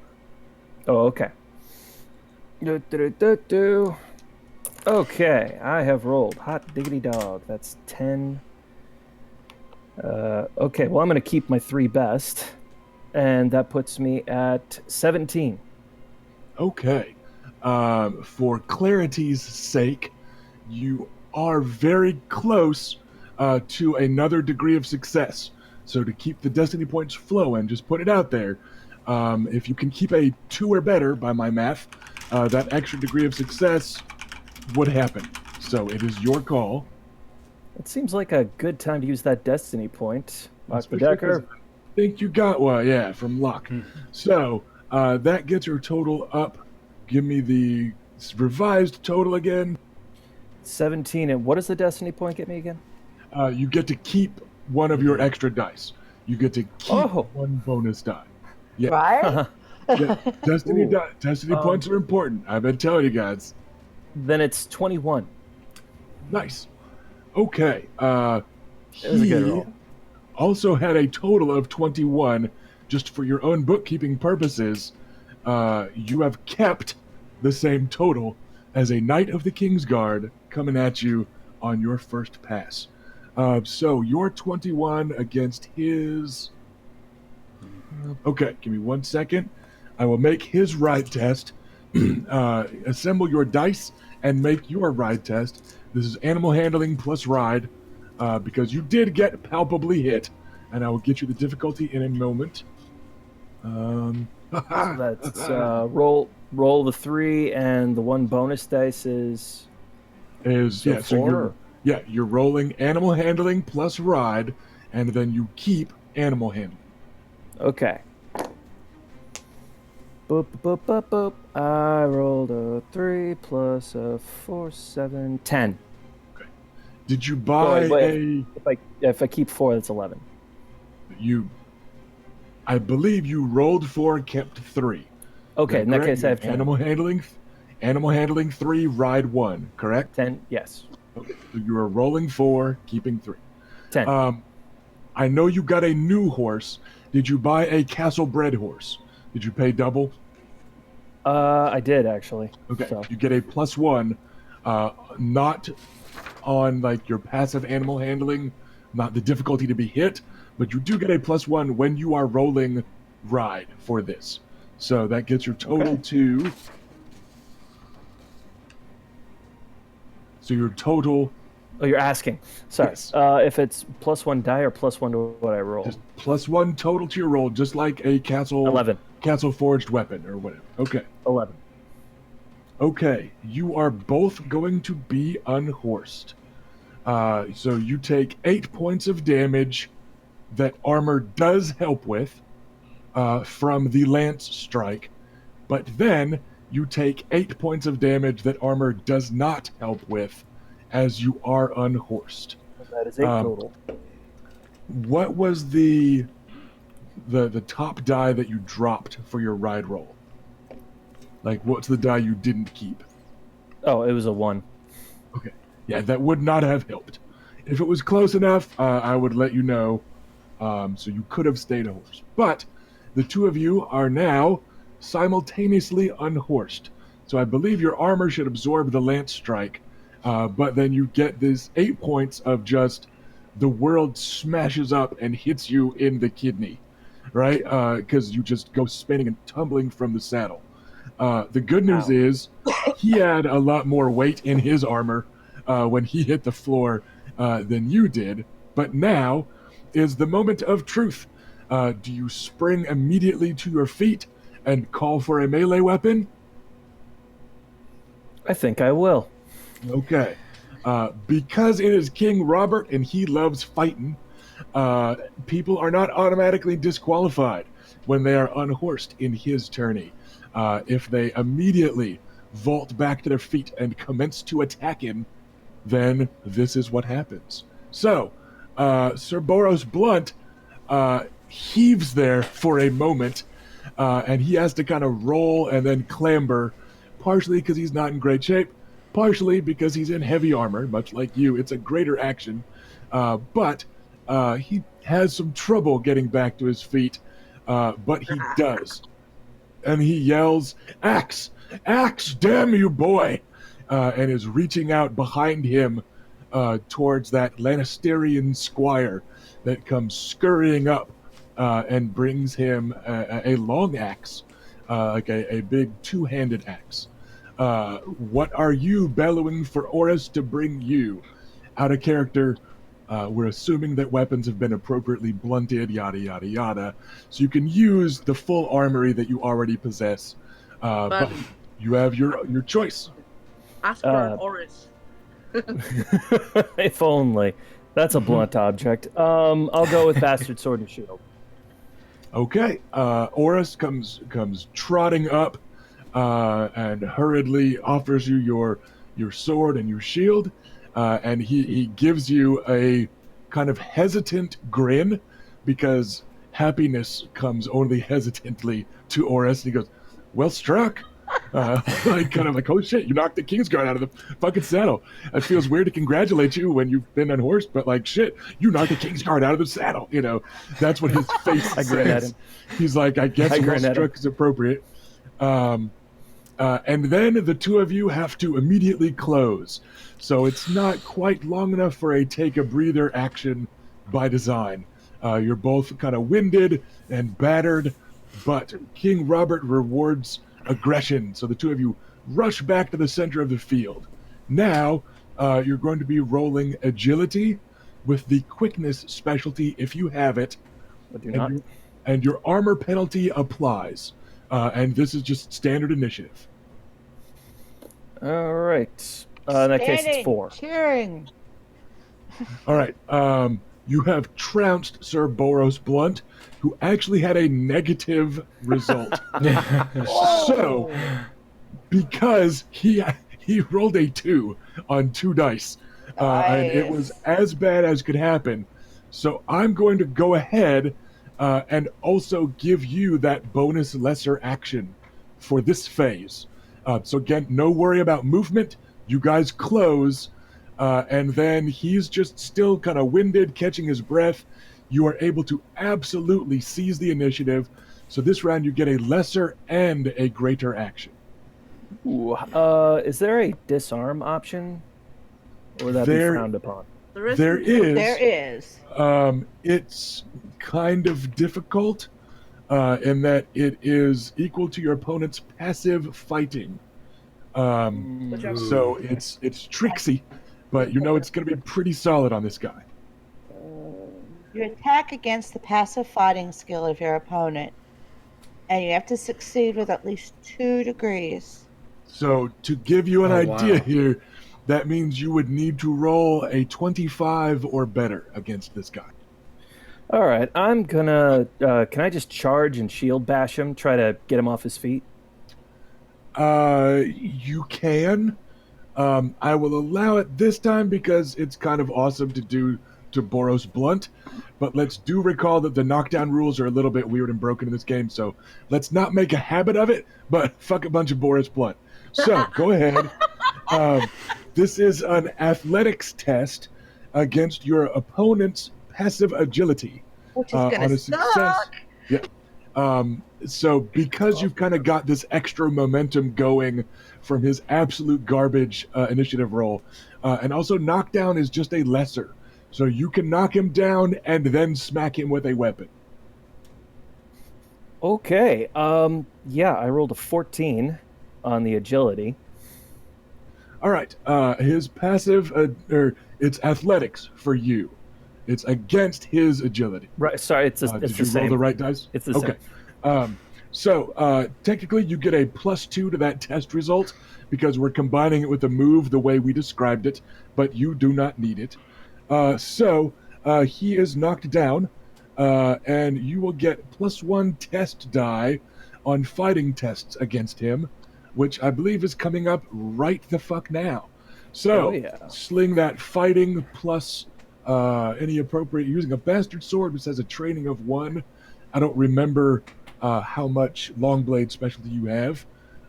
Oh, okay. Do-do-do-do-do. Okay, I have rolled. Hot diggity dog. That's 10. Okay, well, I'm going to keep my 3 best, and that puts me at 17. Okay. For clarity's sake, you are very close to another degree of success. So to keep the destiny points flowing, just put it out there. If you can keep a 2 or better, by my math, that extra degree of success would happen. So it is your call. It seems like a good time to use that destiny point. Mark the Especially Decker. 'cause I think you got one, yeah, from luck. So that gets your total up. Give me the revised total again. 17. And what does the destiny point get me again? You get to keep one of your extra dice. You get to keep one bonus die. Yeah. Right? Yeah. Destiny points are important. I've been telling you guys. Then it's 21. Nice. Okay. That was a good roll. Also had a total of 21. Just for your own bookkeeping purposes, you have kept the same total as a Knight of the Kingsguard coming at you on your first pass. So your 21 against his... Okay, give me 1 second. I will make his ride test. Assemble your dice and make your ride test. This is animal handling plus ride, because you did get palpably hit, and I will get you the difficulty in a moment. So that's roll the 3, and the 1 bonus dice is So 4. you're rolling animal handling plus ride, and then you keep animal handling. Okay. Boop, boop, boop, boop. I rolled a 3 plus a 4, 7, 10. Did you buy If I keep 4, that's 11. I believe you rolled 4 and kept 3. Okay, in that correct? case I have 10. Animal handling 3, ride 1, correct? 10, yes. Okay, so you are rolling 4, keeping 3. 10. I know you got a new horse. Did you buy a castle-bred horse? Did you pay double? I did, actually. Okay, So. you get a +1, not on like your passive animal handling, not the difficulty to be hit, but you do get a +1 when you are rolling ride for this. So that gets your total to. So your total. Oh, you're asking. Sorry. Yes. If it's +1 die or +1 to what I roll. Just +1 total to your roll, just like a 11. castle forged weapon or whatever. Okay. 11. Okay, you are both going to be unhorsed. So you take 8 points of damage that armor does help with from the lance strike, but then you take 8 points of damage that armor does not help with as you are unhorsed. That is 8 total. What was the top die that you dropped for your ride roll? Like, what's the die you didn't keep? Oh, it was a 1. Okay. Yeah, that would not have helped. If it was close enough, I would let you know. So you could have stayed a horse. But the two of you are now simultaneously unhorsed. So I believe your armor should absorb the lance strike. But then you get this 8 points of just the world smashes up and hits you in the kidney, right? Because you just go spinning and tumbling from the saddle. The good news is he had a lot more weight in his armor when he hit the floor than you did. But now is the moment of truth. Do you spring immediately to your feet and call for a melee weapon? I think I will. Okay. Because it is King Robert and he loves fighting, people are not automatically disqualified when they are unhorsed in his tourney. If they immediately vault back to their feet and commence to attack him, then this is what happens. So, Sir Boros Blunt heaves there for a moment, and he has to kind of roll and then clamber, partially because he's not in great shape, partially because he's in heavy armor, much like you. It's a greater action, but he has some trouble getting back to his feet, but he does. And he yells, "Axe! Axe, damn you, boy!" And is reaching out behind him towards that Lannistarian squire that comes scurrying up and brings him a long axe, like a big two-handed axe. What are you bellowing for Oris to bring you? Out of character, we're assuming that weapons have been appropriately blunted, yada, yada, yada. So you can use the full armory that you already possess. But you have your choice. Ask for Oris. If only. That's a blunt object. I'll go with Bastard Sword and Shield. Okay. Oris comes trotting up and hurriedly offers you your sword and your shield. And he gives you a kind of hesitant grin, because happiness comes only hesitantly to Oris. And he goes, "Well struck." Like, kind of like, "Oh shit, you knocked the Kingsguard out of the fucking saddle. It feels weird to congratulate you when you've been unhorsed, but like, shit, you knocked the Kingsguard out of the saddle." You know, that's what his face I grin at says. him. He's like, "I guess well struck is appropriate." And then the two of you have to immediately close. So it's not quite long enough for a take a breather action by design. You're both kind of winded and battered, but King Robert rewards aggression, so the two of you rush back to the center of the field. Now, you're going to be rolling agility with the quickness specialty if you have it. I do not. And your armor penalty applies. And this is just standard initiative. All right. In that case, it's Standing, 4. cheering. All right. You have trounced Sir Boros Blunt, who actually had a negative result. So, because he rolled a 2 on 2 dice, and it was as bad as could happen. So I'm going to go ahead and also give you that bonus lesser action for this phase. So again, no worry about movement. You guys close, and then he's just still kind of winded, catching his breath. You are able to absolutely seize the initiative. So this round you get a lesser and a greater action. Ooh, is there a disarm option? Or would that be frowned upon? There is. There is. There is. It's kind of difficult in that it is equal to your opponent's passive fighting. So it's tricksy, but you know it's going to be pretty solid on this guy. You attack against the passive fighting skill of your opponent, and you have to succeed with at least 2 degrees. So to give you an idea wow. here, that means you would need to roll a 25 or better against this guy. All right, I'm gonna. Can I just charge and shield bash him? Try to get him off his feet. You can. I will allow it this time because it's kind of awesome to do to Boros Blunt. But let's do recall that the knockdown rules are a little bit weird and broken in this game, so let's not make a habit of it, but fuck a bunch of Boros Blunt. So, go ahead. This is an athletics test against your opponent's passive agility. Which is going to suck. Yeah. So because you've kind of got this extra momentum going from his absolute garbage initiative roll, and also knockdown is just a lesser. So you can knock him down and then smack him with a weapon. Okay. Yeah, I rolled a 14 on the agility. All right. His passive, it's athletics for you. It's against his agility. Right. Sorry, it's Did the you same. roll the right dice? It's the same. Okay. So technically you get a +2 to that test result because we're combining it with the move the way we described it, but you do not need it. So he is knocked down, and you will get +1 test die on fighting tests against him, which I believe is coming up right the fuck now. So, sling that fighting plus any appropriate, using a bastard sword which has a training of 1. I don't remember how much long blade specialty you have,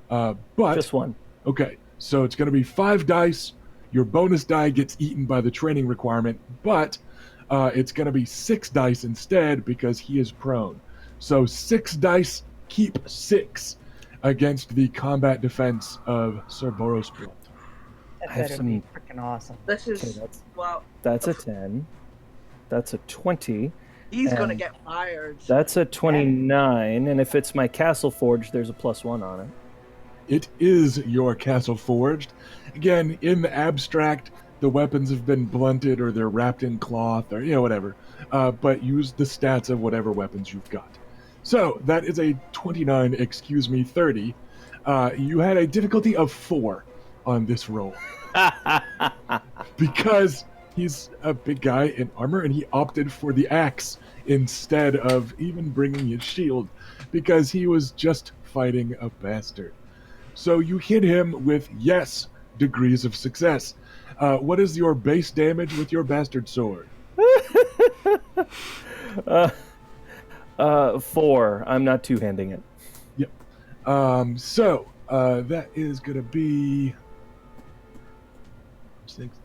but just 1. Okay, so it's going to be 5 dice. Your bonus die gets eaten by the training requirement, but it's going to be 6 dice instead because he is prone. So 6 dice, keep 6 against the combat defense of Sir Boros Blunt. That better be freaking awesome. This is wow. That's a 10. That's a 20. He's gonna get fired. That's a 29, and if it's my Castle Forge, there's a +1 on it. It is your Castle Forged. Again, in the abstract, the weapons have been blunted or they're wrapped in cloth or, whatever. But use the stats of whatever weapons you've got. So, that is a 29, 30. You had a difficulty of 4 on this roll. Because he's a big guy in armor and he opted for the axe instead of even bringing his shield because he was just fighting a bastard. So you hit him with, yes, degrees of success. What is your base damage with your bastard sword? 4. I'm not two-handing it. Yep. So that is going to be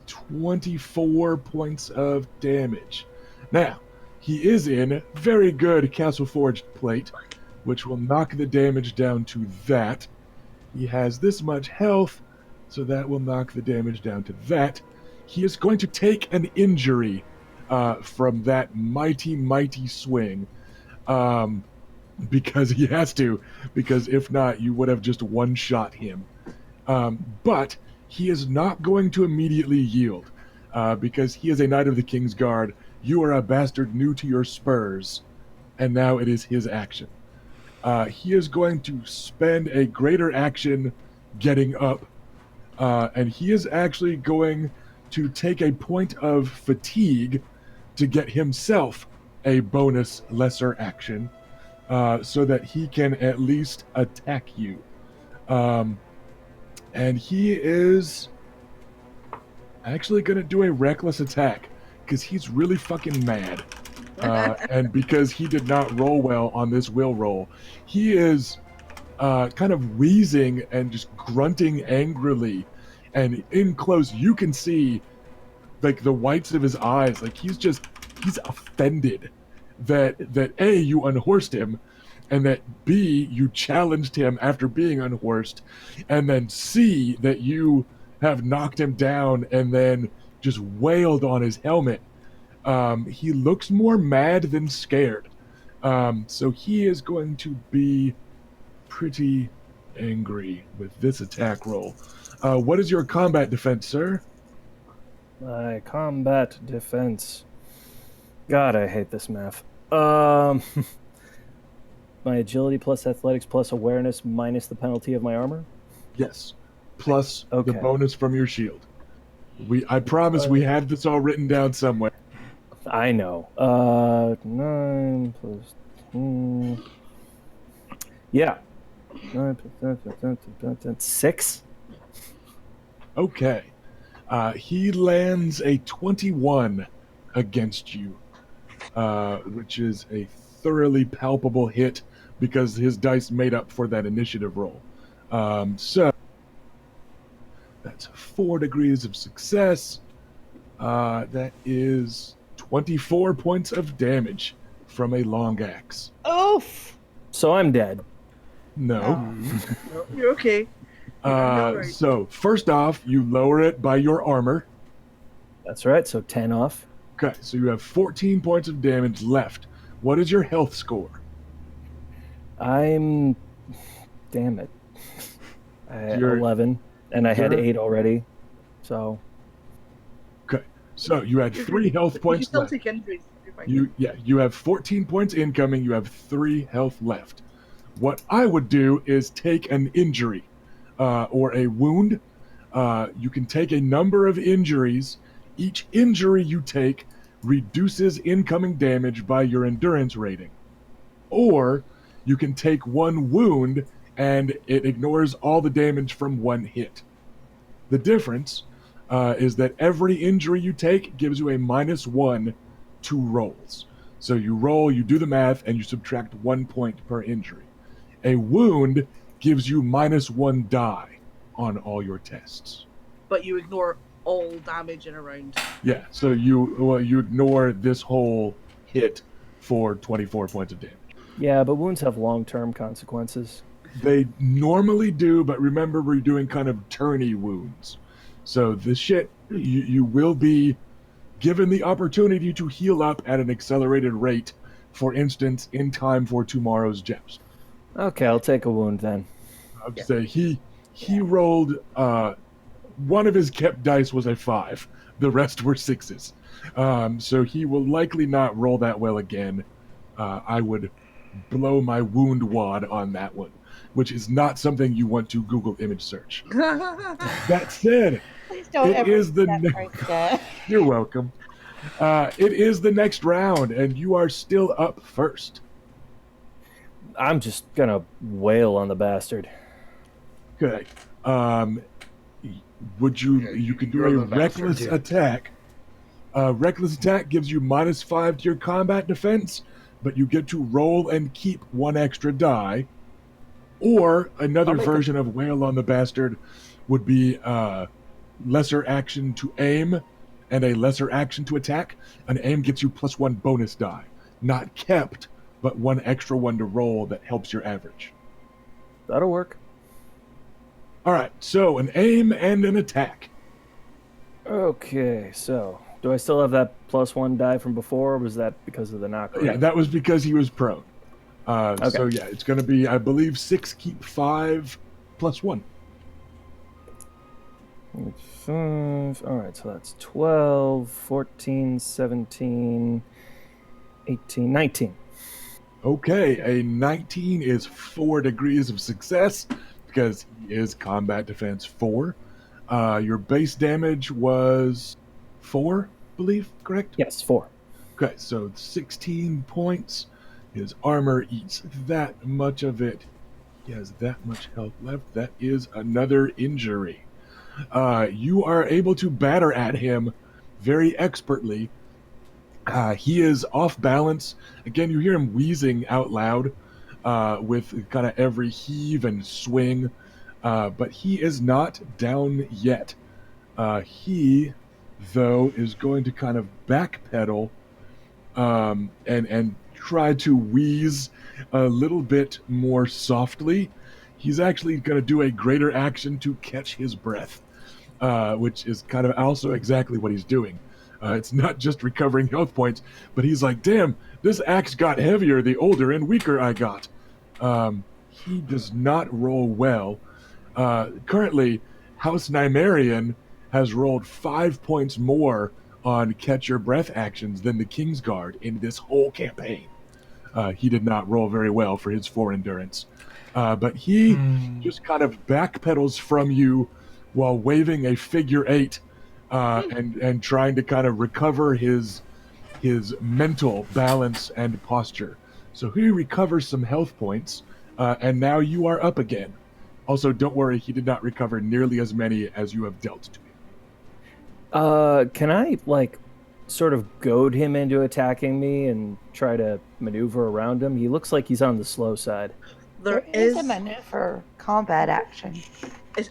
24 points of damage. Now, he is in very good Castle Forged plate, which will knock the damage down to that. He has this much health, so that will knock the damage down to that. He is going to take an injury from that mighty, mighty swing. because he has to, because if not, you would have just one-shot him. But he is not going to immediately yield, because he is a Knight of the King's Guard. You are a bastard new to your spurs, and now it is his action. He is going to spend a greater action getting up, and he is actually going to take a point of fatigue to get himself a bonus lesser action, so that he can at least attack you. And he is actually going to do a reckless attack because he's really fucking mad. And because he did not roll well on this will roll, he is kind of wheezing and just grunting angrily. And in close, you can see like the whites of his eyes. Like he's offended that A, you unhorsed him, and that B, you challenged him after being unhorsed, and then C, that you have knocked him down and then just wailed on his helmet. He looks more mad than scared. So he is going to be pretty angry with this attack roll. What is your combat defense, sir? My combat defense. God, I hate this math. My agility plus athletics plus awareness minus the penalty of my armor? Yes. Plus Okay. the bonus from your shield. I promise we had this all written down somewhere. I know. 9 plus... Yeah. 9 plus 6? Okay. He lands a 21 against you, which is a thoroughly palpable hit because his dice made up for that initiative roll. So that's 4 degrees of success. That is 24 points of damage from a long axe. Oof! So I'm dead. No. No, you're okay. So first off, you lower it by your armor. That's right, so 10 off. Okay, so you have 14 points of damage left. What is your health score? I'm... Damn it. I had You're- 11, and I had you're- 8 already, so... Okay, so you had 3 health You points still left. take injuries. You're fine. You have 14 points incoming. You have 3 health left. What I would do is take an injury or a wound. You can take a number of injuries. Each injury you take reduces incoming damage by your endurance rating. Or you can take 1 wound and it ignores all the damage from 1 hit. The difference is that every injury you take gives you a -1 to rolls. So you roll, you do the math, and you subtract 1 point per injury. A wound gives you -1 die on all your tests. But you ignore all damage in a round. Yeah, so you ignore this whole hit for 24 points of damage. Yeah, but wounds have long-term consequences. They normally do, but remember we're doing kind of tourney wounds. So this shit, you will be given the opportunity to heal up at an accelerated rate, for instance, in time for tomorrow's joust. Okay, I'll take a wound then. I would say he rolled, one of his kept dice was a 5. The rest were 6s. So he will likely not roll that well again. I would blow my wound wad on that one, which is not something you want to Google image search. That said, Please don't It ever is the use that ne- phrase again. you're welcome. It is the next round, and you are still up first. I'm just gonna wail on the bastard. Okay. Would you? Yeah, You could do you're a the bastard, reckless dude. attack. Reckless attack gives you -5 to your combat defense, but you get to roll and keep 1 extra die. Or another I'll make version of wail on the bastard would be lesser action to aim and a lesser action to attack. An aim gets you +1 bonus die, not kept, but 1 extra one to roll that helps your average. That'll work. All right, so an aim and an attack. Okay, so do I still have that +1 die from before, or was that because of the knock? Yeah, that was because he was prone. So yeah, it's going to be, I believe, 6 keep 5 plus 1. 5. All right, so that's 12, 14, 17, 18, 19. Okay, a 19 is 4 degrees of success because he is combat defense 4. Your base damage was 4, I believe, correct? Yes, 4. Okay, so 16 points. His armor eats that much of it. He has that much health left. That is another injury. You are able to batter at him very expertly. He is off balance. Again, you hear him wheezing out loud with kind of every heave and swing. But he is not down yet. He, though, is going to kind of backpedal and try to wheeze a little bit more softly. He's actually going to do a greater action to catch his breath, which is kind of also exactly what he's doing. It's not just recovering health points, but he's like, damn, this axe got heavier the older and weaker I got. He does not roll well. Currently, House Nymaryen has rolled 5 points more on catch your breath actions than the Kingsguard in this whole campaign. He did not roll very well for his 4 endurance. But he just kind of backpedals from you while waving a figure 8 and trying to kind of recover his mental balance and posture. So he recovers some health points, and now you are up again. Also, don't worry, he did not recover nearly as many as you have dealt to him. Can I, sort of goad him into attacking me and try to maneuver around him? He looks like he's on the slow side. There is a maneuver combat action.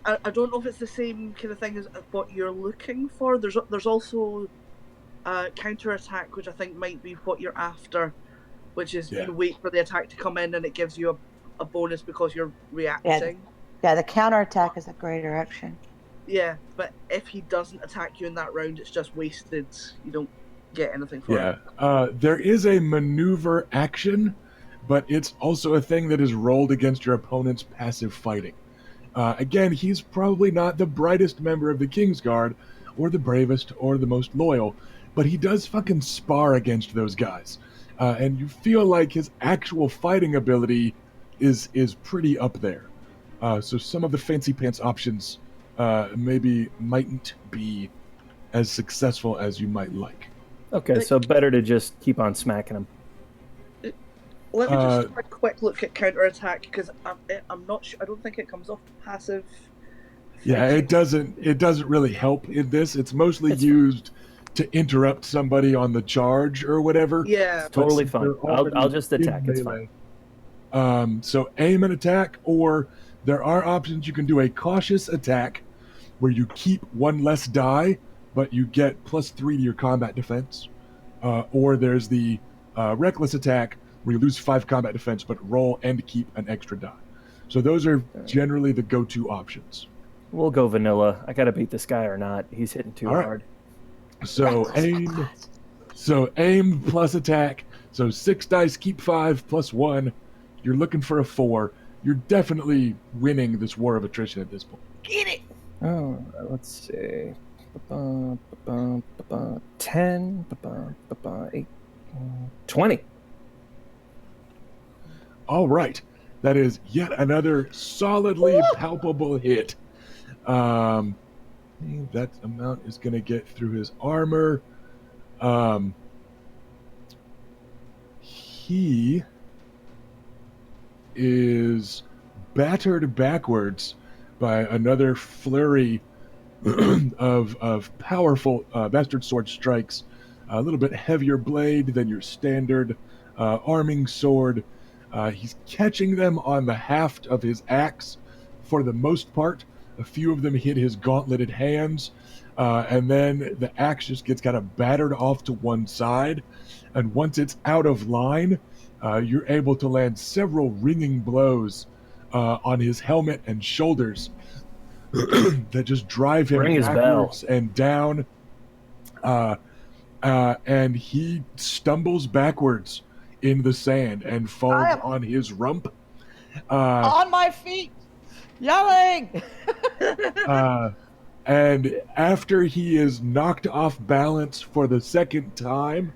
I don't know if it's the same kind of thing as what you're looking for. There's also counter attack, which I think might be what you're after, which is you wait for the attack to come in and it gives you a bonus because you're reacting. Yeah, the counter attack is a greater action. Yeah, but if he doesn't attack you in that round, it's just wasted. You don't get anything for it. There is a maneuver action, but it's also a thing that is rolled against your opponent's passive fighting. Again, he's probably not the brightest member of the Kingsguard, or the bravest, or the most loyal, but he does fucking spar against those guys. And you feel like his actual fighting ability is pretty up there. So some of the fancy pants options maybe mightn't be as successful as you might like. Okay, so better to just keep on smacking him. Let me just have a quick look at counter attack because I'm not sure. I don't think it comes off passive. Yeah, it doesn't really help in this. It's mostly used to interrupt somebody on the charge or whatever. Yeah, it's totally fine. I'll just attack. It's fine. So aim and attack, or there are options. You can do a cautious attack where you keep 1 less die, but you get +3 to your combat defense. Or there's the reckless attack where you lose 5 combat defense, but roll and keep an extra die. So those are generally the go-to options. We'll go vanilla. I gotta beat this guy or not. He's hitting too hard. So aim plus attack. So 6 dice, keep 5 plus 1. You're looking for a 4. You're definitely winning this war of attrition at this point. Get it! Oh, let's see. 10, 8, 20. All right. That is yet another solidly palpable hit. That amount is going to get through his armor. He is battered backwards by another flurry of powerful bastard sword strikes. A little bit heavier blade than your standard arming sword. He's catching them on the haft of his axe for the most part. A few of them hit his gauntleted hands, and then the axe just gets kind of battered off to one side. And once it's out of line, you're able to land several ringing blows on his helmet and shoulders that just drive him backwards and down. And he stumbles backwards in the sand and falls on his rump. On my feet, yelling. And after he is knocked off balance for the second time,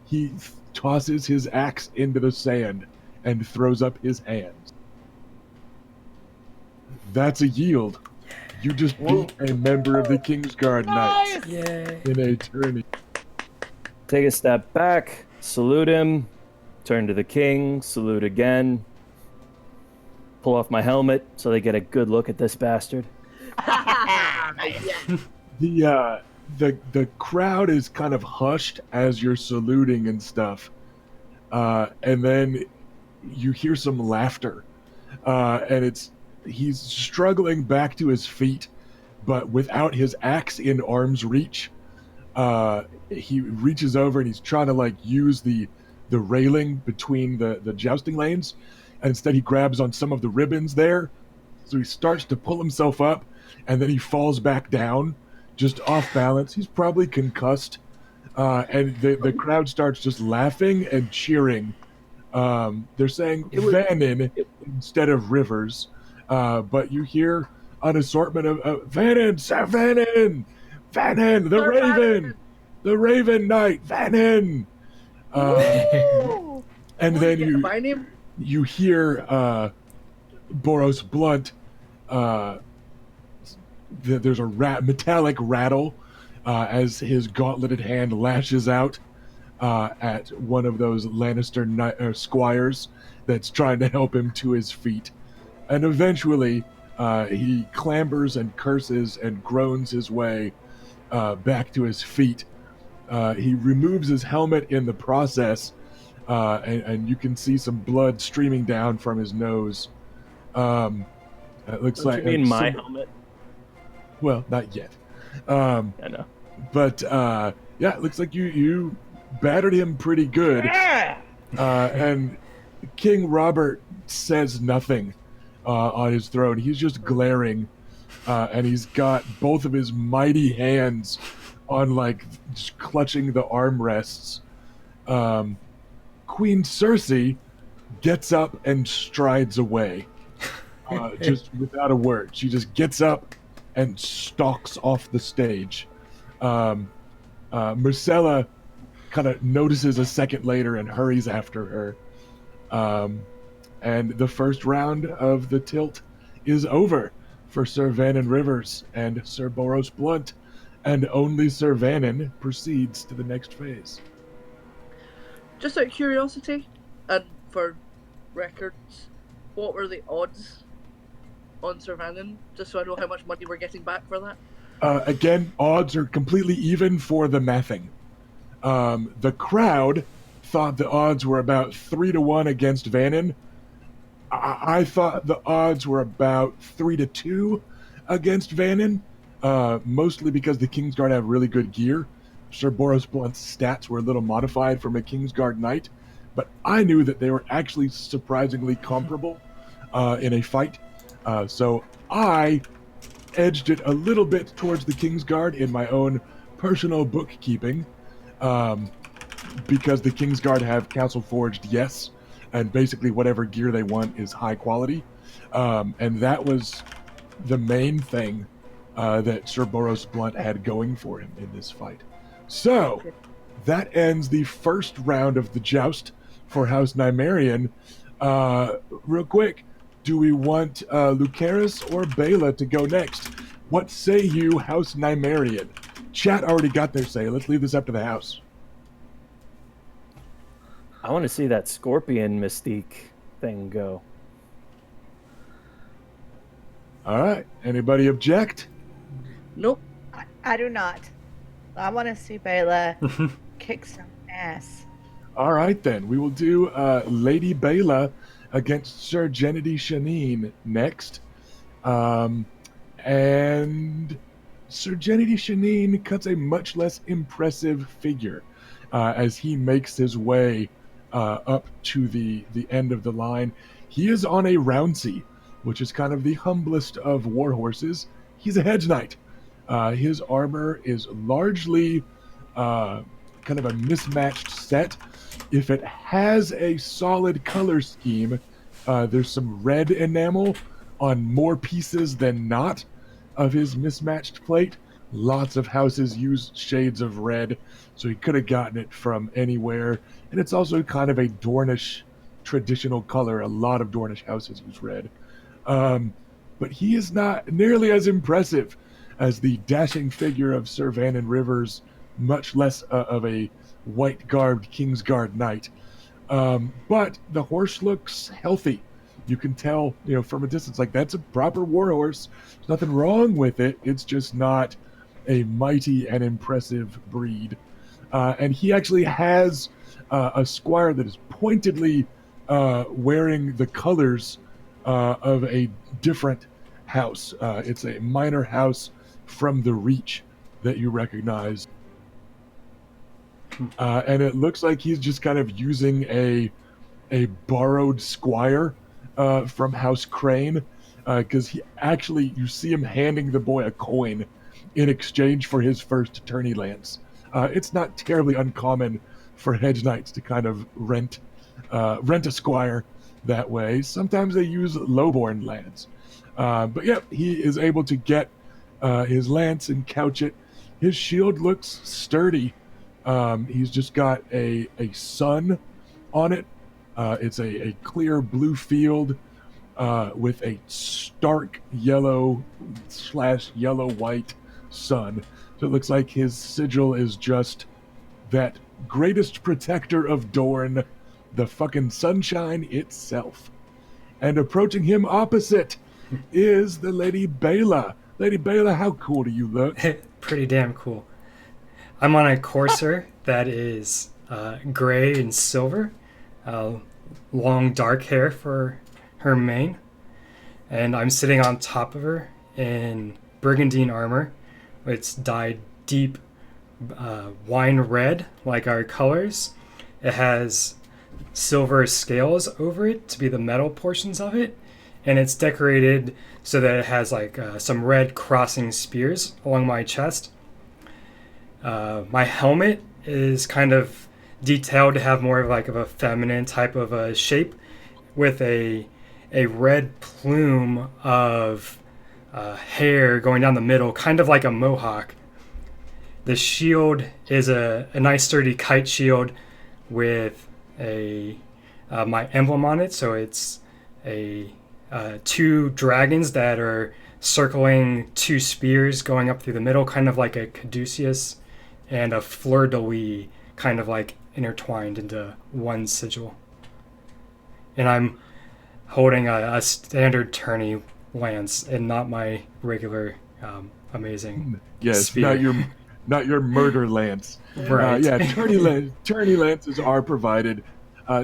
he tosses his axe into the sand and throws up his hands. That's a yield. You just beat a member of the Kingsguard Knights in a tourney. Take a step back, salute him, turn to the king, salute again, pull off my helmet so they get a good look at this bastard. The crowd is kind of hushed as you're saluting and stuff, and then you hear some laughter, and he's struggling back to his feet, but without his axe in arm's reach. He reaches over and he's trying to use the railing between the jousting lanes, and instead he grabs on some of the ribbons there. So he starts to pull himself up, and then he falls back down, just off balance. He's probably concussed, and the crowd starts just laughing and cheering. They're saying Vannon instead of Rivers, but you hear an assortment of Vannon, Sir Vannon, Vannon, the Raven, the Raven Knight, Vannon. And then you hear Boros Blunt. There's a metallic rattle as his gauntleted hand lashes out at one of those Lannister squires that's trying to help him to his feet. And eventually, he clambers and curses and groans his way back to his feet. He removes his helmet in the process, and you can see some blood streaming down from his nose. It looks like... You mean my helmet? Well, not yet. I know. But, it looks like you battered him pretty good. And King Robert says nothing on his throne. He's just glaring, and he's got both of his mighty hands on, just clutching the armrests. Queen Cersei gets up and strides away, just without a word. She just gets up and stalks off the stage. Marcella kind of notices a second later and hurries after her. And the first round of the tilt is over for Sir Vannon Rivers and Sir Boros Blunt, and only Sir Vannon proceeds to the next phase. Just out of curiosity, and for records, what were the odds on Sir Vannon, just so I know how much money we're getting back for that? Again, odds are completely even for the mathing. The crowd thought the odds were about 3-1 against Vannon. I thought the odds were about 3-2 against Vannon, mostly because the Kingsguard have really good gear. Sir Boros Blunt's stats were a little modified from a Kingsguard Knight, but I knew that they were actually surprisingly comparable in a fight. So I edged it a little bit towards the Kingsguard in my own personal bookkeeping, because the Kingsguard have Council Forged, yes, and basically whatever gear they want is high quality. And that was the main thing that Sir Boros Blunt had going for him in this fight. So, that ends the first round of the joust for House Nymaryen. Real quick, do we want Lucaris or Bela to go next? What say you, House Nymaryen? Chat already got their say. Let's leave this up to the house. I want to see that scorpion mystique thing go. All right. Anybody object? Nope. I do not. I want to see Bela kick some ass. All right, then. We will do Lady Bela against Sir Gennady Shaneen next. And Sir Gennady Shaneen cuts a much less impressive figure as he makes his way up to the end of the line. He is on a Roundsea, which is kind of the humblest of war horses. He's a hedge knight. His armor is largely kind of a mismatched set. if it has a solid color scheme, there's some red enamel on more pieces than not of his mismatched plate. Lots of houses use shades of red, so he could have gotten it from anywhere. And it's also kind of a Dornish traditional color. A lot of Dornish houses use red. But he is not nearly as impressive as the dashing figure of Sir Vannon Rivers, much less of a white-garbed Kingsguard knight. But the horse looks healthy. You can tell, from a distance, like that's a proper war horse. There's nothing wrong with it. It's just not a mighty and impressive breed. And he actually has a squire that is pointedly wearing the colors of a different house. It's a minor house from the Reach that you recognize. And it looks like he's just kind of using a borrowed squire from House Crane, because you see him handing the boy a coin in exchange for his first tourney lance. It's not terribly uncommon for hedge knights to kind of rent a squire that way. Sometimes they use lowborn lance. But yeah, he is able to get his lance and couch it. His shield looks sturdy. He's just got a sun on it. It's a clear blue field with a stark yellow/yellow-white sun. So it looks like his sigil is just that greatest protector of Dorne, the fucking sunshine itself. And approaching him opposite is the Lady Bela. Lady Bela, how cool do you look? Pretty damn cool. I'm on a courser that is gray and silver, long dark hair for her mane, and I'm sitting on top of her in brigandine armor. It's dyed deep wine red, like our colors. It has silver scales over it to be the metal portions of it, and it's decorated so that it has like some red crossing spears along my chest. My helmet is kind of detailed to have more of like of a feminine type of a shape, with a red plume of hair going down the middle, kind of like a mohawk. The shield is a nice sturdy kite shield with my emblem on it. So it's two dragons that are circling two spears going up through the middle, kind of like a caduceus and a fleur-de-lis kind of like intertwined into one sigil. And I'm holding a standard tourney lance and not my regular amazing spear. not your murder lance. Right. Tourney lances are provided.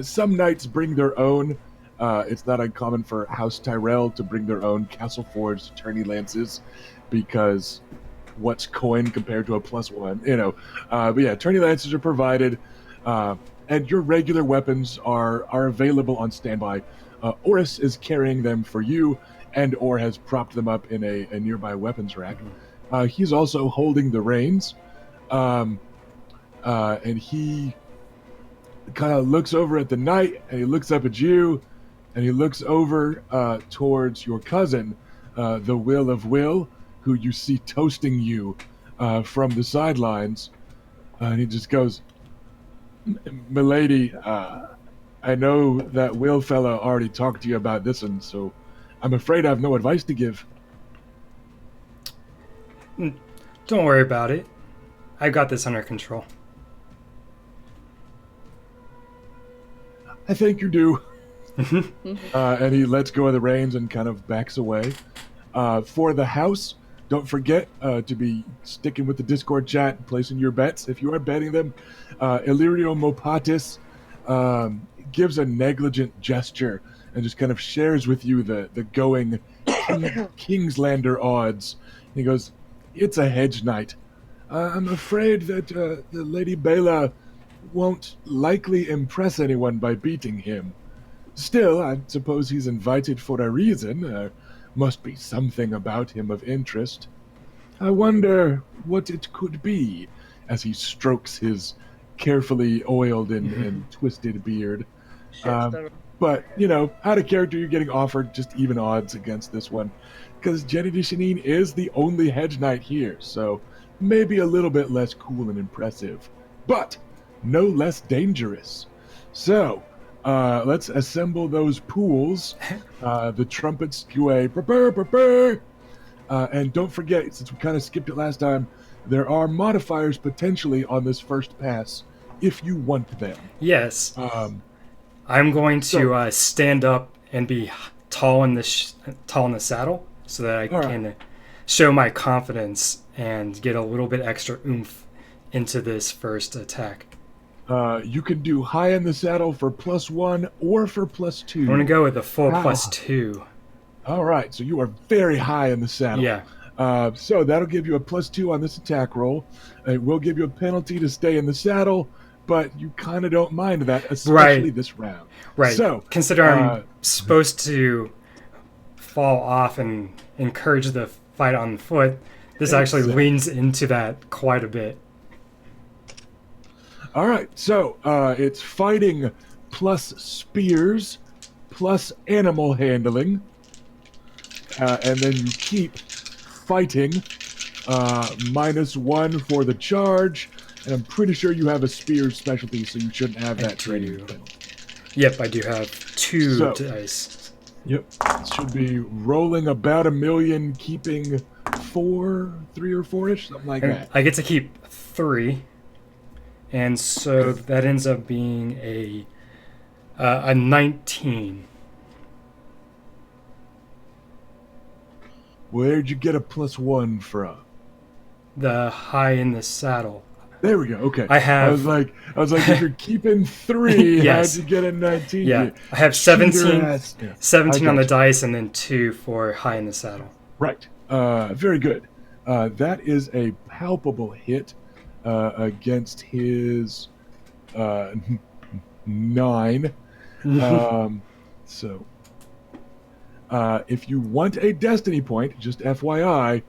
Some knights bring their own. It's not uncommon for House Tyrell to bring their own castle forged tourney lances, because what's coin compared to a +1, but yeah, tourney lances are provided, and your regular weapons are available on standby. Oris is carrying them for you, and Or has propped them up in a nearby weapons rack. He's also holding the reins, and he kind of looks over at the knight, and he looks up at you, and he looks over towards your cousin, the Will of Will, who you see toasting you from the sidelines. And he just goes, "Milady, I know that Will fella already talked to you about this, and so I'm afraid I have no advice to give." Don't worry about it. I've got this under control. "I think you do." And he lets go of the reins and kind of backs away. For the house, don't forget to be sticking with the Discord chat and placing your bets. If you are betting them, Illyrio Mopatis gives a negligent gesture and just kind of shares with you the going Kingslander odds. He goes, "It's a hedge knight. I'm afraid that the Lady Bela won't likely impress anyone by beating him. Still, I suppose he's invited for a reason. Must be something about him of interest. I wonder what it could be," as he strokes his carefully oiled and twisted beard. Shitstorm. But, out of character, you're getting offered just even odds against this one. Because Jenny de Chanine is the only hedge knight here, so maybe a little bit less cool and impressive. But no less dangerous. So, let's assemble those pools. The trumpets to a prepare. And don't forget, since we kind of skipped it last time, there are modifiers potentially on this first pass if you want them. Yes. I'm going to stand up and be tall in the saddle so that I can show my confidence and get a little bit extra oomph into this first attack. You can do high in the saddle for +1 or for +2. I'm going to go with the full +2. All right, so you are very high in the saddle. Yeah. So that'll give you a +2 on this attack roll. It will give you a penalty to stay in the saddle, but you kind of don't mind that, especially this round. Right. So consider I'm supposed to fall off and encourage the fight on foot. This actually leans into that quite a bit. All right, so it's fighting plus spears plus animal handling, and then you keep fighting -1 for the charge, and I'm pretty sure you have a spear specialty, so you shouldn't have that training penalty. Yep, I do have 2 dice. Yep, it should be rolling about 1 million, keeping 3 or 4-ish, something like that. I get to keep 3. And so that ends up being a 19. Where'd you get a +1 from? The high in the saddle. There we go. Okay. I was like, if you're keeping 3, yes. how'd you get a 19? Yeah, I have 17 on the you. dice, and then 2 for high in the saddle. Right. Very good. That is a palpable hit. Against his 9. So, if you want a destiny point, just FYI,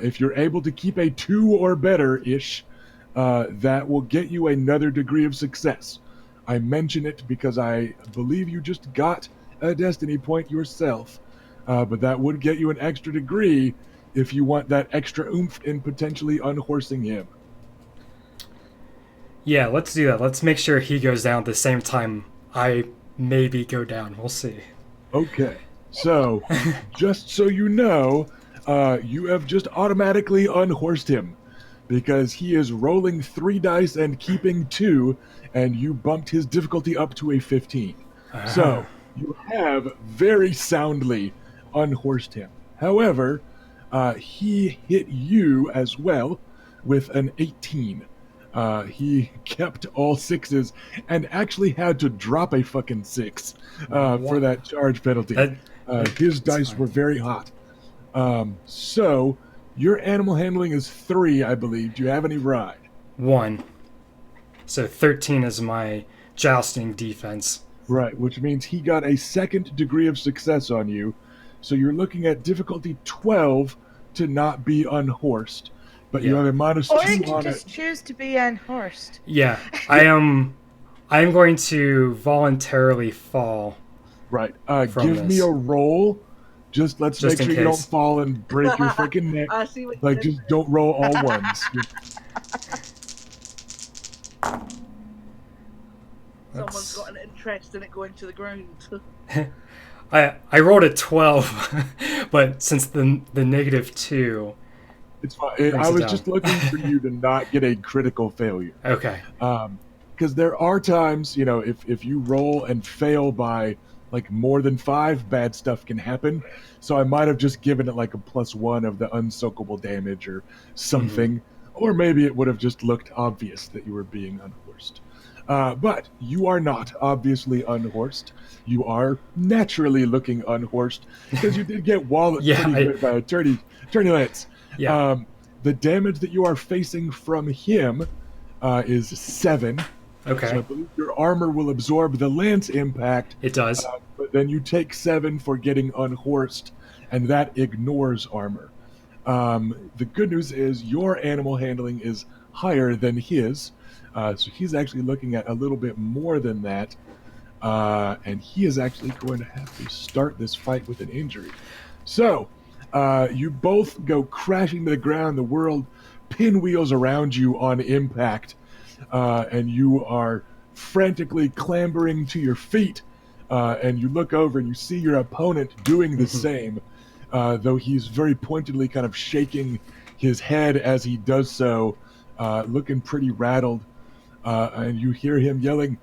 if you're able to keep a 2 or better-ish, that will get you another degree of success. I mention it because I believe you just got a destiny point yourself, but that would get you an extra degree if you want that extra oomph in potentially unhorsing him. Yeah, let's do that. Let's make sure he goes down at the same time I maybe go down. We'll see. Okay. So, just so you know, you have just automatically unhorsed him because he is rolling 3 dice and keeping 2, and you bumped his difficulty up to a 15. So, you have very soundly unhorsed him. However, he hit you as well with an 18. He kept all 6s and actually had to drop a fucking 6 for that charge penalty. His dice were very hot. So, your animal handling is 3, I believe. Do you have any ride? 1. So 13 is my jousting defense. Right, which means he got a 2nd degree of success on you. So you're looking at difficulty 12 to not be unhorsed. But you have a -2 or on you it. can just choose to be unhorsed. Yeah, I am going to voluntarily fall. Right. From Me a roll. Let's make in sure you don't case. fall and break your freaking neck. I see what you Like, did just don't roll all ones. Someone's got an interest in it going to the ground. I rolled a 12, but since the -2. It's fine. I was just looking for you to not get a critical failure. Okay. Because there are times, if you roll and fail by like more than 5, bad stuff can happen. So I might have just given it like a +1 of the unsoakable damage or something. Or maybe it would have just looked obvious that you were being unhorsed. But you are not obviously unhorsed. You are naturally looking unhorsed because you did get walloped pretty good by a tourney lance. Yeah. The damage that you are facing from him is 7. Okay. So I believe your armor will absorb the lance impact. It does. But then you take 7 for getting unhorsed, and that ignores armor. The good news is your animal handling is higher than his, So he's actually looking at a little bit more than that. And he is actually going to have to start this fight with an injury. So, you both go crashing to the ground. The world pinwheels around you on impact, and you are frantically clambering to your feet. And you look over and you see your opponent doing the same, though he's very pointedly kind of shaking his head as he does so, looking pretty rattled. And you hear him yelling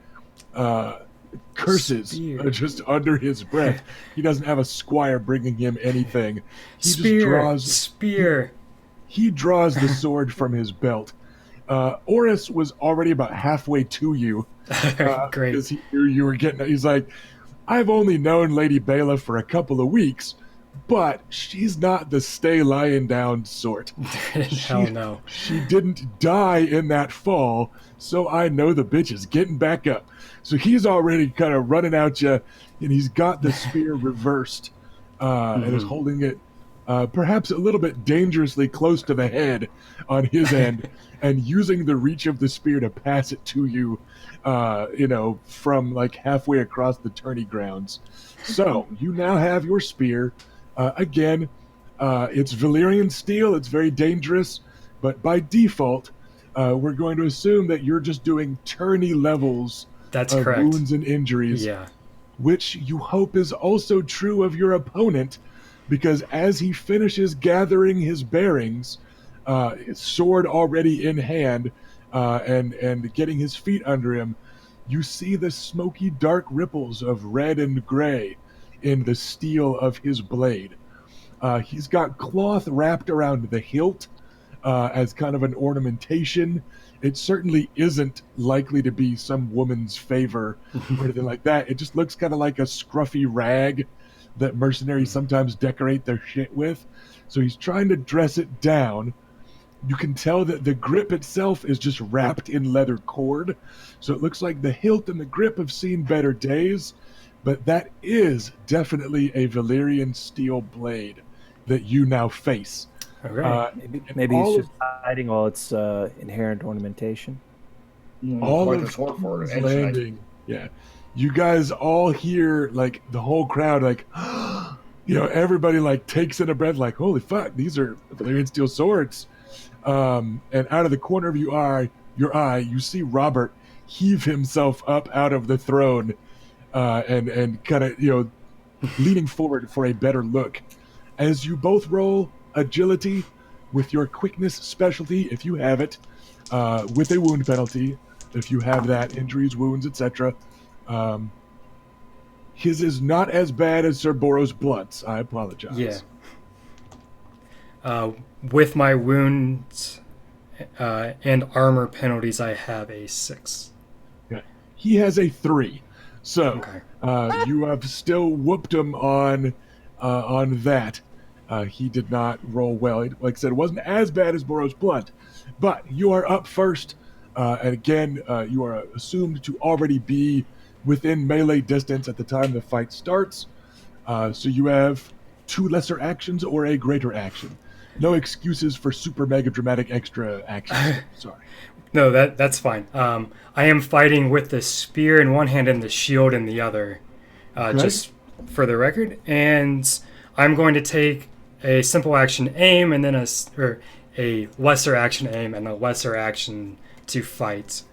curses just under his breath. He doesn't have a squire bringing him anything. He just draws He draws the sword from his belt. Oris was already about halfway to you. Great. Because he knew you were getting. He's like, I've only known Lady Bela for a couple of weeks, but she's not the stay lying down sort. Hell no. She didn't die in that fall, so I know the bitch is getting back up. So he's already kind of running at you, and he's got the spear reversed, and is holding it perhaps a little bit dangerously close to the head on his end, and using the reach of the spear to pass it to you, from like halfway across the tourney grounds. So you now have your spear. Again, it's Valyrian steel. It's very dangerous, but by default, we're going to assume that you're just doing tourney levels That's of correct. wounds and injuries, which you hope is also true of your opponent, because as he finishes gathering his bearings, his sword already in hand, and getting his feet under him, you see the smoky dark ripples of red and gray in the steel of his blade. He's got cloth wrapped around the hilt as kind of an ornamentation. It certainly isn't likely to be some woman's favor or anything like that. It just looks kind of like a scruffy rag that mercenaries sometimes decorate their shit with. So he's trying to dress it down. You can tell that the grip itself is just wrapped in leather cord. So it looks like the hilt and the grip have seen better days, but that is definitely a Valyrian steel blade that you now face. Maybe he's just hiding all its inherent ornamentation. All of his landing. Yeah. You guys all hear, like, the whole crowd, like, everybody, like, takes in a breath, like, holy fuck, these are Valyrian steel swords. And out of the corner of your eye, you see Robert heave himself up out of the throne, and kind of, leaning forward for a better look. As you both roll agility with your quickness specialty, if you have it, with a wound penalty, if you have that, injuries, wounds, etc. His is not as bad as Sir Boros Blunt's. I apologize. Yeah. With my wounds and armor penalties, I have a 6. Yeah. He has a 3. So you have still whooped him on that. He did not roll well. Like I said, it wasn't as bad as Boros Blunt, but you are up first. And again, you are assumed to already be within melee distance at the time the fight starts. So you have 2 lesser actions or a greater action. No excuses for super mega dramatic extra actions. Sorry. No, that's fine. I am fighting with the spear in one hand and the shield in the other, just for the record. And I'm going to take a simple action aim, and then a lesser action aim, and a lesser action to fight.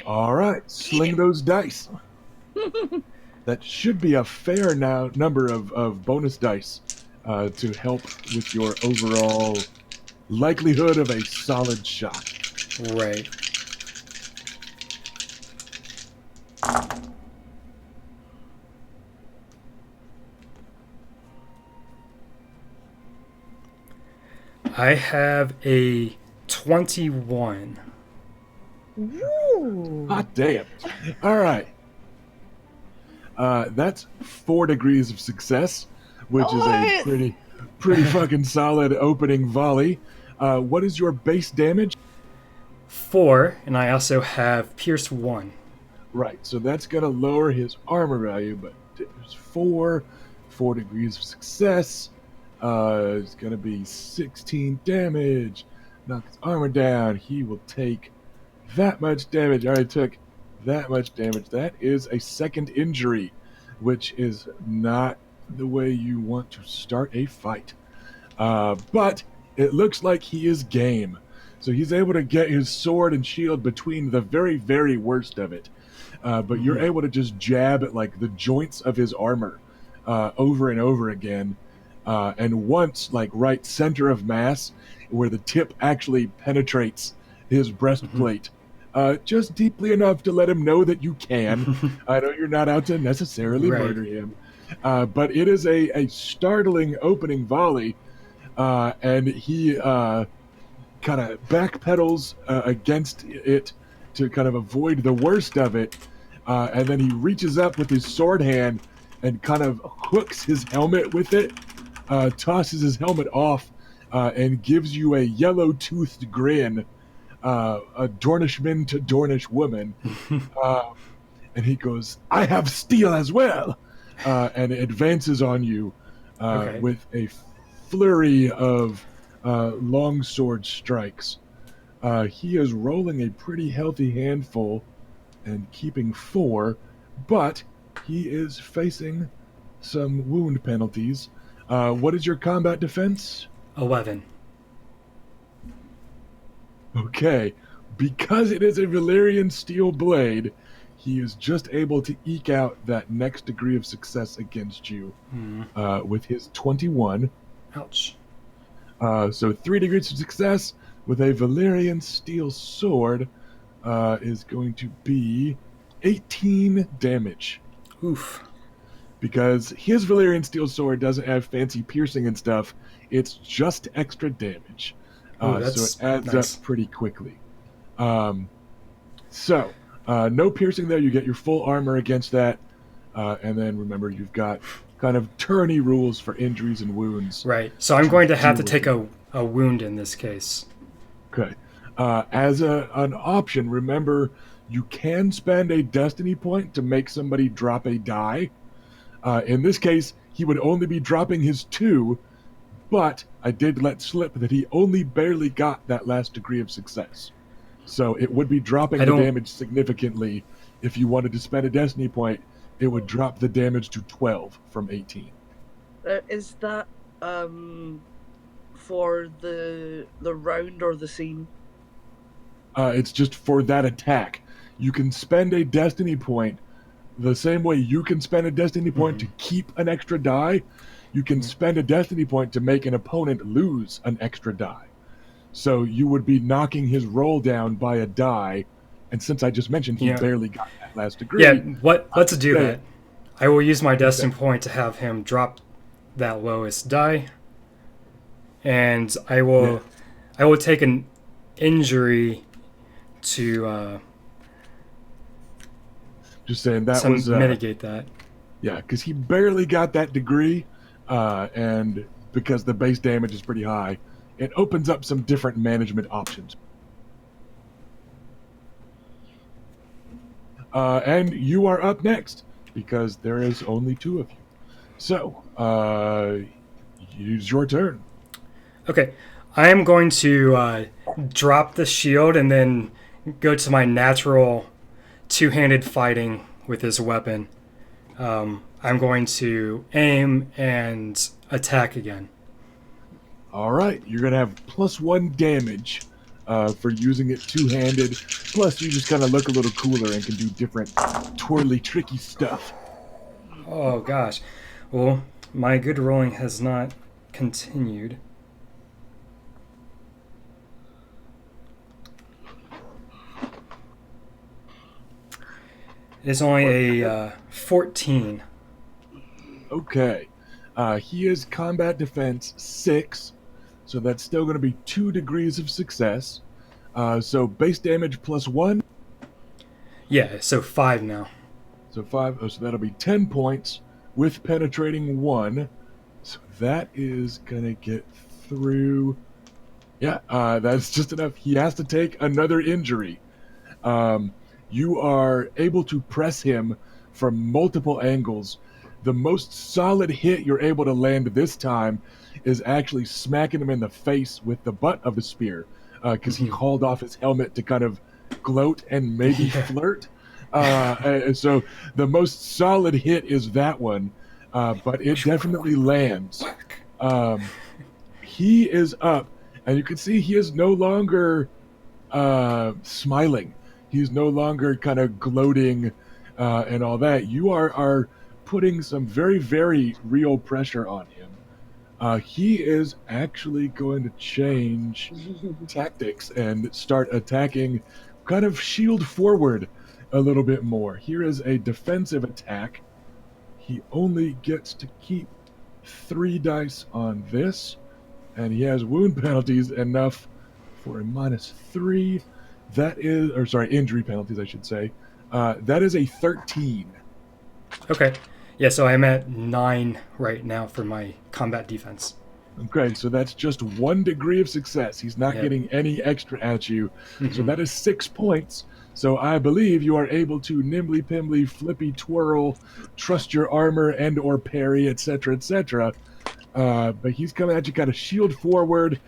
All right, sling those dice. That should be a fair number of bonus dice to help with your overall likelihood of a solid shot. Right. I have a 21. Ooh. Hot damn. All right. That's 4 degrees of success, which is a pretty fucking solid opening volley. What is your base damage? 4, and I also have pierce 1. Right, so that's going to lower his armor value, but there's 4 degrees of success. It's going to be 16 damage. Knock his armor down. He will take that much damage. Already took that much damage. That is a second injury, which is not the way you want to start a fight. But it looks like he is game. So he's able to get his sword and shield between the very, very worst of it. But you're able to just jab at like the joints of his armor over and over again. And once, like right center of mass, where the tip actually penetrates his breastplate, just deeply enough to let him know that you can. I know you're not out to necessarily murder him. But it is a startling opening volley. And he kind of backpedals against it to kind of avoid the worst of it. And then he reaches up with his sword hand and kind of hooks his helmet with it, tosses his helmet off, and gives you a yellow-toothed grin, a Dornishman to Dornish woman. And he goes, "I have steel as well," and advances on you with a flurry of longsword strikes. He is rolling a pretty healthy handful and keeping 4, but he is facing some wound penalties. What is your combat defense? 11. Okay. Because it is a Valyrian steel blade, he is just able to eke out that next degree of success against you with his 21. Ouch. So 3 degrees of success with a Valyrian steel sword is going to be 18 damage. Oof. Because his Valyrian steel sword doesn't have fancy piercing and stuff. It's just extra damage. So it adds up pretty quickly. No piercing there. You get your full armor against that. And then remember, you've got kind of tourney rules for injuries and wounds. Right. So I'm going to have to take a wound in this case. Okay. As an option, remember, you can spend a destiny point to make somebody drop a die. In this case, he would only be dropping his 2, but I did let slip that he only barely got that last degree of success. So it would be dropping the damage significantly. If you wanted to spend a destiny point, it would drop the damage to 12 from 18. Is that for the round or the scene? It's just for that attack. You can spend a destiny point the same way you can spend a destiny point to keep an extra die. You can spend a destiny point to make an opponent lose an extra die. So you would be knocking his roll down by a die, and since I just mentioned he barely got that last degree. Yeah, let's do that. I will use my destiny point to have him drop that lowest die, and I will take an injury to just saying that was mitigate that. Yeah, because he barely got that degree, and because the base damage is pretty high, it opens up some different management options. And you are up next, because there is only 2 of you. So, use your turn. Okay, I am going to drop the shield and then go to my natural two-handed fighting with this weapon. I'm going to aim and attack again. All right, you're going to have +1 damage for using it two-handed. Plus, you just kind of look a little cooler and can do different twirly, tricky stuff. Oh, gosh. Well, my good rolling has not continued. It's only a 14. Okay. He is combat defense 6, so that's still going to be 2 degrees of success. So base damage +1. Yeah, so 5 now. So 5, so that'll be 10 points with penetrating 1. So that is going to get through. Yeah, that's just enough. He has to take another injury. You are able to press him from multiple angles. The most solid hit you're able to land this time is actually smacking him in the face with the butt of the spear, because he hauled off his helmet to kind of gloat and maybe flirt. And so the most solid hit is that one, but it definitely lands. He is up, and you can see he is no longer smiling. He's no longer kind of gloating and all that. You are putting some very, very real pressure on him. He is actually going to change tactics and start attacking kind of shield forward a little bit more. Here is a defensive attack. He only gets to keep 3 dice on this, and he has wound penalties enough for a -3. That is, or sorry, injury penalties, I should say. That is a 13. Okay. Yeah, so I'm at 9 right now for my combat defense. Okay, so that's just 1 degree of success. He's not getting any extra at you. So that is 6 points. So I believe you are able to nimbly pimbly, flippy twirl, trust your armor and or parry, etc., etc. But he's coming at you kind of shield forward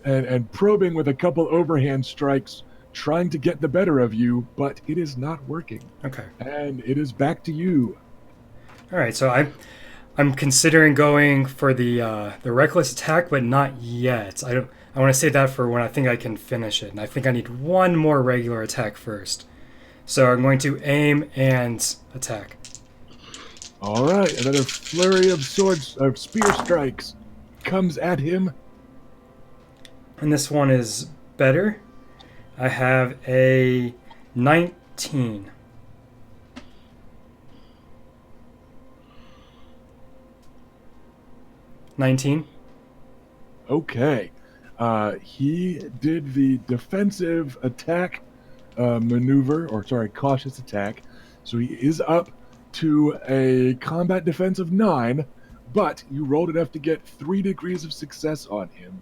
and probing with a couple overhand strikes, trying to get the better of you, but it is not working. Okay. And it is back to you. All right, so I'm considering going for the reckless attack, but not yet. I want to save that for when I think I can finish it, and I think I need 1 more regular attack first. So I'm going to aim and attack. All right, another flurry of spear strikes comes at him. And this one is better. I have a 19. Okay. He did the defensive attack cautious attack. So he is up to a combat defense of 9, but you rolled enough to get 3 degrees of success on him.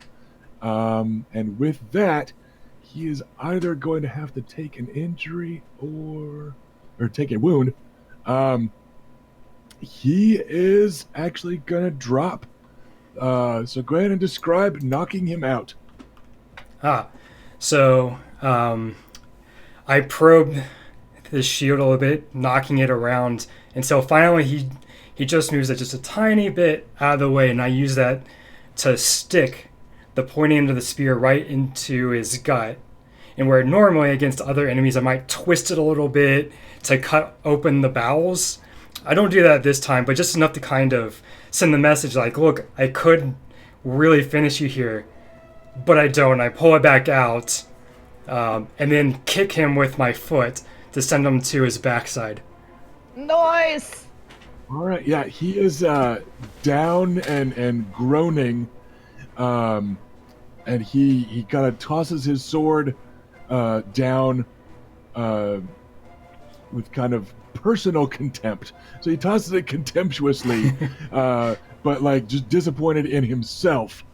And with that, he is either going to have to take an injury or take a wound. He is actually going to drop. So go ahead and describe knocking him out. So I probed the shield a little bit, knocking it around, and so finally he just moves it just a tiny bit out of the way, and I use that to stick the pointing end of the spear right into his gut. And where normally against other enemies I might twist it a little bit to cut open the bowels, I don't do that this time, but just enough to kind of send the message like, look, I could really finish you here, but I don't. I pull it back out and then kick him with my foot to send him to his backside. Nice! All right, yeah, he is down and groaning, and he kind of tosses his sword down with kind of personal contempt. So he tosses it contemptuously, but like just disappointed in himself.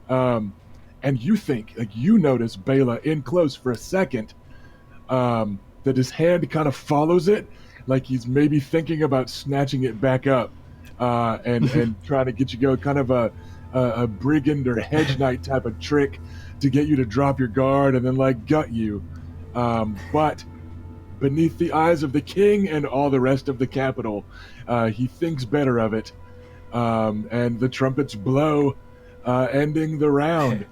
And you think, like you notice Bela in close for a second, that his hand kind of follows it, like he's maybe thinking about snatching it back up, and trying to get you go, kind of a brigand or hedge knight type of trick to get you to drop your guard and then like gut you. But beneath the eyes of the king and all the rest of the capital, he thinks better of it, and the trumpets blow, ending the round.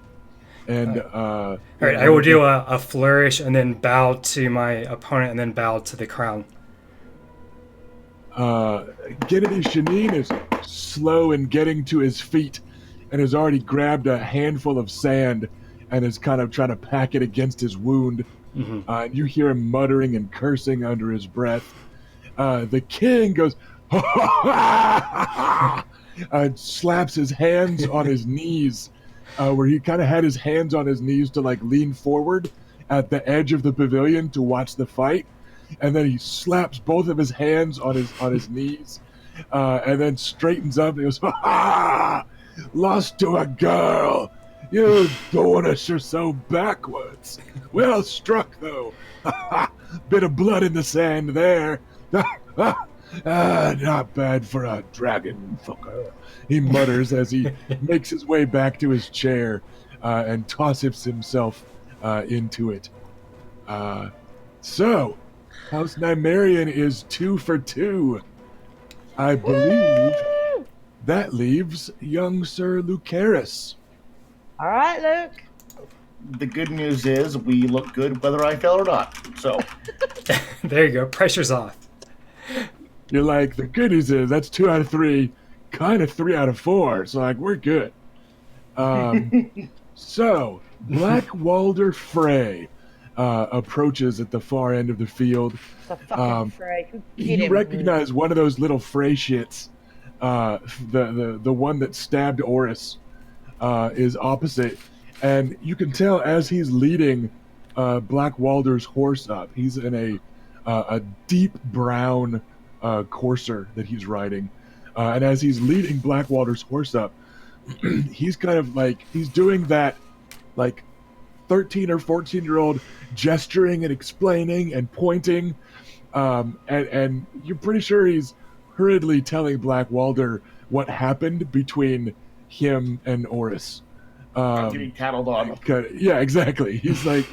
And all right, I will do a flourish and then bow to my opponent and then bow to the crown. Kennedy Shanine is slow in getting to his feet and has already grabbed a handful of sand and is kind of trying to pack it against his wound. And you hear him muttering and cursing under his breath. The king goes, slaps his hands on his knees, where he kind of had his hands on his knees to like lean forward at the edge of the pavilion to watch the fight. And then he slaps both of his hands on his knees, and then straightens up and he goes, lost to a girl. You Dornish are so backwards. Well struck, though. Bit of blood in the sand there. Not bad for a dragon fucker, he mutters as he makes his way back to his chair and tosses himself into it. So, House Nymaryen is 2 for 2. I believe that leaves young Sir Lucaris. All right, Luke. The good news is we look good whether I fail or not. So, There you go. Pressure's off. You're like, the good news is that's 2 out of 3, kind of 3 out of 4. So, like, we're good. So, Black Walder Frey approaches at the far end of the field. The fucking Frey. Who get You him? recognize one of those little Frey shits. The one that stabbed Oris is opposite. And you can tell as he's leading Black Walder's horse up, he's in a deep brown courser that he's riding. And as he's leading Black Walder's horse up, he's kind of like, he's doing that like 13 or 14-year-old gesturing and explaining and pointing. And you're pretty sure he's hurriedly telling Black Walder what happened between him and Oris. I'm getting tattled on. Yeah, exactly. He's like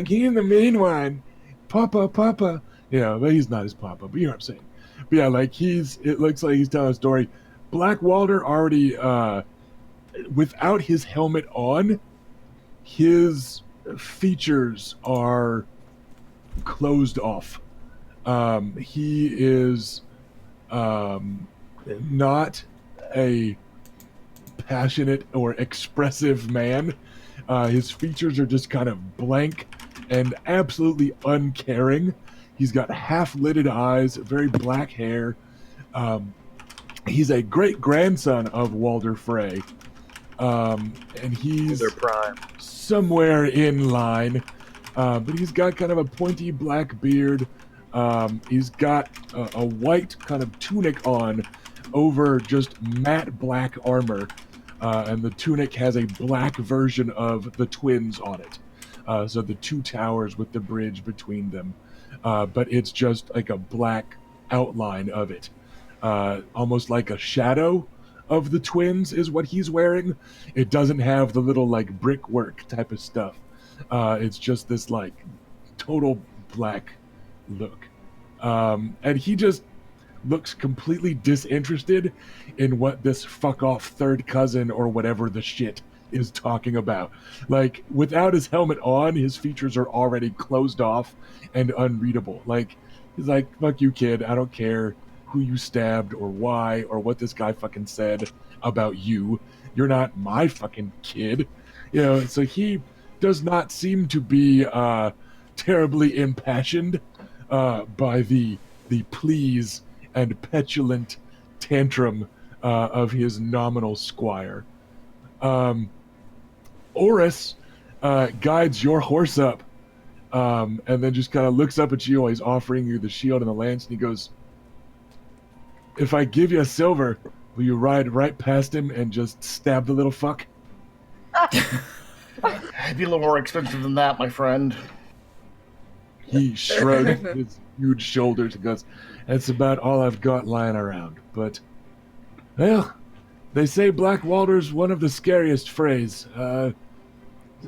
he in the main one, Papa. You know, but he's not his Papa, but you know what I'm saying. But yeah, like it looks like he's telling a story. Black Walder already, without his helmet on, his features are closed off. He is not a passionate or expressive man. His features are just kind of blank and absolutely uncaring. He's got half-lidded eyes, very black hair. He's a great-grandson of Walder Frey. And he's Their prime. somewhere in line. But he's got kind of a pointy black beard. He's got a white kind of tunic on over just matte black armor. And the tunic has a black version of the twins on it. So the two towers with the bridge between them. But it's just like a black outline of it. Almost like a shadow of the twins is what he's wearing. It doesn't have the little like brickwork type of stuff. It's just this like total black look. And he just looks completely disinterested in what this fuck off third cousin or whatever the shit is talking about. Like, without his helmet on, his features are already closed off and unreadable. Like, he's like, fuck you, kid. I don't care who you stabbed or why or what this guy fucking said about you. You're not my fucking kid. You know, so he does not seem to be terribly impassioned by the pleas and petulant tantrum of his nominal squire. Oris guides your horse up and then just kind of looks up at you while he's offering you the shield and the lance, and he goes, if I give you a silver, will you ride right past him and just stab the little fuck? It'd be a little more expensive than that, my friend. He shrugs his huge shoulders and goes, that's about all I've got lying around. But, well, they say Black Walder's one of the scariest Freys.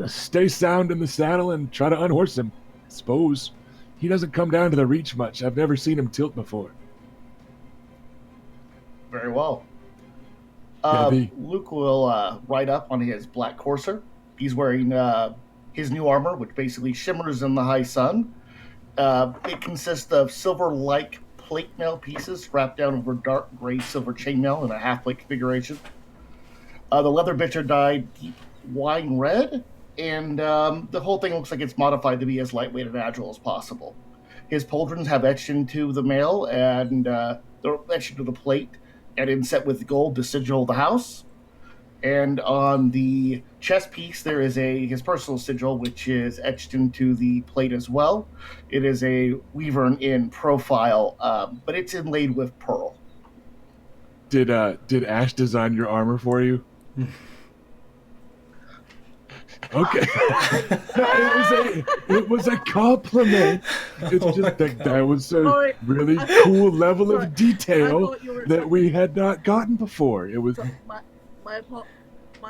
Stay sound in the saddle and try to unhorse him. I suppose. He doesn't come down to the reach much. I've never seen him tilt before. Very well. Maybe. Luke will ride up on his black courser. He's wearing his new armor, which basically shimmers in the high sun. It consists of silver-like plate mail pieces wrapped down over dark gray silver chainmail in a half-plate configuration. The leather bits are dyed deep wine red, and the whole thing looks like it's modified to be as lightweight and agile as possible. His pauldrons have etched into the mail, and they're etched into the plate, and inset with gold to sigil the house. And on the chest piece, there is his personal sigil, which is etched into the plate as well. It is a Weavern in profile, but it's inlaid with pearl. Did Ash design your armor for you? Okay. it was a compliment. It's just that was a really cool level of detail that we had not gotten before. It was my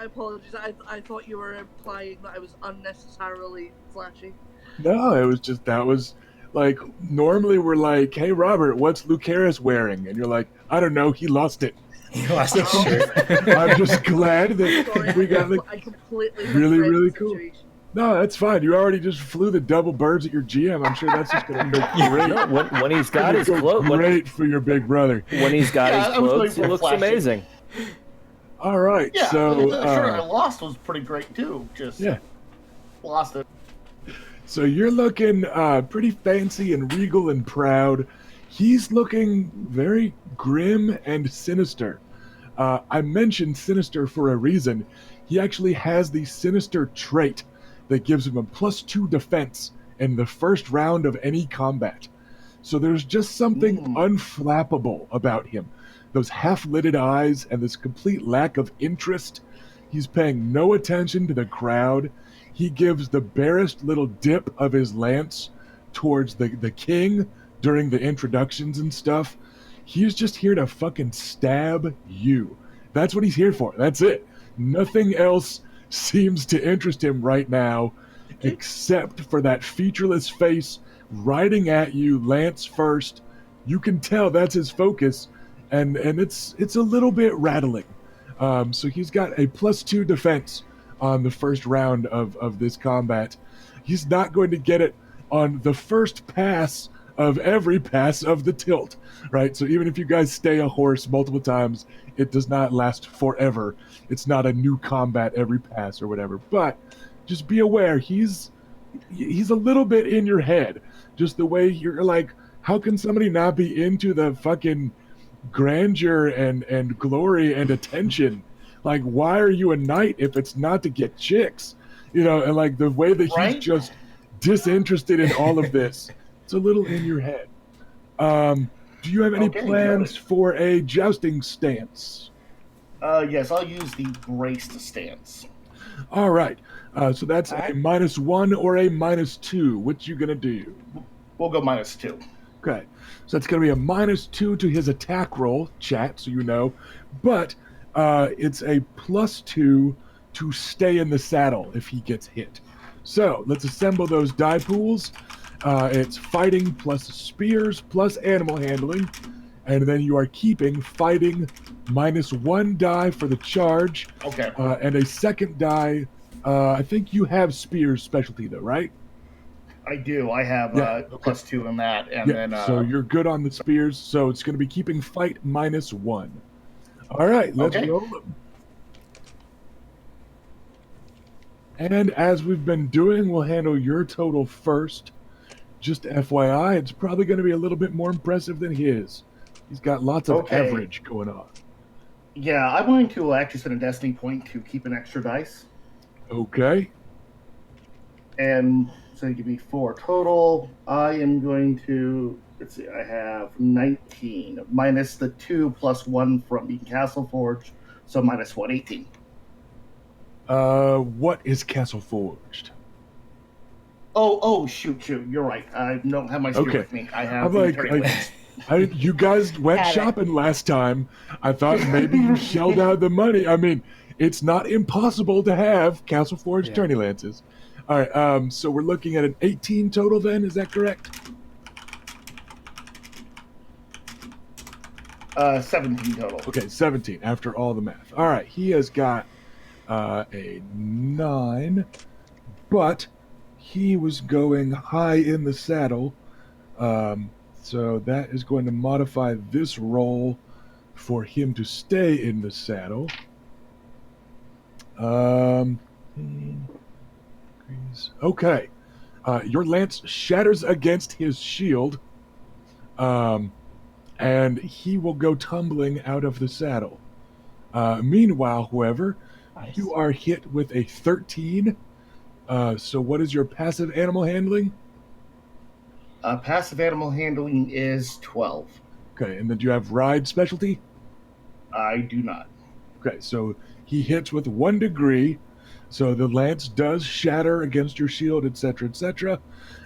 apologies. I thought you were implying that I was unnecessarily flashy. no, it was just that was Like, normally we're like, hey, Robert, what's Lucaris wearing? And you're like, I don't know, he lost it. He lost his shirt. I'm just glad that Sorry, we got the I completely really, misread really the cool. situation. No, that's fine. You already just flew the double birds at your GM. I'm sure that's just going to go great. No, when he's got his Go clothes, great for your big brother. when he's got Yeah, his I was going clothes, he for looks flashing. amazing. All right, Yeah, so the shirt I lost was pretty great too. Just yeah, lost it. so you're looking pretty fancy and regal and proud. He's looking very grim and sinister. I mentioned sinister for a reason. He actually has the sinister trait that gives him a +2 defense in the first round of any combat. So there's just something unflappable about him. Those half-lidded eyes and this complete lack of interest. He's paying no attention to the crowd. He gives the barest little dip of his lance towards the king during the introductions and stuff. He's just here to fucking stab you. That's what he's here for. That's it. Nothing else seems to interest him right now except for that featureless face riding at you, lance first. You can tell that's his focus, and it's a little bit rattling. So he's got a +2 defense on the first round of this combat. He's not going to get it on the first pass of every pass of the tilt, right? So even if you guys stay a horse multiple times, it does not last forever. It's not a new combat every pass or whatever. But just be aware, he's a little bit in your head. Just the way you're like, how can somebody not be into the fucking grandeur and glory and attention? Like, why are you a knight if it's not to get chicks? You know, and like the way that Right? he's just disinterested in all of this. It's a little in your head. Do you have any Okay, plans noted. for a jousting stance? Yes, I'll use the braced stance. All right. So that's a -1 or a -2. What you gonna do? We'll go -2. Okay. So that's gonna be a -2 to his attack roll, chat, so you know. But it's a +2 to stay in the saddle if he gets hit. So let's assemble those die pools. It's fighting plus spears plus animal handling, and then you are keeping fighting -1 die for the charge, Okay. and a second die. I think you have spears specialty though, right? I do. I have Yeah, okay. +2 in that, and Yeah. then So you're good on the spears. So it's going to be keeping fight -1. All right, let's Okay. roll them. And as we've been doing, we'll handle your total first. Just FYI, it's probably going to be a little bit more impressive than his. He's got lots of Okay. average going on. yeah, I'm going to actually spend a destiny point to keep an extra dice, Okay. and so give me 4 total. I am going to let's see. I have 19 minus the 2 plus 1 from being Castle Forge, so -1, 18. What is Castle Forged? Oh, shoot. You're right. I don't have my spear Okay. with me. I have I'm the like, turning lance. you guys went Got it. shopping last time. I thought maybe you shelled out the money. I mean, it's not impossible to have Castle Forge Yeah. tourney lances. All right, so we're looking at an 18 total then, is that correct? 17 total. Okay, 17 after all the math. All right, he has got a 9, but he was going high in the saddle. So that is going to modify this roll for him to stay in the saddle. Okay. Your lance shatters against his shield, and he will go tumbling out of the saddle. Meanwhile, however, you are hit with a 13. So what is your passive animal handling? Passive animal handling is 12. Okay, and then do you have ride specialty? I do not. Okay, so he hits with 1 degree, so the lance does shatter against your shield, etc., etc.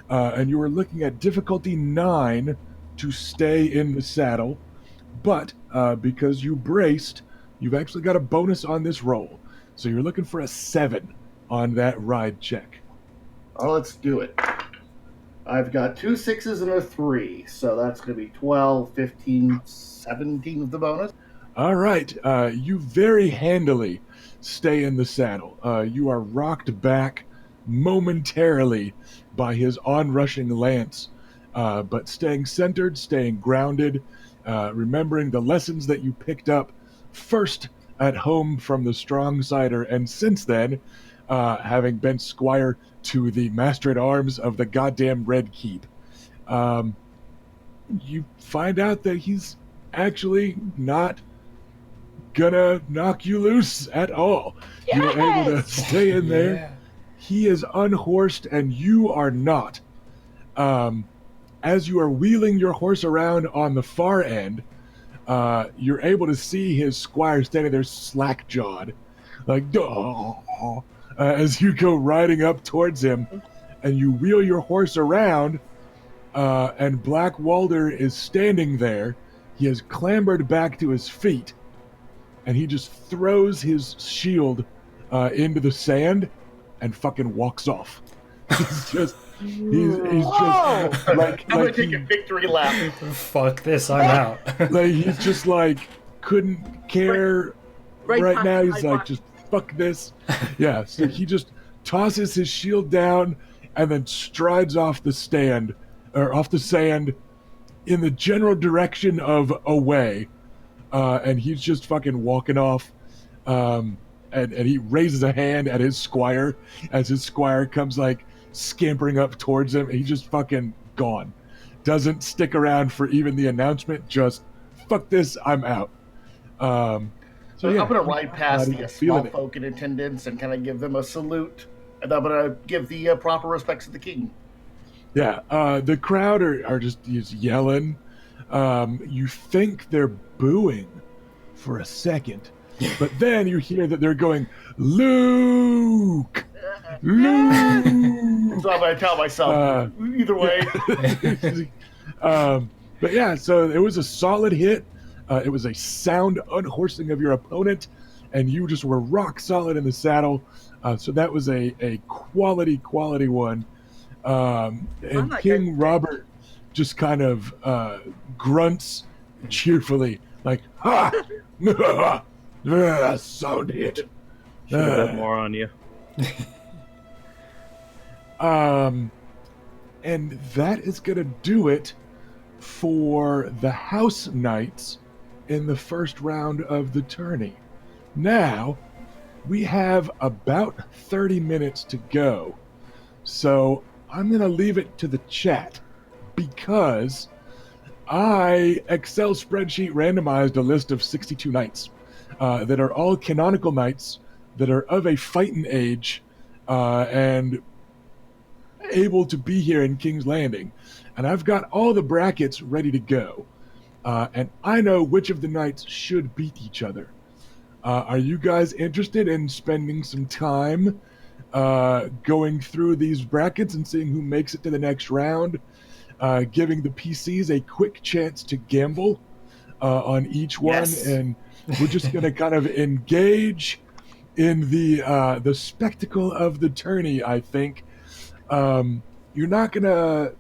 And you are looking at difficulty 9 to stay in the saddle, but because you braced, you've actually got a bonus on this roll. So you're looking for a 7 on that ride check. Oh, let's do it. I've got 2 6s and a 3, so that's going to be 12, 15, 17 with the bonus. All right, you very handily stay in the saddle. You are rocked back momentarily by his onrushing lance, but staying centered, staying grounded, remembering the lessons that you picked up first at home from the strong cider, and since then, having been squire to the master-at-arms of the goddamn Red Keep. You find out that he's actually not gonna knock you loose at all. You're able to stay in there. Yeah. He is unhorsed and you are not. As you are wheeling your horse around on the far end, you're able to see his squire standing there slack-jawed, like, as you go riding up towards him, and you wheel your horse around, and Black Walder is standing there. He has clambered back to his feet, and he just throws his shield into the sand and fucking walks off. He's just like I'm gonna take a victory lap. Fuck this, I'm out. like he's just like couldn't care right past now. the He's high like, bar. just fuck this. Yeah, so he just tosses his shield down and then strides off the stand or off the sand in the general direction of away. And he's just fucking walking off. And he raises a hand at his squire as his squire comes like scampering up towards him. And he's just fucking gone. Doesn't stick around for even the announcement. Just fuck this, I'm out. So yeah, I'm going to ride past how do the you small feel folk in attendance and kind of give them a salute. And I'm going to give the proper respects to the king. Yeah, the crowd are just yelling. You think they're booing for a second, but then you hear that they're going, Luke! Luke! So I'm going to tell myself, either way. But yeah, so it was a solid hit. It was a sound unhorsing of your opponent, and you just were rock solid in the saddle. So that was a quality one. And that King guy. Robert just kind of grunts cheerfully, like, ha! Sound hit. Should have bet more on you. And that is going to do it for the House Knights in the first round of the tourney. Now, we have about 30 minutes to go. So I'm going to leave it to the chat because I Excel spreadsheet randomized a list of 62 knights that are all canonical knights that are of a fighting age and able to be here in King's Landing. And I've got all the brackets ready to go. And I know which of the knights should beat each other. Are you guys interested in spending some time going through these brackets and seeing who makes it to the next round, giving the PCs a quick chance to gamble on each one? Yes. And we're just going to kind of engage in the spectacle of the tourney, I think. You're not going to,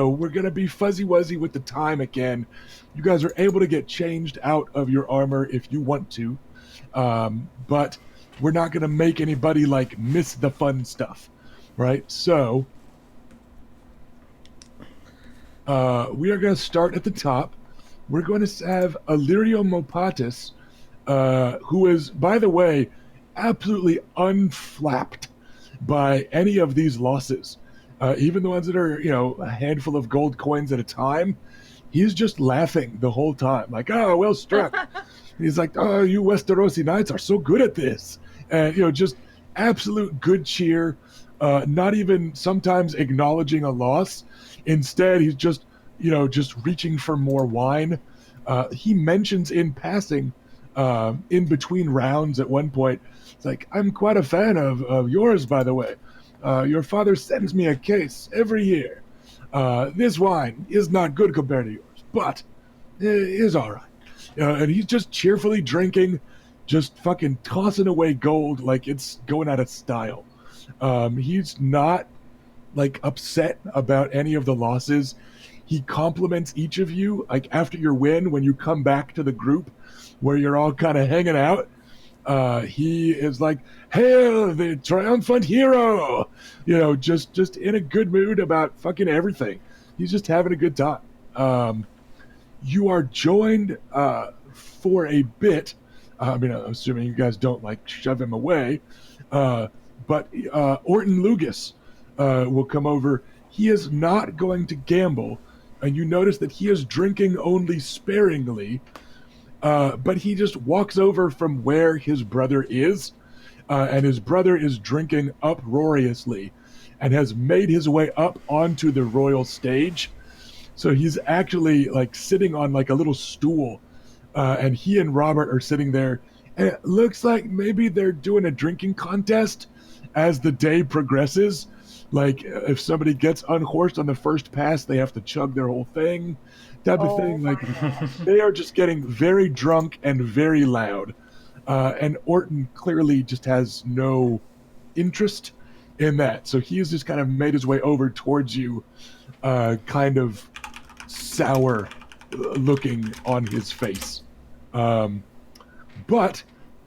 we're going to be fuzzy-wuzzy with the time again. You guys are able to get changed out of your armor if you want to, but we're not going to make anybody, like, miss the fun stuff, right? So, we are going to start at the top. We're going to have Illyrio Mopatis, who is, by the way, absolutely unflapped by any of these losses. Even the ones that are, a handful of gold coins at a time, he's just laughing the whole time. Like, oh, well struck. He's like, oh, you Westerosi Knights are so good at this. And, just absolute good cheer, not even sometimes acknowledging a loss. Instead, he's just, just reaching for more wine. He mentions in passing, in between rounds at one point, it's like, I'm quite a fan of yours, by the way. Your father sends me a case every year. This wine is not good compared to yours, but it is all right. And he's just cheerfully drinking, just fucking tossing away gold like it's going out of style. He's not like upset about any of the losses. He compliments each of you, like after your win, when you come back to the group where you're all kind of hanging out. He is like, "Hail the triumphant hero!" Just in a good mood about fucking everything. He's just having a good time. You are joined for a bit. I'm assuming you guys don't like shove him away, but Orton Lugas will come over. He is not going to gamble, and you notice that he is drinking only sparingly. But he just walks over from where his brother is, and his brother is drinking uproariously and has made his way up onto the royal stage. So he's actually like sitting on like a little stool, and he and Robert are sitting there, and it looks like maybe they're doing a drinking contest as the day progresses. Like if somebody gets unhorsed on the first pass, they have to chug their whole thing, type of thing. Like they are just getting very drunk and very loud. And Orton clearly just has no interest in that. So he's just kind of made his way over towards you, kind of sour looking on his face. But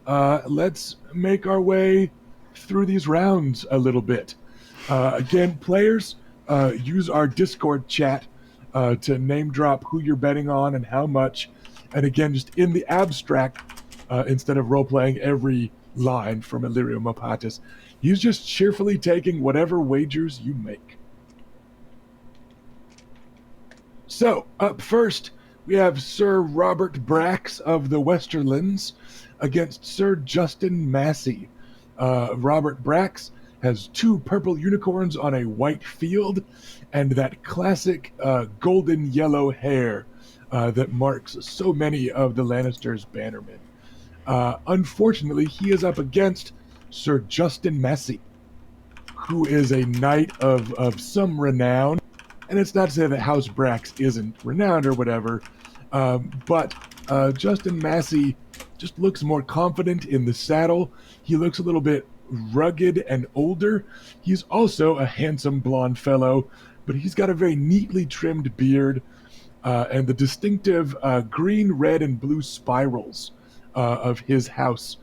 let's make our way through these rounds a little bit. Again, players, use our Discord chat to name drop who you're betting on and how much. And again, just in the abstract, instead of role-playing every line from Illyrio Mopatis, he's just cheerfully taking whatever wagers you make. So, up first, we have Sir Robert Brax of the Westerlands against Sir Justin Massey. Robert Brax has 2 purple unicorns on a white field, and that classic golden yellow hair that marks so many of the Lannisters' bannermen. Unfortunately, he is up against Sir Justin Massey, who is a knight of some renown. And it's not to say that House Brax isn't renowned or whatever, but Justin Massey just looks more confident in the saddle. He looks a little bit rugged and older. He's also a handsome blonde fellow, but he's got a very neatly trimmed beard and the distinctive green, red, and blue spirals of his house.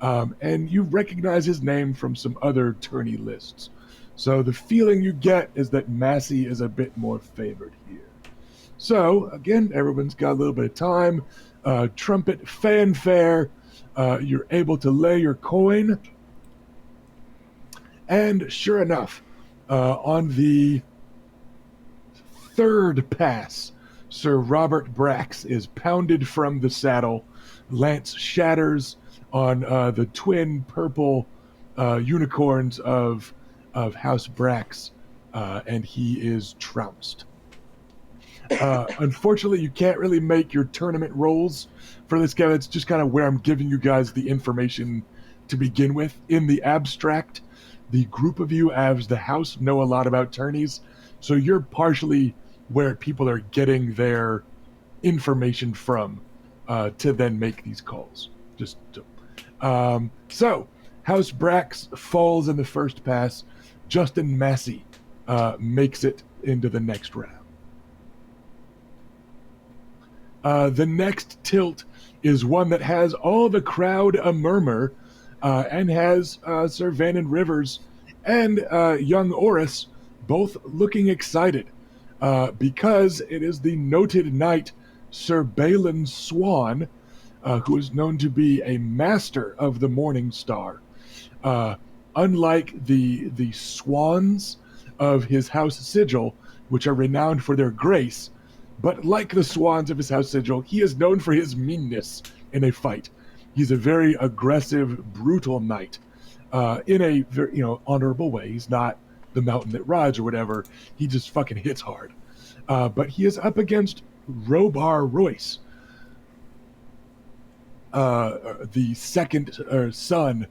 And you recognize his name from some other tourney lists. So the feeling you get is that Massey is a bit more favored here. So, again, everyone's got a little bit of time. Trumpet fanfare. You're able to lay your coin. And sure enough, on the third pass, Sir Robert Brax is pounded from the saddle. Lance shatters on the twin purple unicorns of House Brax, and he is trounced. Unfortunately, you can't really make your tournament rolls for this guy. That's just kind of where I'm giving you guys the information to begin with. In the abstract, the group of you as the house know a lot about tourneys, so you're partially where people are getting their information from to then make these calls. So, House Brax falls in the first pass. Justin Massey makes it into the next round. The next tilt is one that has all the crowd a murmur, and has Sir Vannon Rivers and young Oris both looking excited, because it is the noted knight Sir Balin Swan, who is known to be a master of the Morning Star. Unlike the swans of his house sigil, which are renowned for their grace, but like the swans of his house sigil, he is known for his meanness in a fight. He's a very aggressive, brutal knight, in a very, honorable way. He's not the mountain that rides or whatever. He just fucking hits hard. But he is up against Robar Royce, the second son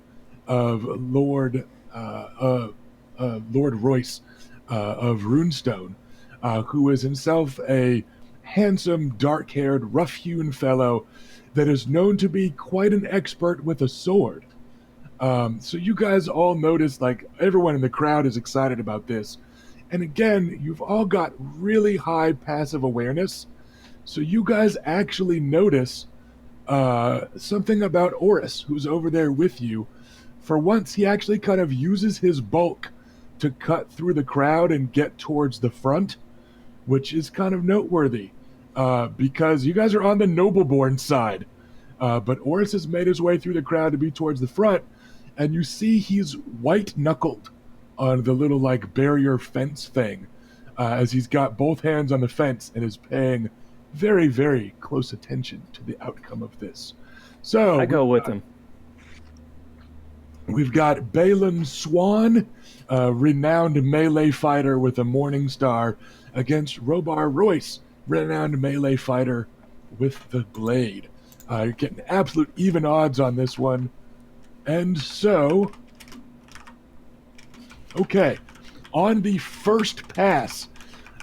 of Lord Royce of Runestone, who is himself a handsome, dark-haired, rough-hewn fellow that is known to be quite an expert with a sword. So you guys all notice, like, everyone in the crowd is excited about this, And again, you've all got really high passive awareness, so you guys actually notice something about Oris, who's over there with you. For once, he actually kind of uses his bulk to cut through the crowd and get towards the front, which is kind of noteworthy, because you guys are on the Nobleborn side. But Oris has made his way through the crowd to be towards the front, and you see he's white-knuckled on the little, like, barrier fence thing, as he's got both hands on the fence and is paying very, very close attention to the outcome of this. So I go with him. We've got Balin Swan, a renowned melee fighter with a Morning Star, against Robar Royce, renowned melee fighter with the blade. You're getting absolute even odds on this one. And so, okay, on the first pass,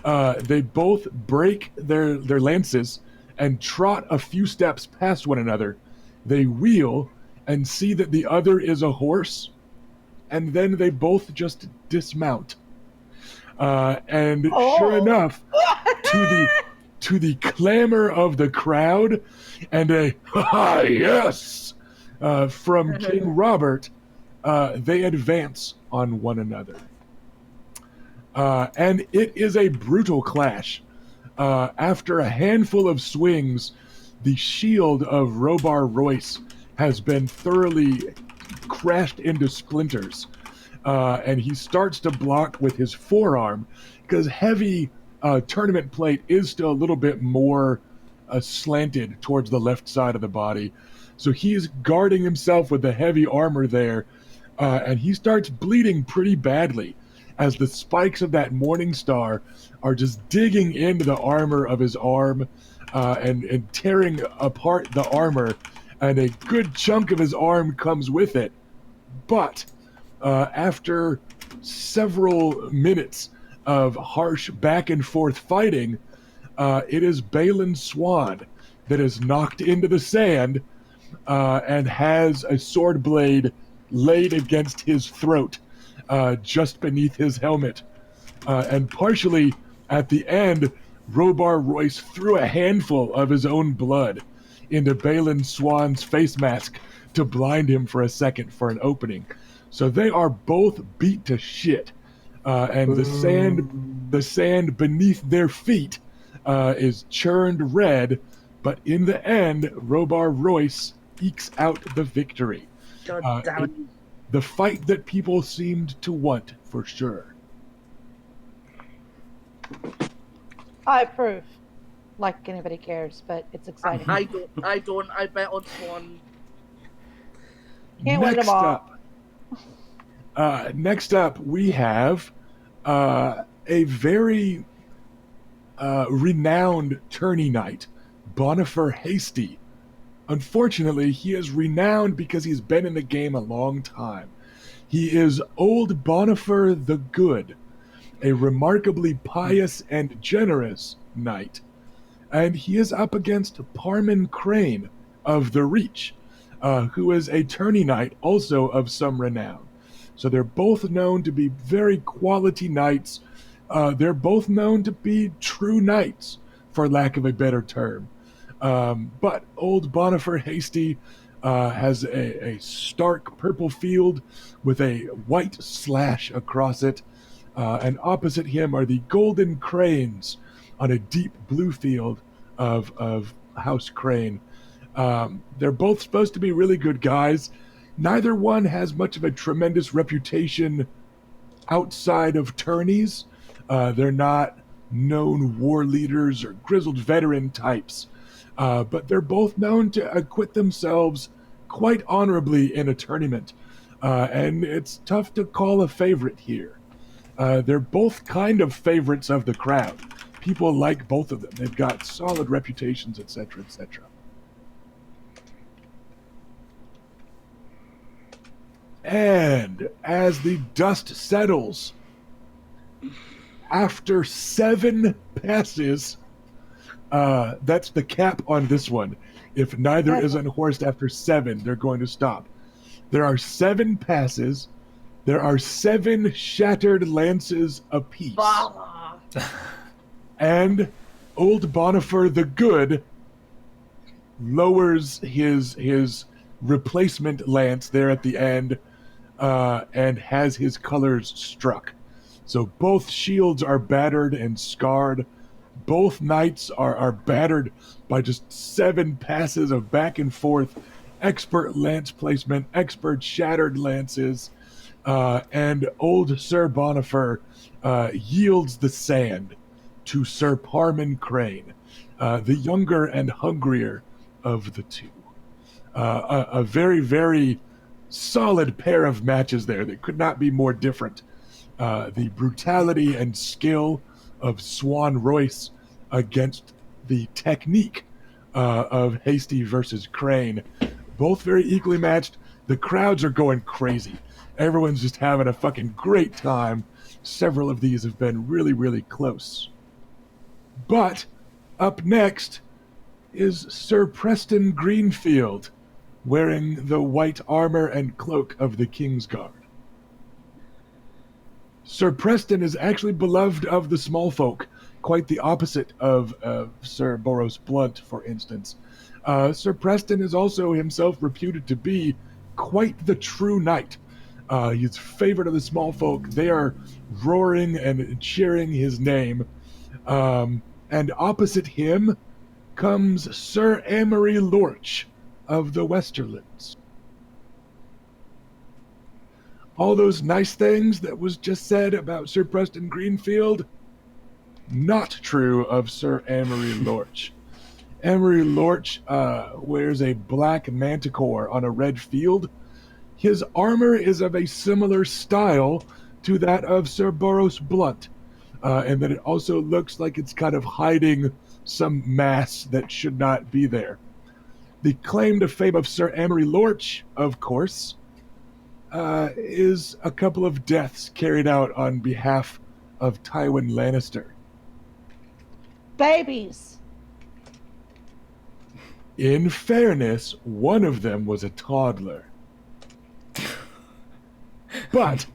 they both break their lances and trot a few steps past one another. They wheel and see that the other is a horse, and then they both just dismount. And sure enough, to the clamor of the crowd and a "ha yes" from King Robert, they advance on one another. And it is a brutal clash. After a handful of swings, the shield of Robar Royce has been thoroughly crashed into splinters. And he starts to block with his forearm, because heavy tournament plate is still a little bit more slanted towards the left side of the body. So he's guarding himself with the heavy armor there, and he starts bleeding pretty badly as the spikes of that Morning Star are just digging into the armor of his arm and tearing apart the armor, and a good chunk of his arm comes with it. But after several minutes of harsh back and forth fighting, it is Balin Swan that is knocked into the sand and has a sword blade laid against his throat, just beneath his helmet. And partially at the end, Robar Royce threw a handful of his own blood into Balin Swan's face mask to blind him for a second for an opening. So they are both beat to shit. And the sand beneath their feet is churned red, but in the end, Robar Royce ekes out the victory. God damn it. The fight that people seemed to want, for sure. I approve. Like anybody cares, but it's exciting. I don't. I bet on Swan. Can't win them all. Next up, we have a very renowned tourney knight, Bonifer Hasty. Unfortunately, he is renowned because he's been in the game a long time. He is Old Bonifer the Good, a remarkably pious and generous knight. And he is up against Parman Crane of the Reach, who is a tourney knight also of some renown. So they're both known to be very quality knights. They're both known to be true knights, for lack of a better term. But Old Bonifer Hasty has a stark purple field with a white slash across it, and opposite him are the golden cranes on a deep blue field of House Crane. They're both supposed to be really good guys. Neither one has much of a tremendous reputation outside of tourneys. They're not known war leaders or grizzled veteran types. But they're both known to acquit themselves quite honorably in a tournament. And it's tough to call a favorite here. They're both kind of favorites of the crowd. People like both of them. They've got solid reputations, etc., etc. And as the dust settles, after 7 passes, that's the cap on this one. If neither is unhorsed after 7, they're going to stop. There are 7 passes. There are 7 shattered lances apiece. Blah. And old Bonifer the Good lowers his replacement lance there at the end and has his colors struck. So both shields are battered and scarred. Both knights are battered by just 7 passes of back and forth, expert lance placement, expert shattered lances, and old Sir Bonifer yields the sand to Sir Parman Crane, the younger and hungrier of the two. A very, very solid pair of matches there that could not be more different. The brutality and skill of Swan Royce against the technique of Hasty versus Crane. Both very equally matched. The crowds are going crazy. Everyone's just having a fucking great time. Several of these have been really, really close. But up next is Sir Preston Greenfield, wearing the white armor and cloak of the King's Guard. Sir Preston is actually beloved of the small folk, quite the opposite of Sir Boros Blunt, for instance. Sir Preston is also himself reputed to be quite the true knight. He's favorite of the small folk. They are roaring and cheering his name. And opposite him comes Sir Amory Lorch of the Westerlands. All those nice things that was just said about Sir Preston Greenfield, not true of Sir Amory Lorch. Amory Lorch wears a black manticore on a red field. His armor is of a similar style to that of Sir Boros Blunt, and that it also looks like it's kind of hiding some mass that should not be there. The claim to fame of Sir Amory Lorch, of course, is a couple of deaths carried out on behalf of Tywin Lannister. Babies. In fairness, one of them was a toddler. But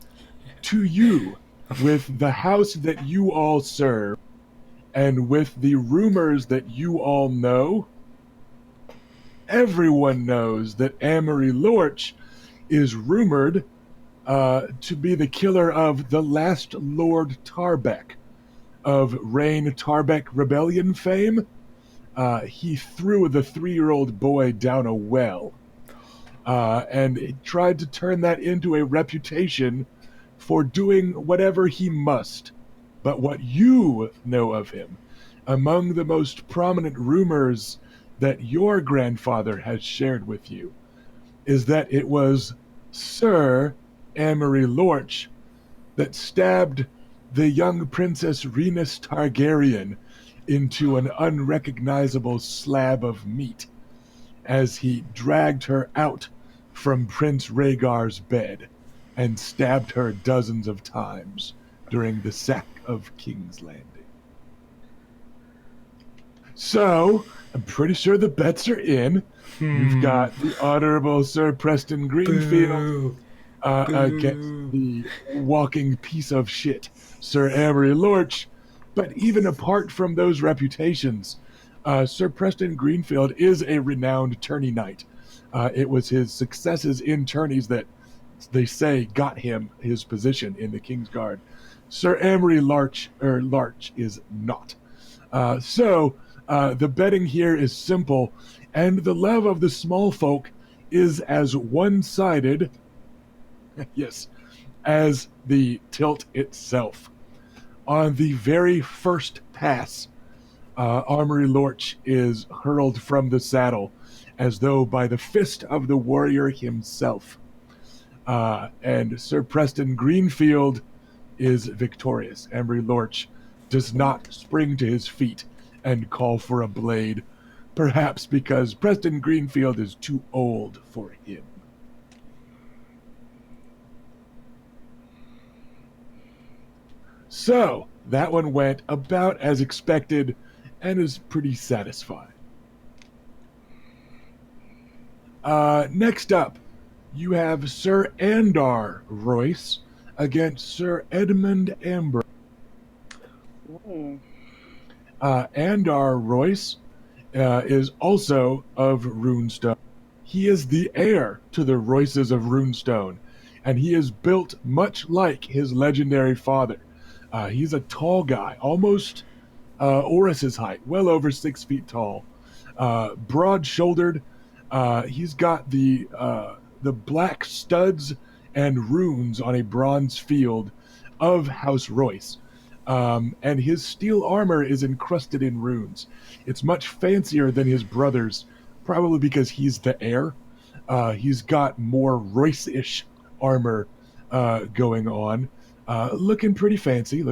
to you, with the house that you all serve, and with the rumors that you all know, everyone knows that Amory Lorch is rumored to be the killer of the last Lord Tarbeck of Rain Tarbeck Rebellion fame. He threw the 3-year-old boy down a well, and he tried to turn that into a reputation for doing whatever he must. But what you know of him, among the most prominent rumors that your grandfather has shared with you, is that it was Sir Amory Lorch that stabbed the young Princess Rhaenys Targaryen into an unrecognizable slab of meat as he dragged her out from Prince Rhaegar's bed and stabbed her dozens of times during the sack of King's Landing. So, I'm pretty sure the bets are in. You've got the Honorable Sir Preston Greenfield against the walking piece of shit, Sir Amory Lorch. But even apart from those reputations, Sir Preston Greenfield is a renowned tourney knight. It was his successes in tourneys that they say got him his position in the King's Guard. Sir Amory Larch is not. So the betting here is simple, and the love of the small folk is as one-sided, yes, as the tilt itself. On the very first pass, Amory Lorch is hurled from the saddle as though by the fist of the warrior himself. And Sir Preston Greenfield is victorious. Amory Lorch does not spring to his feet and call for a blade, perhaps because Preston Greenfield is too old for him. So, that one went about as expected and is pretty satisfying. Next up, you have Sir Andar Royce against Sir Edmund Ambrose. Ooh. Andar Royce is also of Runestone. He is the heir to the Royces of Runestone, and he is built much like his legendary father. He's a tall guy, almost Oris's height, well over 6 feet tall. Broad-shouldered. He's got the black studs and runes on a bronze field of House Royce. And his steel armor is encrusted in runes. It's much fancier than his brother's, probably because he's the heir. He's got more Royce-ish armor going on. Looking pretty fancy.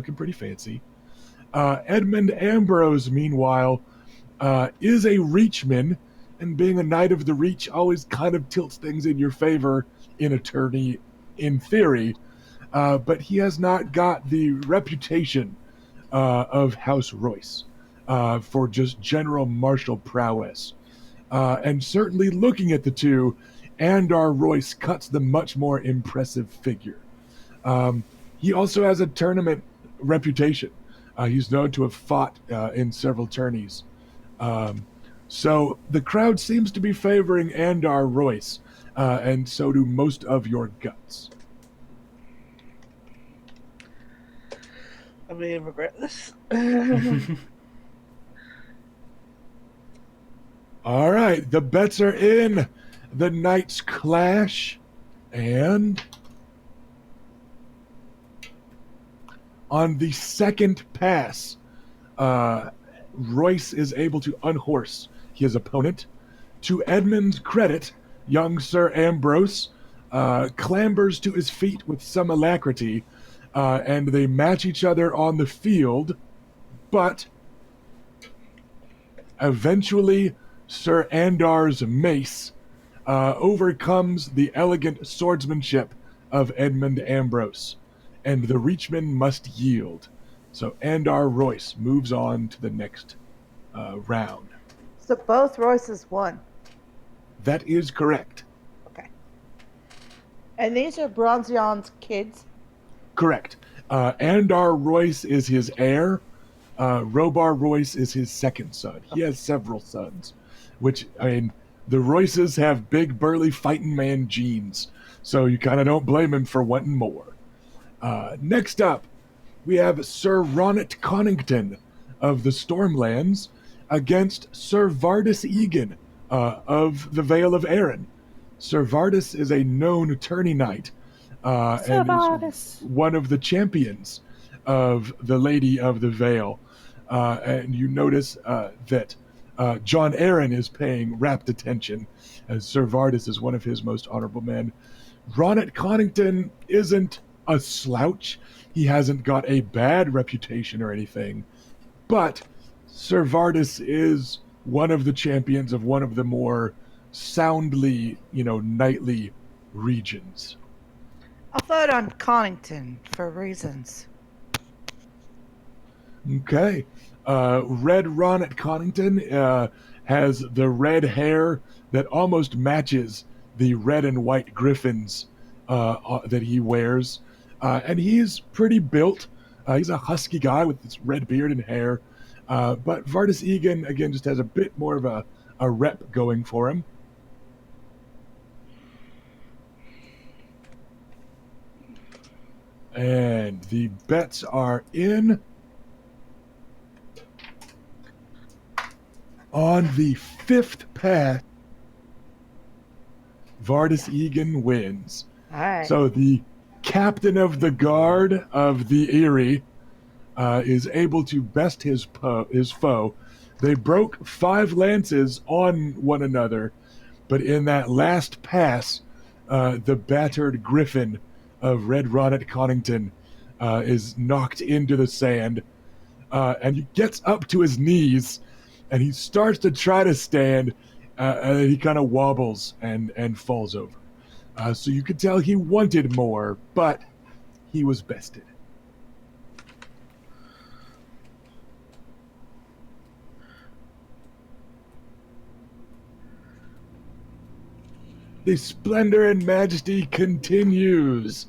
Edmund Ambrose, meanwhile, is a Reachman, and being a Knight of the Reach always kind of tilts things in your favor in a tourney, in theory, but he has not got the reputation of House Royce for just general martial prowess. And certainly looking at the two, Andar Royce cuts the much more impressive figure. He also has a tournament reputation. He's known to have fought in several tourneys. So the crowd seems to be favoring Andar Royce, and so do most of your guts. I may regret this. All right, the bets are in. The knights clash, and on the second pass, Royce is able to unhorse his opponent. To Edmund's credit, young Sir Ambrose clambers to his feet with some alacrity, and they match each other on the field, but eventually Sir Andar's mace overcomes the elegant swordsmanship of Edmund Ambrose, and the Reachman must yield. So Andar Royce moves on to the next round. So both Royces won. That is correct. Okay. And these are Bronzion's kids? Correct. Andar Royce is his heir. Robar Royce is his second son. He has several sons, which, I mean, the Royces have big, burly, fighting man genes, so you kind of don't blame him for wanting more. Next up, we have Sir Ronnet Connington of the Stormlands against Sir Vardis Egan of the Vale of Erin. Sir Vardis is a known tourney knight and is one of the champions of the Lady of the Vale. And you notice that John Aaron is paying rapt attention, as Sir Vardis is one of his most honorable men. Ronnet Connington isn't a slouch. He hasn't got a bad reputation or anything, but Sir Vardis is one of the champions of one of the more soundly, knightly regions. I'll vote on Connington for reasons. Okay. Red Ronnet Connington has the red hair that almost matches the red and white griffins that he wears. And he's pretty built. He's a husky guy with this red beard and hair. But Vardis Egan, again, just has a bit more of a rep going for him. And the bets are in. On the fifth pass, Vardis Egan wins. All right. So the captain of the guard of the Eyrie is able to best his foe. They broke 5 lances on one another, but in that last pass, the battered griffin of Red Ronnet Connington is knocked into the sand, and he gets up to his knees, and he starts to try to stand, and he kind of wobbles and falls over. So you could tell he wanted more, but he was bested. the splendor and majesty continues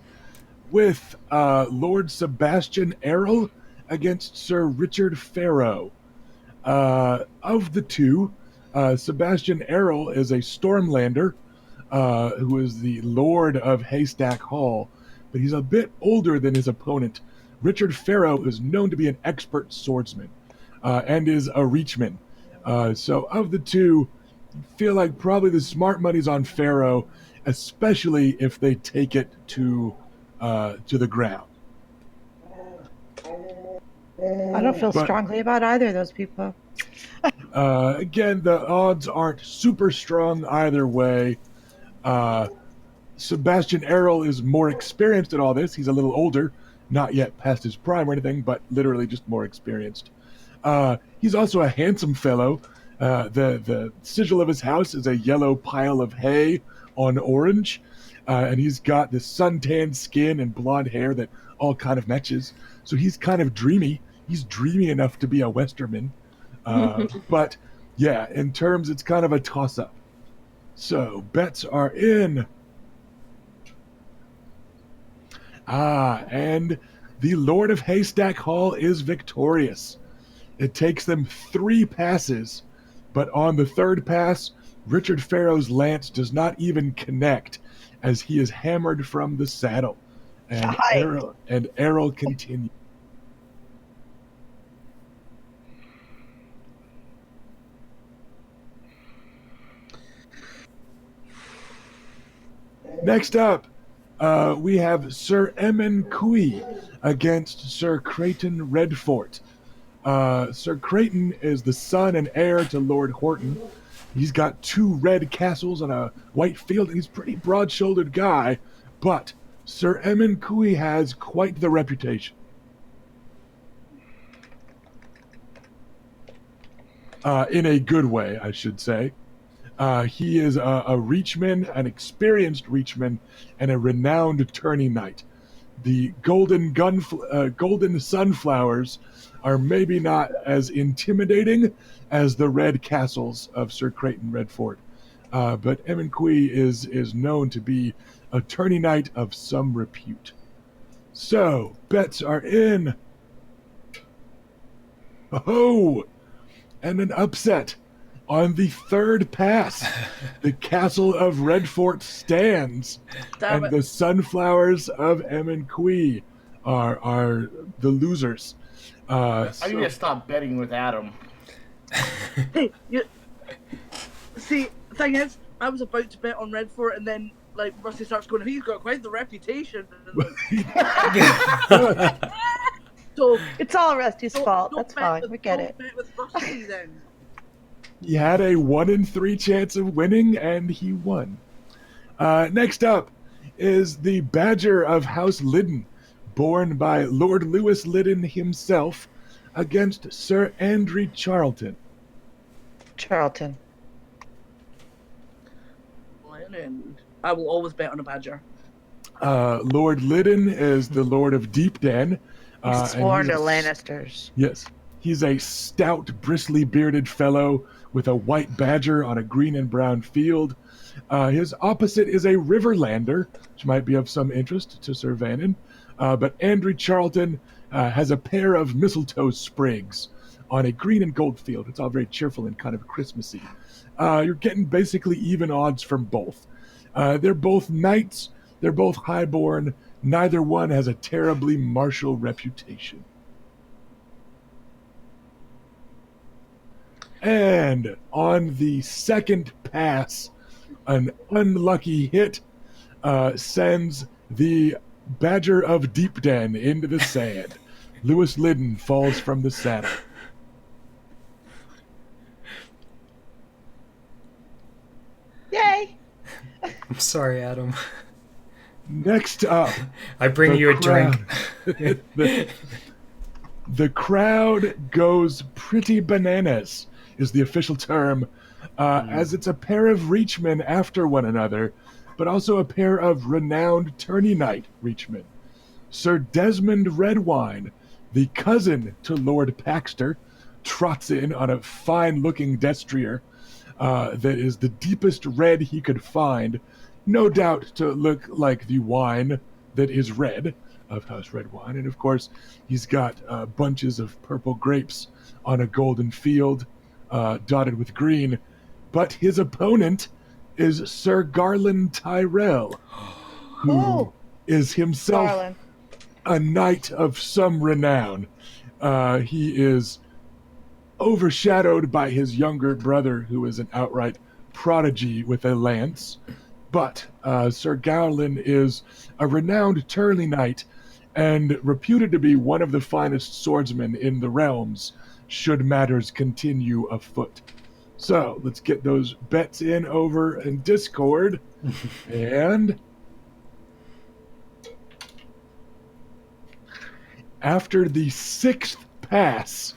with Lord Sebastian Errol against Sir Richard Farrow. Of the two, Sebastian Errol is a Stormlander who is the Lord of Haystack Hall, but he's a bit older than his opponent. Richard Farrow is known to be an expert swordsman and is a reachman. So of the two, I feel like probably the smart money's on Farrow, especially if they take it to the ground. I don't feel strongly about either of those people. Again, the odds aren't super strong either way. Sebastian Errol is more experienced at all this. He's a little older, not yet past his prime or anything, but literally just more experienced. He's also a handsome fellow. The sigil of his house is a yellow pile of hay on orange, and he's got this suntanned skin and blonde hair that all kind of matches. So he's kind of dreamy. He's dreamy enough to be a Westerman. But yeah, in terms, it's kind of a toss-up. So bets are in. And the Lord of Haystack Hall is victorious. It takes them 3 passes, but on the 3rd pass, Richard Farrow's lance does not even connect as he is hammered from the saddle. And Errol continues. Next up, we have Sir Emin Cui against Sir Creighton Redfort. Sir Creighton is the son and heir to Lord Horton. He's got 2 red castles on a white field, and he's a pretty broad-shouldered guy, but Sir Emin Cui has quite the reputation. In a good way, I should say. He is a reachman, an experienced reachman, and a renowned tourney knight. The golden sunflowers are maybe not as intimidating as the red castles of Sir Creighton Redfort, but Emin Cui is known to be a tourney knight of some repute. So, bets are in. Oh, and an upset. On the 3rd pass, the castle of Redfort stands, and the sunflowers of Emin Cui are the losers. I need to stop betting with Adam. Hey, see, the thing is, I was about to bet on Redfort, and then like Rusty starts going, he's got quite the reputation. So It's all Rusty's fault. don't That's bet fine. with- We get don't it. bet with Rusty then. He had a 1 in 3 chance of winning, and he won. Next up is the Badger of House Liddon, born by Lord Lewis Liddon himself, against Sir Andrew Charlton. Charlton. And I will always bet on a Badger. Lord Liddon is the Lord of Deepden. and Sworn he's to a- Lannisters. Yes. He's a stout, bristly bearded fellow with a white badger on a green and brown field. His opposite is a Riverlander, which might be of some interest to Sir Vannon. But Andrew Charlton has a pair of mistletoe sprigs on a green and gold field. It's all very cheerful and kind of Christmassy. You're getting basically even odds from both. They're both knights. They're both highborn. Neither one has a terribly martial reputation. And on the 2nd pass, an unlucky hit sends the Badger of Deepden into the sand. Lewis Liddon falls from the saddle. Yay! I'm sorry, Adam. Next up, I bring the you a drink. the crowd goes pretty bananas, is the official term, as it's a pair of reachmen after one another, but also a pair of renowned tourney knight reachmen. Sir Desmond Redwine, the cousin to Lord Paxter, trots in on a fine-looking destrier. that is the deepest red he could find, no doubt to look like the wine that is red, of House Red Wine. And of course, he's got bunches of purple grapes on a golden field, dotted with green. But his opponent is Sir Garland Tyrell, who is himself Garland. a knight of some renown. He is overshadowed by his younger brother, who is an outright prodigy with a lance. But Sir Garland is a renowned tourney knight and reputed to be one of the finest swordsmen in the realms, should matters continue afoot. So, let's get those bets in over in Discord. And after the 6th pass,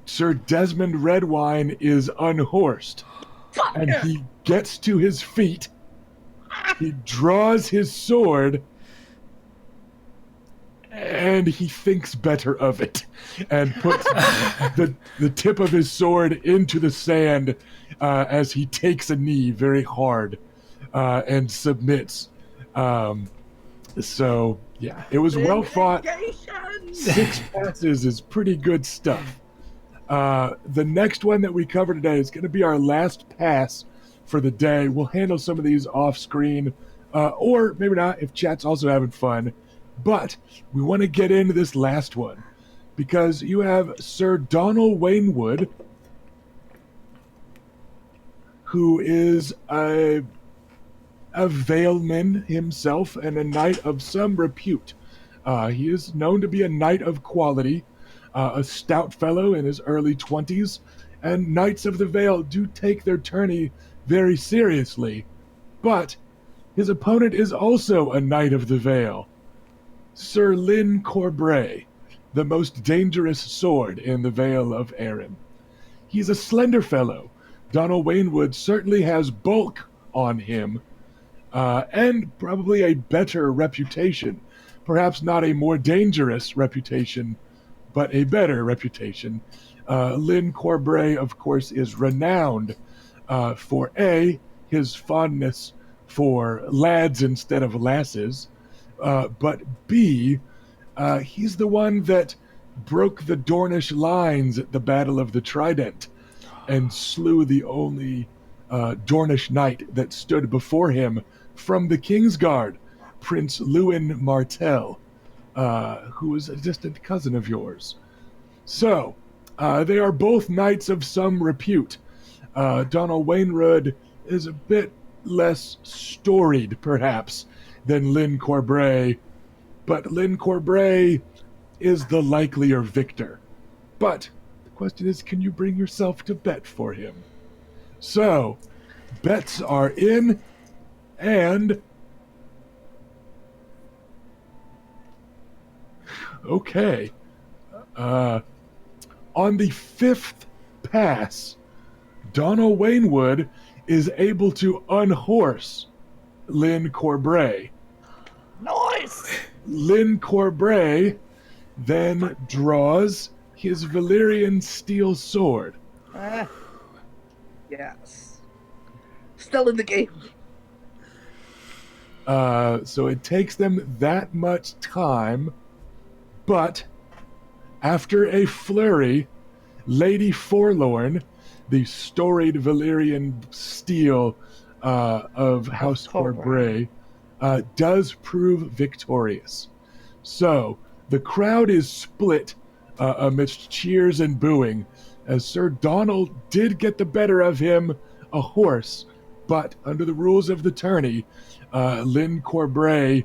Sir Desmond Redwine is unhorsed. And he gets to his feet. He draws his sword. And he thinks better of it and puts the tip of his sword into the sand as he takes a knee very hard and submits. So, yeah, it was well fought. 6 passes is pretty good stuff. The next one that we cover today is going to be our last pass for the day. We'll handle some of these off screen, or maybe not if chat's also having fun. But we want to get into this last one because you have Sir Donald Wainwood, who is a Valeman himself and a knight of some repute. He is known to be a knight of quality, a stout fellow in his early 20s, and Knights of the Vale do take their tourney very seriously. But his opponent is also a Knight of the Vale, Sir Lyn Corbray, the most dangerous sword in the Vale of Erin. He's a slender fellow. Donald Wainwood certainly has bulk on him, and probably a better reputation. Perhaps not a more dangerous reputation, but a better reputation. Lyn Corbray, of course, is renowned for A, his fondness for lads instead of lasses, but B, he's the one that broke the Dornish lines at the Battle of the Trident and slew the only Dornish knight that stood before him from the Kingsguard, Prince Lewin Martell, who was a distant cousin of yours. So, they are both knights of some repute. Donald Wainwood is a bit less storied, perhaps, than Lyn Corbray, but Lyn Corbray is the likelier victor. But the question is, can you bring yourself to bet for him? So, bets are in, and okay. On the 5th pass, Donald Wainwood is able to unhorse Lyn Corbray. Nice! Lyn Corbray then draws his Valyrian steel sword. Yes. Still in the game. So it takes them that much time, but after a flurry, Lady Forlorn, the storied Valyrian steel of House Corbray, does prove victorious. So the crowd is split amidst cheers and booing, as Sir Donald did get the better of him a horse, but under the rules of the tourney, Lyn Corbray,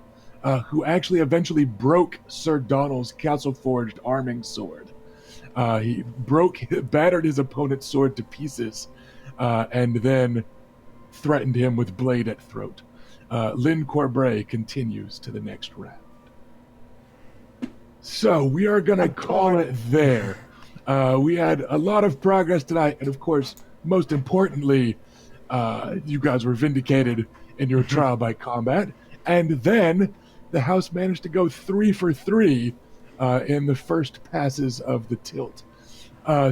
who actually eventually broke Sir Donald's castle-forged arming sword. He battered his opponent's sword to pieces, and then threatened him with blade at throat. Lyn Corbray continues to the next round. So we are going to call it there. We had a lot of progress tonight, and of course, most importantly, you guys were vindicated in your trial by combat, and then the house managed to go 3 for 3 in the first passes of the tilt.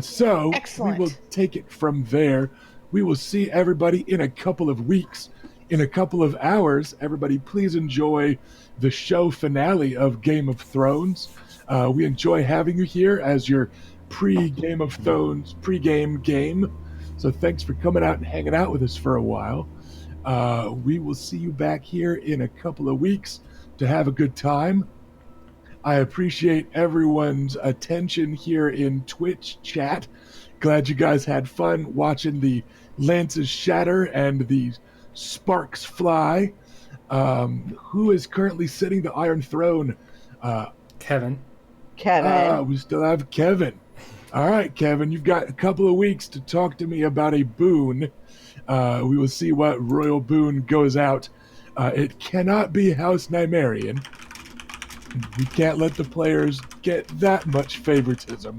So Excellent. we will take it from there. we will see everybody in a couple of weeks, in a couple of hours. Everybody, please enjoy the show finale of Game of Thrones. We enjoy having you here as your pre-Game of Thrones pre-game game. So thanks for coming out and hanging out with us for a while. We will see you back here in a couple of weeks to have a good time. I appreciate everyone's attention here in Twitch chat. Glad you guys had fun watching the lances shatter and the sparks fly. Who is currently sitting the Iron Throne? Kevin. We still have Kevin. All right, Kevin, you've got a couple of weeks to talk to me about a boon. We will see what royal boon goes out. It cannot be House Nymaryen. We can't let the players get that much favoritism.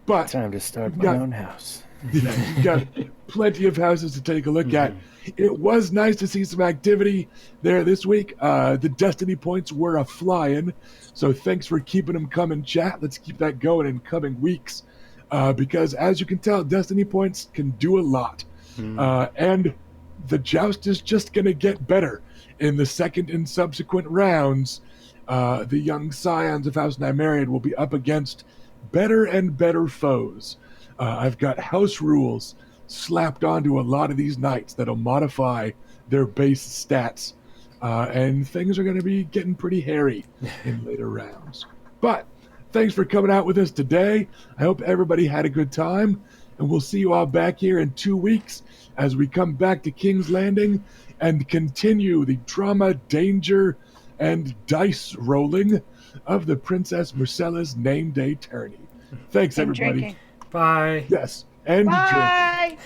But Time to start my own house. yeah, you've got plenty of houses to take a look at. It was nice to see some activity there this week. The Destiny points were a-flying, so thanks for keeping them coming, chat. Let's keep that going in coming weeks, because as you can tell, Destiny points can do a lot. And the joust is just going to get better in the second and subsequent rounds. The young scions of House Nymaryen will be up against better and better foes. I've got house rules slapped onto a lot of these knights that'll modify their base stats. And things are going to be getting pretty hairy in later rounds. But thanks for coming out with us today. I hope everybody had a good time. And we'll see you all back here in 2 weeks as we come back to King's Landing and continue the drama, danger, and dice rolling of the Princess Marcella's name day tourney. Thanks, everybody. Drinking. Bye. Yes, and drinking. Bye.